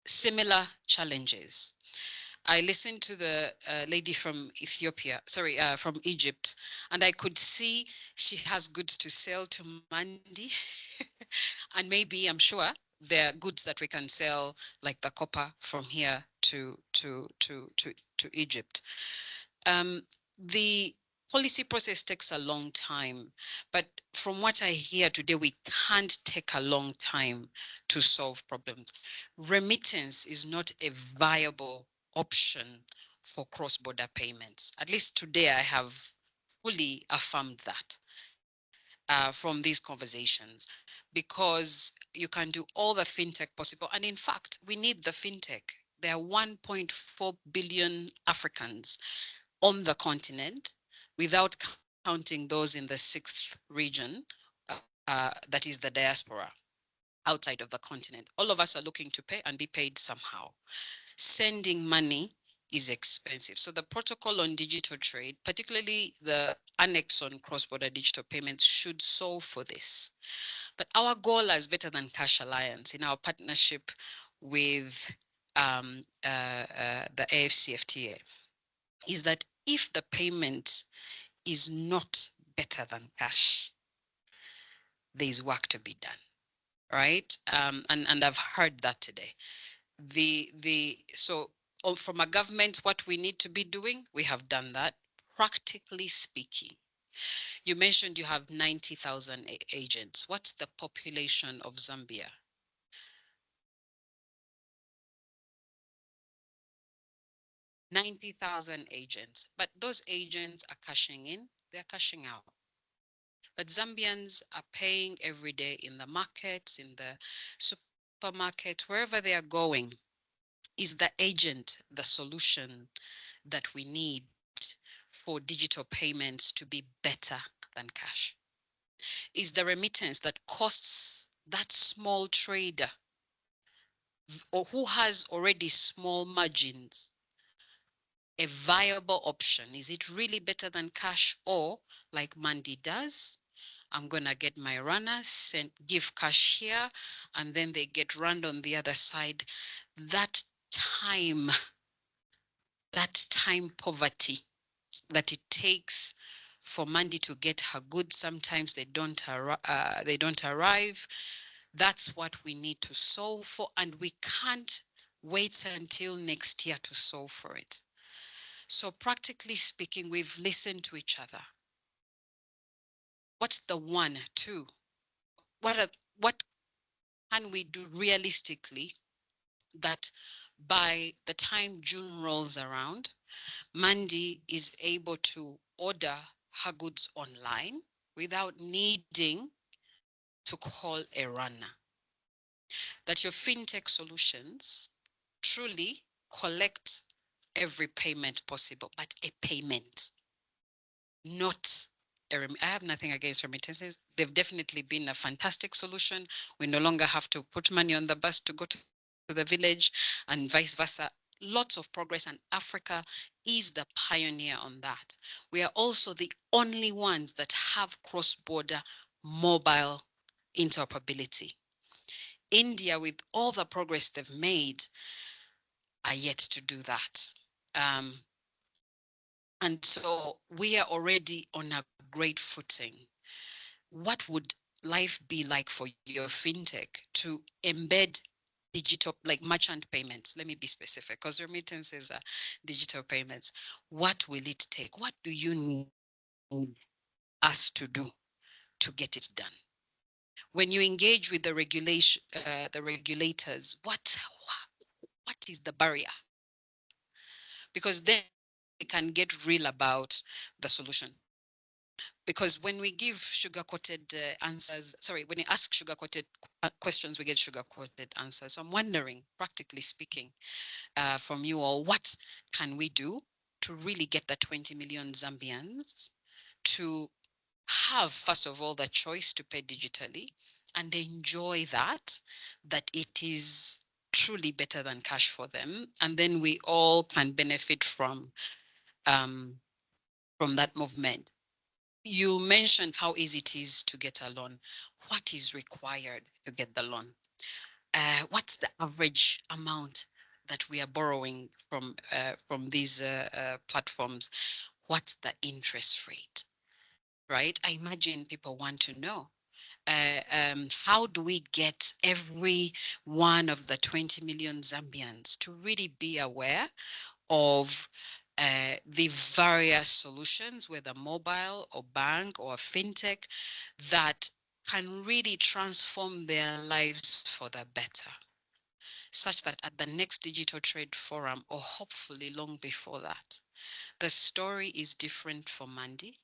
similar challenges. I listened to the lady from from Egypt, and I could see she has goods to sell to Mandy. And maybe, I'm sure, there are goods that we can sell, like the copper, from here to Egypt. The policy process takes a long time, but from what I hear today, we can't take a long time to solve problems. Remittance is not a viable option for cross-border payments. At least today, I have fully affirmed that from these conversations, because you can do all the fintech possible. And in fact, we need the fintech. There are 1.4 billion Africans on the continent, without counting those in the 6th region, that is the diaspora outside of the continent. All of us are looking to pay and be paid somehow. Sending money is expensive. So the protocol on digital trade, particularly the annex on cross-border digital payments, should solve for this. But our goal as Better Than Cash Alliance, in our partnership with the AFCFTA, is that if the payment is not better than cash, there's work to be done, right? And I've heard that today. So from a government, what we need to be doing, we have done that. Practically speaking, you mentioned you have 90,000 agents. What's the population of Zambia? $90,000 agents, but those agents are cashing in, they're cashing out. But Zambians are paying every day in the markets, in the supermarket, wherever they are going. Is the agent the solution that we need for digital payments to be better than cash? Is the remittance that costs that small trader or who has already small margins a viable option? Is it really better than cash? Or like Mandy does, I'm gonna get my runners, give cash here, and then they get run on the other side. That time poverty that it takes for Mandy to get her goods, sometimes they don't arrive. That's what we need to solve for, and we can't wait until next year to solve for it. So practically speaking, we've listened to each other. What's the 1, 2? What can we do realistically that by the time June rolls around, Mandy is able to order her goods online without needing to call a runner? That your fintech solutions truly collect every payment possible, but a payment, not I have nothing against remittances. They've definitely been a fantastic solution. We no longer have to put money on the bus to go to the village and vice versa. Lots of progress, and Africa is the pioneer on that. We are also the only ones that have cross-border mobile interoperability. India, with all the progress they've made, are yet to do that. And so we are already on a great footing. What would life be like for your fintech to embed digital, like merchant payments? Let me be specific, because remittances are digital payments. What will it take? What do you need us to do to get it done? When you engage with the regulators, what is the barrier? Because then we can get real about the solution. Because when we give sugar-coated answers, when you ask sugar-coated questions, we get sugar-coated answers. So I'm wondering, practically speaking, from you all, what can we do to really get the 20 million Zambians to have, first of all, the choice to pay digitally and enjoy that it is truly better than cash for them, and then we all can benefit from that movement. You mentioned how easy it is to get a loan. What is required to get the loan? What's the average amount that we are borrowing from these platforms? What's the interest rate? Right? I imagine people want to know. How do we get every one of the 20 million Zambians to really be aware of the various solutions, whether mobile or bank or fintech, that can really transform their lives for the better, such that at the next Digital Trade Forum, or hopefully long before that, the story is different for Mandy.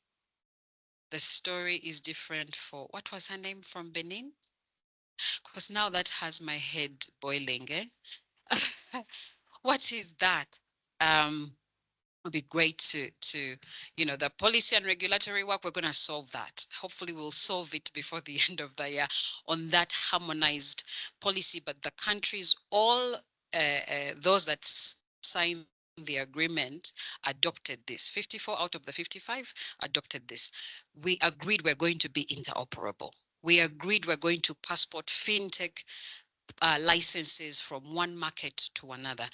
The story is different for, what was her name from Benin? Because now that has my head boiling, eh? What is that? It'd be great to the policy and regulatory work, we're going to solve that. Hopefully we'll solve it before the end of the year on that harmonized policy. But the countries, all those that signed the agreement adopted this. 54 out of the 55 adopted this. We agreed we're going to be interoperable. We agreed we're going to passport fintech licenses from one market to another.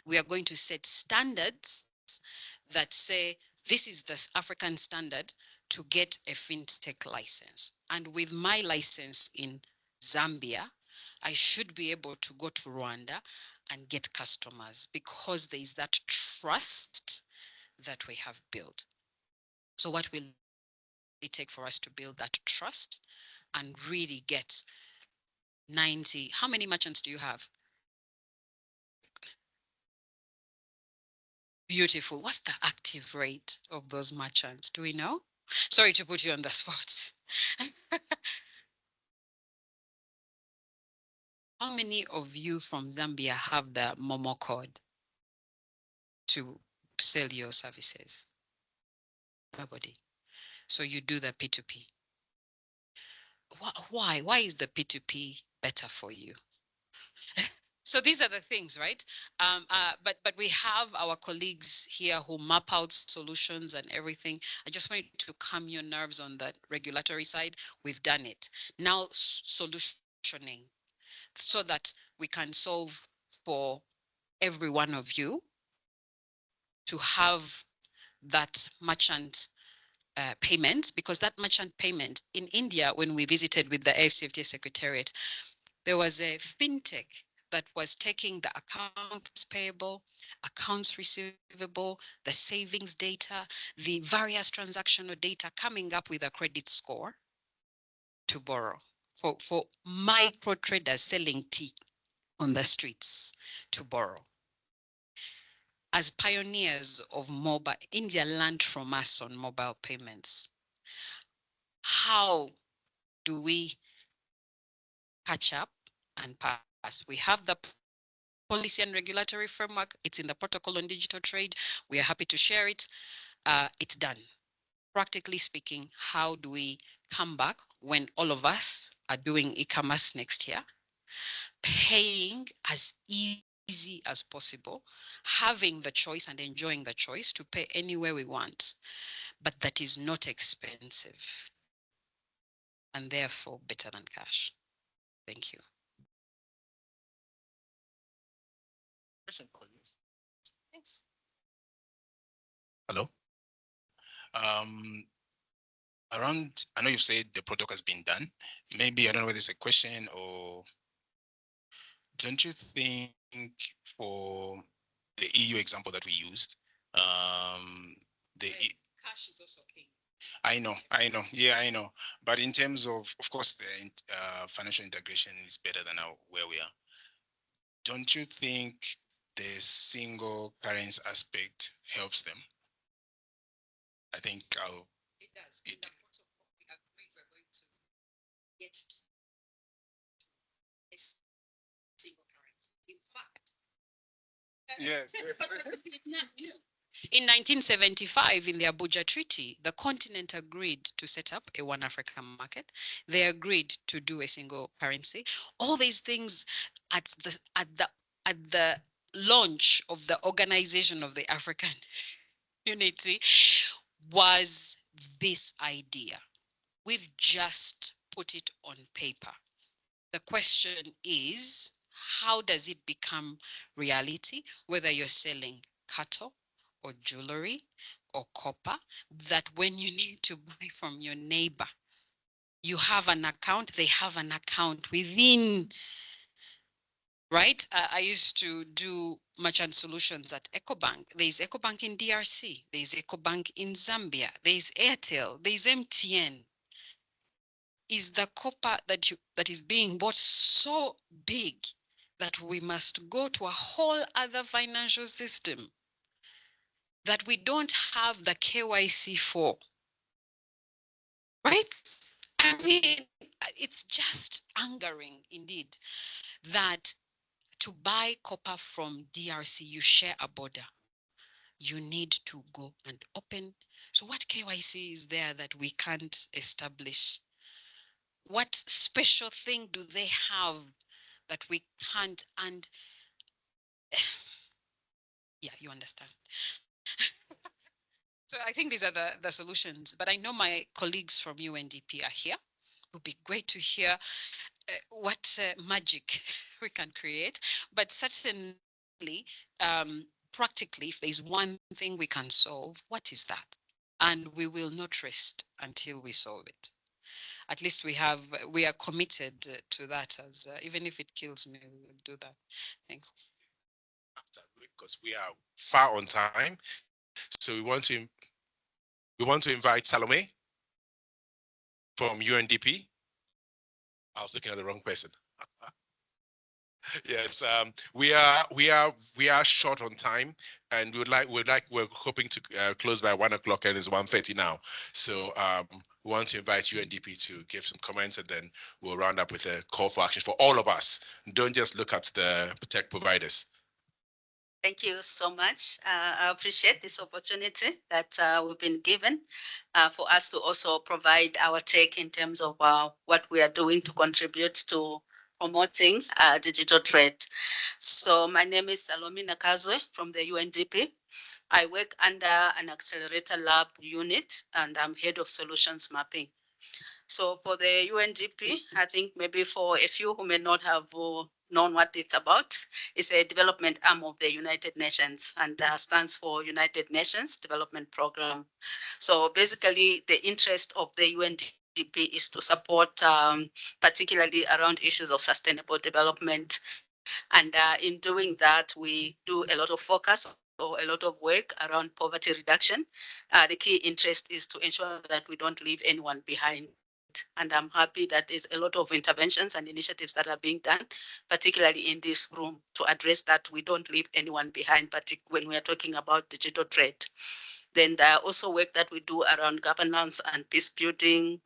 We are going to set standards that say this is the African standard to get a fintech license. And with my license in Zambia, I should be able to go to Rwanda and get customers because there is that trust that we have built. So what will it take for us to build that trust and really get 90? How many merchants do you have? Beautiful. What's the active rate of those merchants? Do we know? Sorry to put you on the spot. How many of you from Zambia have the Momo code to sell your services? Nobody. So you do the P2P. Why? Why is the P2P better for you? So these are the things, right? But we have our colleagues here who map out solutions and everything. I just wanted to calm your nerves on the regulatory side. We've done it. Now solutioning so that we can solve for every one of you to have that merchant payment, because that merchant payment in India, when we visited with the AFCFTA Secretariat, there was a fintech that was taking the accounts payable, accounts receivable, the savings data, the various transactional data, coming up with a credit score to borrow for micro traders selling tea on the streets to borrow. As pioneers of mobile, India learned from us on mobile payments. How do we catch up and pass? We have the policy and regulatory framework. It's in the protocol on digital trade. We are happy to share it. It's done. Practically speaking, how do we come back when all of us are doing e-commerce next year, paying as easy as possible, having the choice and enjoying the choice to pay anywhere we want, but that is not expensive and therefore better than cash. Thank you. Question for you. Thanks. Hello. Around, I know you said the protocol has been done. Maybe, I don't know whether it's a question or don't you think for the EU example that we used, Cash is also king. I know. Yeah, I know. But in terms of course, the financial integration is better than where we are. Don't you think the single currency aspect helps them? I think it does. In the protocol, we agreed we're going to get to a single currency. In fact, yes. In 1975, in the Abuja Treaty, the continent agreed to set up a One Africa market. They agreed to do a single currency. All these things at the launch of the Organization of the African Unity was this idea. We've just put it on paper. The question is, how does it become reality, whether you're selling cattle or jewelry or copper, that when you need to buy from your neighbor, you have an account, they have an account within, right? I used to do merchant solutions at EcoBank. There's EcoBank in DRC, there's EcoBank in Zambia, there's Airtel, there's MTN. Is the copper that is being bought so big that we must go to a whole other financial system that we don't have the KYC for? Right? I mean, it's just angering indeed that to buy copper from DRC, you share a border. You need to go and open. So what KYC is there that we can't establish? What special thing do they have that we can't? And yeah, you understand. So I think these are the solutions, but I know my colleagues from UNDP are here. It would be great to hear what magic we can create, but certainly practically, if there's one thing we can solve, what is that? And we will not rest until we solve it. At least we are committed to that, as even if it kills me, we will do that. Thanks. Because we are far on time, so we want to invite Salome from UNDP. I was looking at the wrong person. Yes, we are short on time, and we're hoping to close by 1 o'clock, and it's 1:30 now. So we want to invite UNDP to give some comments, and then we'll round up with a call for action for all of us. Don't just look at the tech providers. Thank you so much. I appreciate this opportunity that we've been given for us to also provide our take in terms of what we are doing to contribute to promoting digital trade. So my name is Salome Nakazwe from the UNDP. I work under an accelerator lab unit, and I'm head of solutions mapping. So for the UNDP, I think maybe for a few who may not have known what it's about, it's a development arm of the United Nations, and stands for United Nations Development Program. So basically, the interest of the UNDP is to support, particularly around issues of sustainable development. And in doing that, we do a lot of focus or a lot of work around poverty reduction. The key interest is to ensure that we don't leave anyone behind. And I'm happy that there's a lot of interventions and initiatives that are being done, particularly in this room, to address that we don't leave anyone behind, when we are talking about digital trade. Then there are also work that we do around governance and peace building,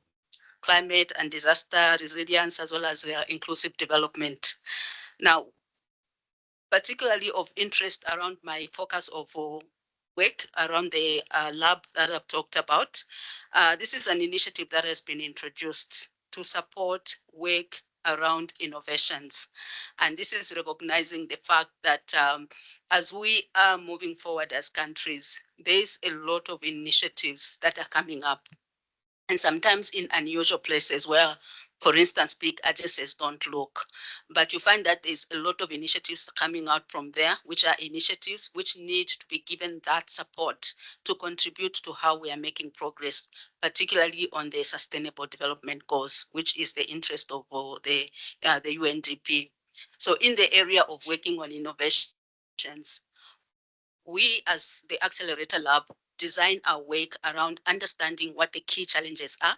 climate and disaster resilience, as well as inclusive development. Now, particularly of interest around my focus of work around the lab that I've talked about. This is an initiative that has been introduced to support work around innovations. And this is recognizing the fact that as we are moving forward as countries, there's a lot of initiatives that are coming up. And sometimes in unusual places where, for instance, big agencies don't look. But you find that there's a lot of initiatives coming out from there, which are initiatives which need to be given that support to contribute to how we are making progress, particularly on the Sustainable Development Goals, which is the interest of the UNDP. So in the area of working on innovations, we as the Accelerator Lab design our work around understanding what the key challenges are.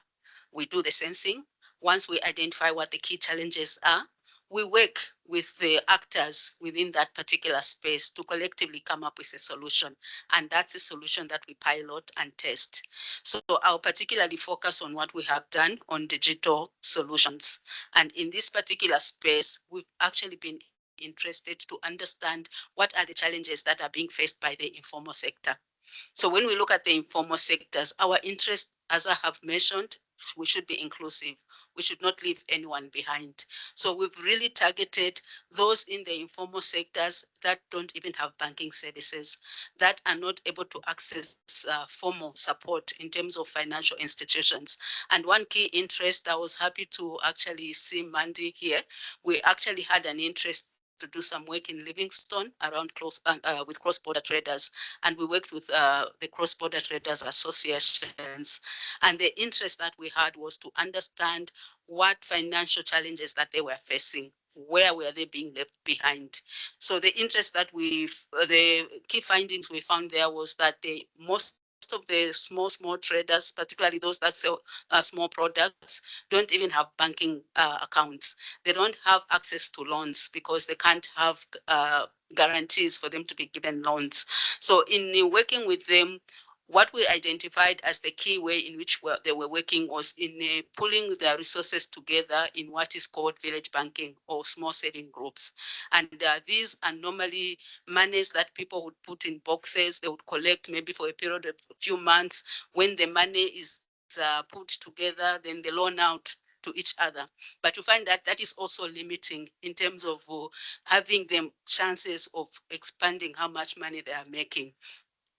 We do the sensing. Once we identify what the key challenges are, we work with the actors within that particular space to collectively come up with a solution. And that's a solution that we pilot and test. So I'll particularly focus on what we have done on digital solutions. And in this particular space, we've actually been interested to understand what are the challenges that are being faced by the informal sector. So when we look at the informal sectors, our interest, as I have mentioned, we should be inclusive. We should not leave anyone behind. So we've really targeted those in the informal sectors that don't even have banking services, that are not able to access formal support in terms of financial institutions. And one key interest, I was happy to actually see Mandy here. We actually had an interest to do some work in Livingstone around with cross-border traders. And we worked with the cross-border traders associations. And the interest that we had was to understand what financial challenges that they were facing. Where were they being left behind? So the interest that the key findings we found there was that most of the small traders, particularly those that sell small products, don't even have banking accounts. They don't have access to loans because they can't have guarantees for them to be given loans. So in working with them, what we identified as the key way in which they were working was in pulling their resources together in what is called village banking or small saving groups. And these are normally monies that people would put in boxes. They would collect maybe for a period of a few months. When the money is put together, then they loan out to each other. But you find that that is also limiting in terms of having them chances of expanding how much money they are making.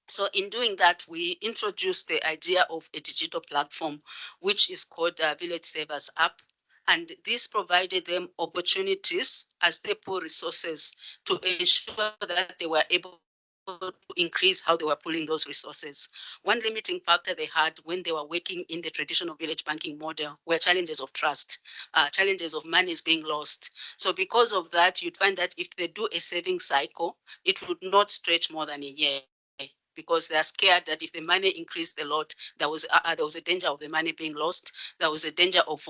So in doing that, we introduced the idea of a digital platform, which is called Village Savers App. And this provided them opportunities as they pull resources to ensure that they were able to increase how they were pulling those resources. One limiting factor they had when they were working in the traditional village banking model were challenges of trust, challenges of monies being lost. So because of that, you'd find that if they do a saving cycle, it would not stretch more than a year, because they are scared that if the money increased a lot, there was a danger of the money being lost. There was a danger of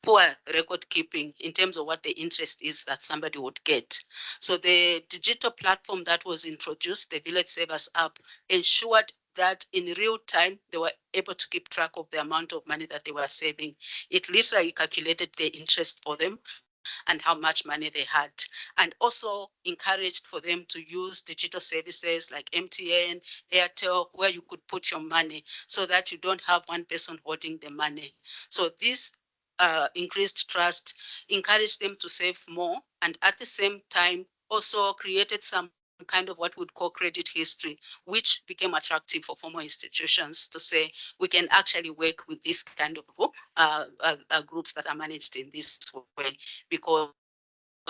poor record keeping in terms of what the interest is that somebody would get. So the digital platform that was introduced, the Village Savers App, ensured that in real time, they were able to keep track of the amount of money that they were saving. It literally calculated the interest for them and how much money they had, and also encouraged for them to use digital services like MTN, Airtel, where you could put your money so that you don't have one person holding the money. So this increased trust encouraged them to save more, and at the same time also created some kind of what we'd call credit history, which became attractive for formal institutions to say, we can actually work with this kind of groups that are managed in this way, because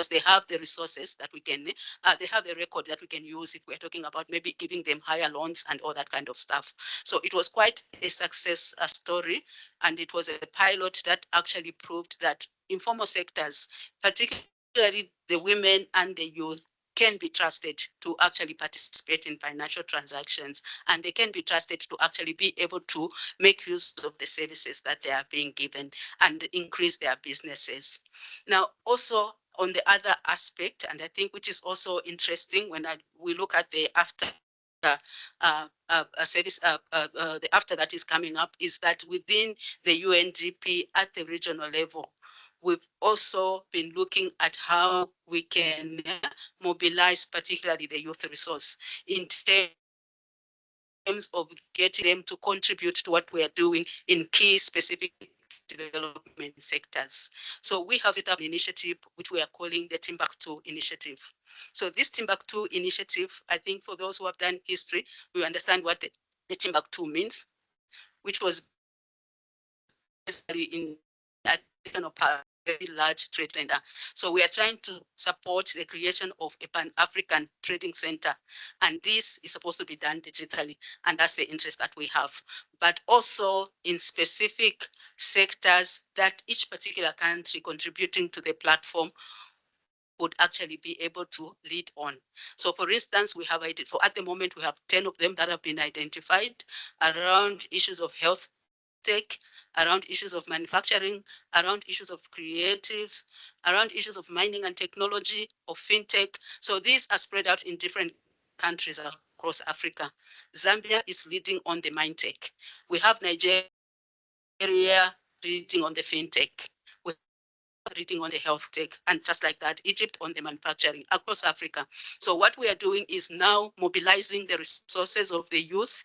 they have the resources that we can, they have the record that we can use if we're talking about maybe giving them higher loans and all that kind of stuff. So it was quite a success story, and it was a pilot that actually proved that informal sectors, particularly the women and the youth, can be trusted to actually participate in financial transactions, and they can be trusted to actually be able to make use of the services that they are being given and increase their businesses. Now, also on the other aspect, and I think which is also interesting when we look at the after service, the after that is coming up, is that within the UNDP at the regional level, we've also been looking at how we can mobilize particularly the youth resource in terms of getting them to contribute to what we are doing in key specific development sectors. So we have set up an initiative which we are calling the Timbuktu Initiative. So this Timbuktu Initiative, I think for those who have done history, we understand what the Timbuktu means, which was basically in a very large trade center. So we are trying to support the creation of a Pan-African trading center. And this is supposed to be done digitally. And that's the interest that we have. But also in specific sectors that each particular country contributing to the platform would actually be able to lead on. So for instance, we have, at the moment, we have 10 of them that have been identified around issues of health tech, around issues of manufacturing, around issues of creatives, around issues of mining and technology, of fintech. So these are spread out in different countries across Africa. Zambia is leading on the mine tech. We have Nigeria leading on the fintech. We reading on the health tech, and just like that, Egypt on the manufacturing across Africa. So what we are doing is now mobilizing the resources of the youth,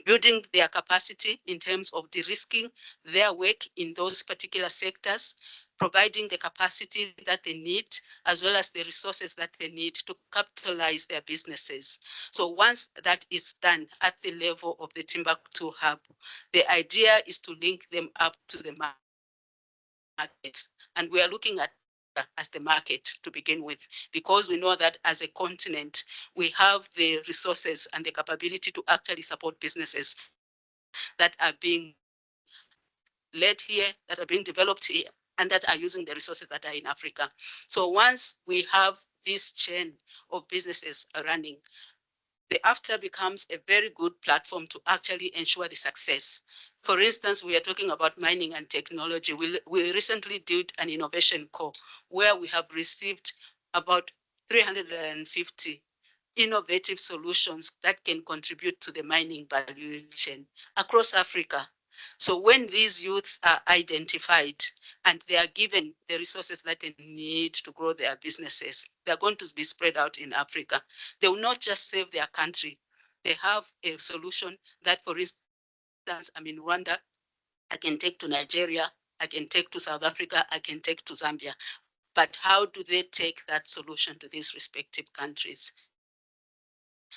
building their capacity in terms of de-risking their work in those particular sectors, providing the capacity that they need, as well as the resources that they need to capitalize their businesses. So once that is done at the level of the Timbuktu hub, the idea is to link them up to the markets. And we are looking at as the market to begin with, because we know that as a continent, we have the resources and the capability to actually support businesses that are being led here, that are being developed here, and that are using the resources that are in Africa. So once we have this chain of businesses running, the AFTA becomes a very good platform to actually ensure the success. For instance, we are talking about mining and technology. We recently did an innovation call where we have received about 350 innovative solutions that can contribute to the mining value chain across Africa. So when these youths are identified and they are given the resources that they need to grow their businesses, they're going to be spread out in Africa. They will not just save their country. They have a solution that, for instance, I'm in Rwanda, I can take to Nigeria, I can take to South Africa, I can take to Zambia. But how do they take that solution to these respective countries?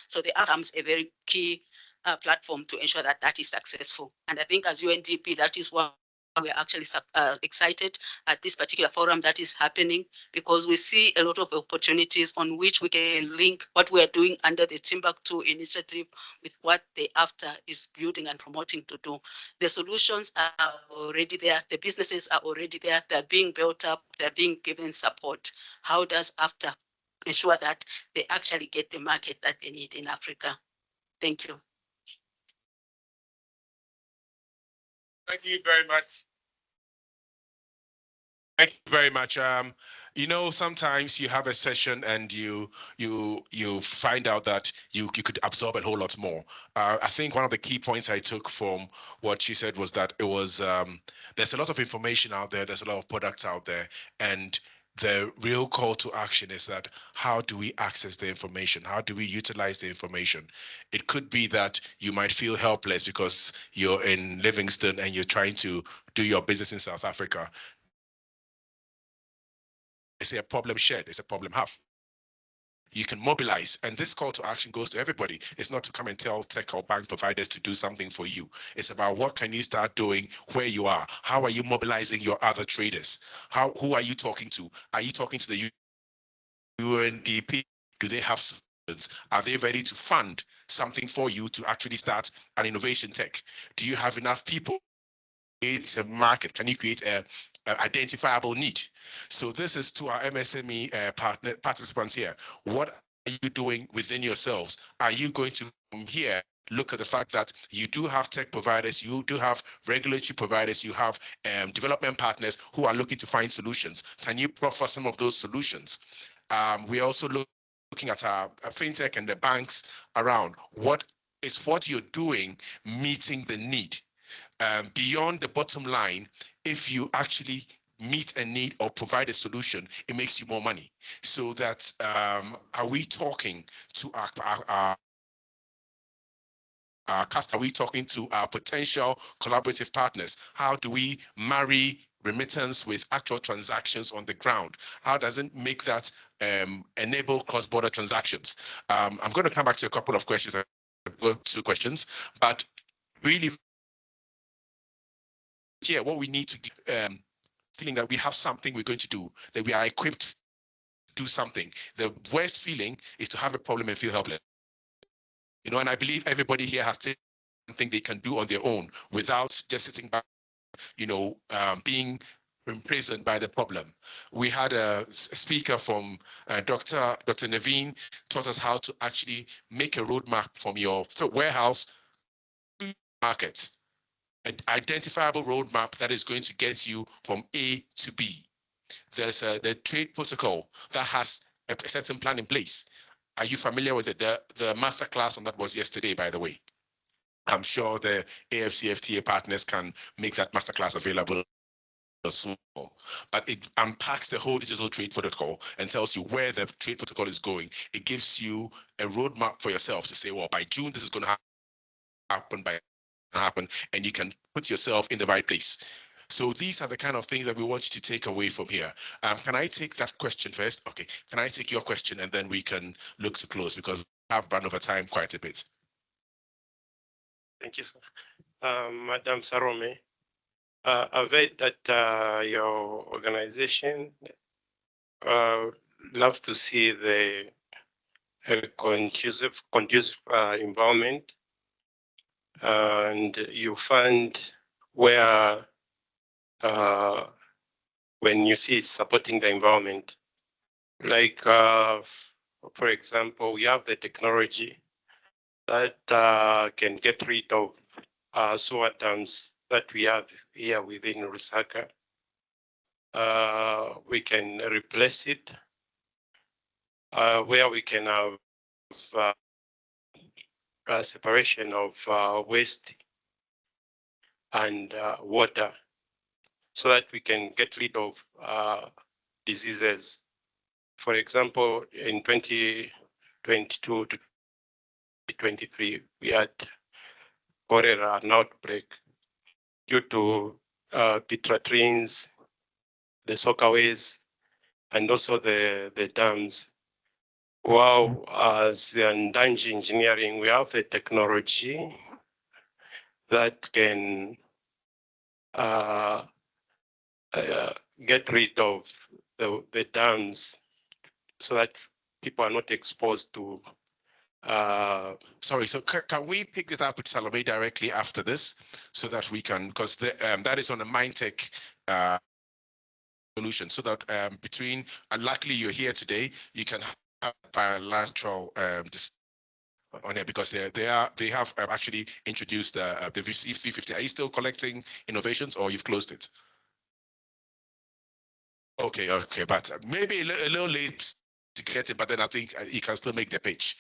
So the becomes a very key platform to ensure that that is successful. And I think as UNDP, that is why we're actually excited at this particular forum that is happening, because we see a lot of opportunities on which we can link what we are doing under the Timbuktu initiative with what the AFTA is building and promoting to do. The solutions are already there. The businesses are already there. They're being built up. They're being given support. How does AFTA ensure that they actually get the market that they need in Africa? Thank you. Thank you very much. Thank you very much. You know, sometimes you have a session and you find out that you could absorb a whole lot more. I think one of the key points I took from what she said was that it was there's a lot of information out there, there's a lot of products out there, and the real call to action is that how do we access the information? How do we utilize the information? It could be that you might feel helpless because you're in Livingston and you're trying to do your business in South Africa. It's a problem shared, it's a problem half. You can mobilize, and this call to action goes to everybody. It's not to come and tell tech or bank providers to do something for you. It's about what can you start doing where you are? How are you mobilizing your other traders? Who are you talking to? Are you talking to the UNDP? Do they have solutions? Are they ready to fund something for you to actually start an innovation tech? Do you have enough people? It's a market. Can you create a identifiable need? So this is to our MSME participants here. What are you doing within yourselves? Are you going to from here look at the fact that you do have tech providers, you do have regulatory providers, you have development partners who are looking to find solutions? Can you proffer some of those solutions? We're also looking at our fintech and the banks around. What is what you're doing meeting the need? Beyond the bottom line, if you actually meet a need or provide a solution, it makes you more money. So that are we talking to our customer? Are we talking to our potential collaborative partners? How do we marry remittance with actual transactions on the ground? How does it make that enable cross-border transactions? I'm going to come back to a couple of questions. I've got 2 questions, but really, here, what we need to do, feeling that we have something we're going to do, that we are equipped to do something. The worst feeling is to have a problem and feel helpless. You know, and I believe everybody here has something they can do on their own without just sitting back, you know, being imprisoned by the problem. We had a speaker from Dr. Naveen taught us how to actually make a roadmap from your warehouse to market. An identifiable roadmap that is going to get you from A to B. There's the trade protocol that has a certain plan in place. Are you familiar with it? The masterclass on that was yesterday, by the way. I'm sure the AFCFTA partners can make that masterclass available small, but it unpacks the whole digital trade protocol and tells you where the trade protocol is going. It gives you a roadmap for yourself to say, well, by June, this is going to happen, and you can put yourself in the right place. So these are the kind of things that we want you to take away from here. Can I take that question first? Okay, can I take your question and then we can look to close because we have run over time quite a bit. Thank you, sir. Madam Sarome, I've read that your organization love to see the conducive environment, and you fund where when you see it's supporting the environment, like for example, we have the technology that can get rid of sewer dams that we have here within Lusaka. We can replace it where we can have a separation of waste and water, so that we can get rid of diseases. For example, in 2022 to 2023, we had cholera, an outbreak due to 𝗔𝗰𝘁𝗃𝗁𝗏, the soakaways, and also the dams. Wow, as in Gandy engineering, we have a technology that can get rid of the dams so that people are not exposed to. Sorry, so can we pick this up with Salome directly after this so that we can, because that is on a MindTech solution, so that between, and luckily you're here today, you can have bilateral on here, because they have actually introduced the VC350. Are you still collecting innovations or you've closed it? Okay, but maybe a little late to get it, but then I think you can still make the pitch.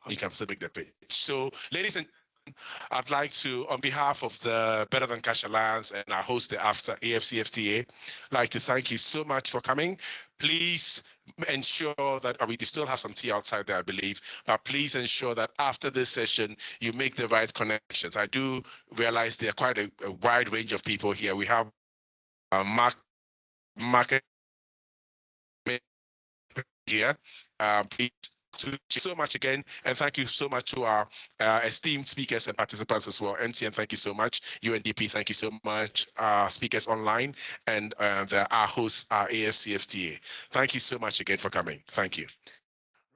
You can still make the pitch. So, ladies and I'd like to, on behalf of the Better Than Cash Alliance and our host, the AFCFTA, like to thank you so much for coming. Please ensure that, we still have some tea outside there, I believe, but please ensure that after this session, you make the right connections. I do realize there are quite a wide range of people here. We have market here. Please, thank you so much again, and thank you so much to our esteemed speakers and participants as well. MTN, thank you so much. UNDP, thank you so much. Speakers online and our hosts, our AFCFTA. Thank you so much again for coming. Thank you.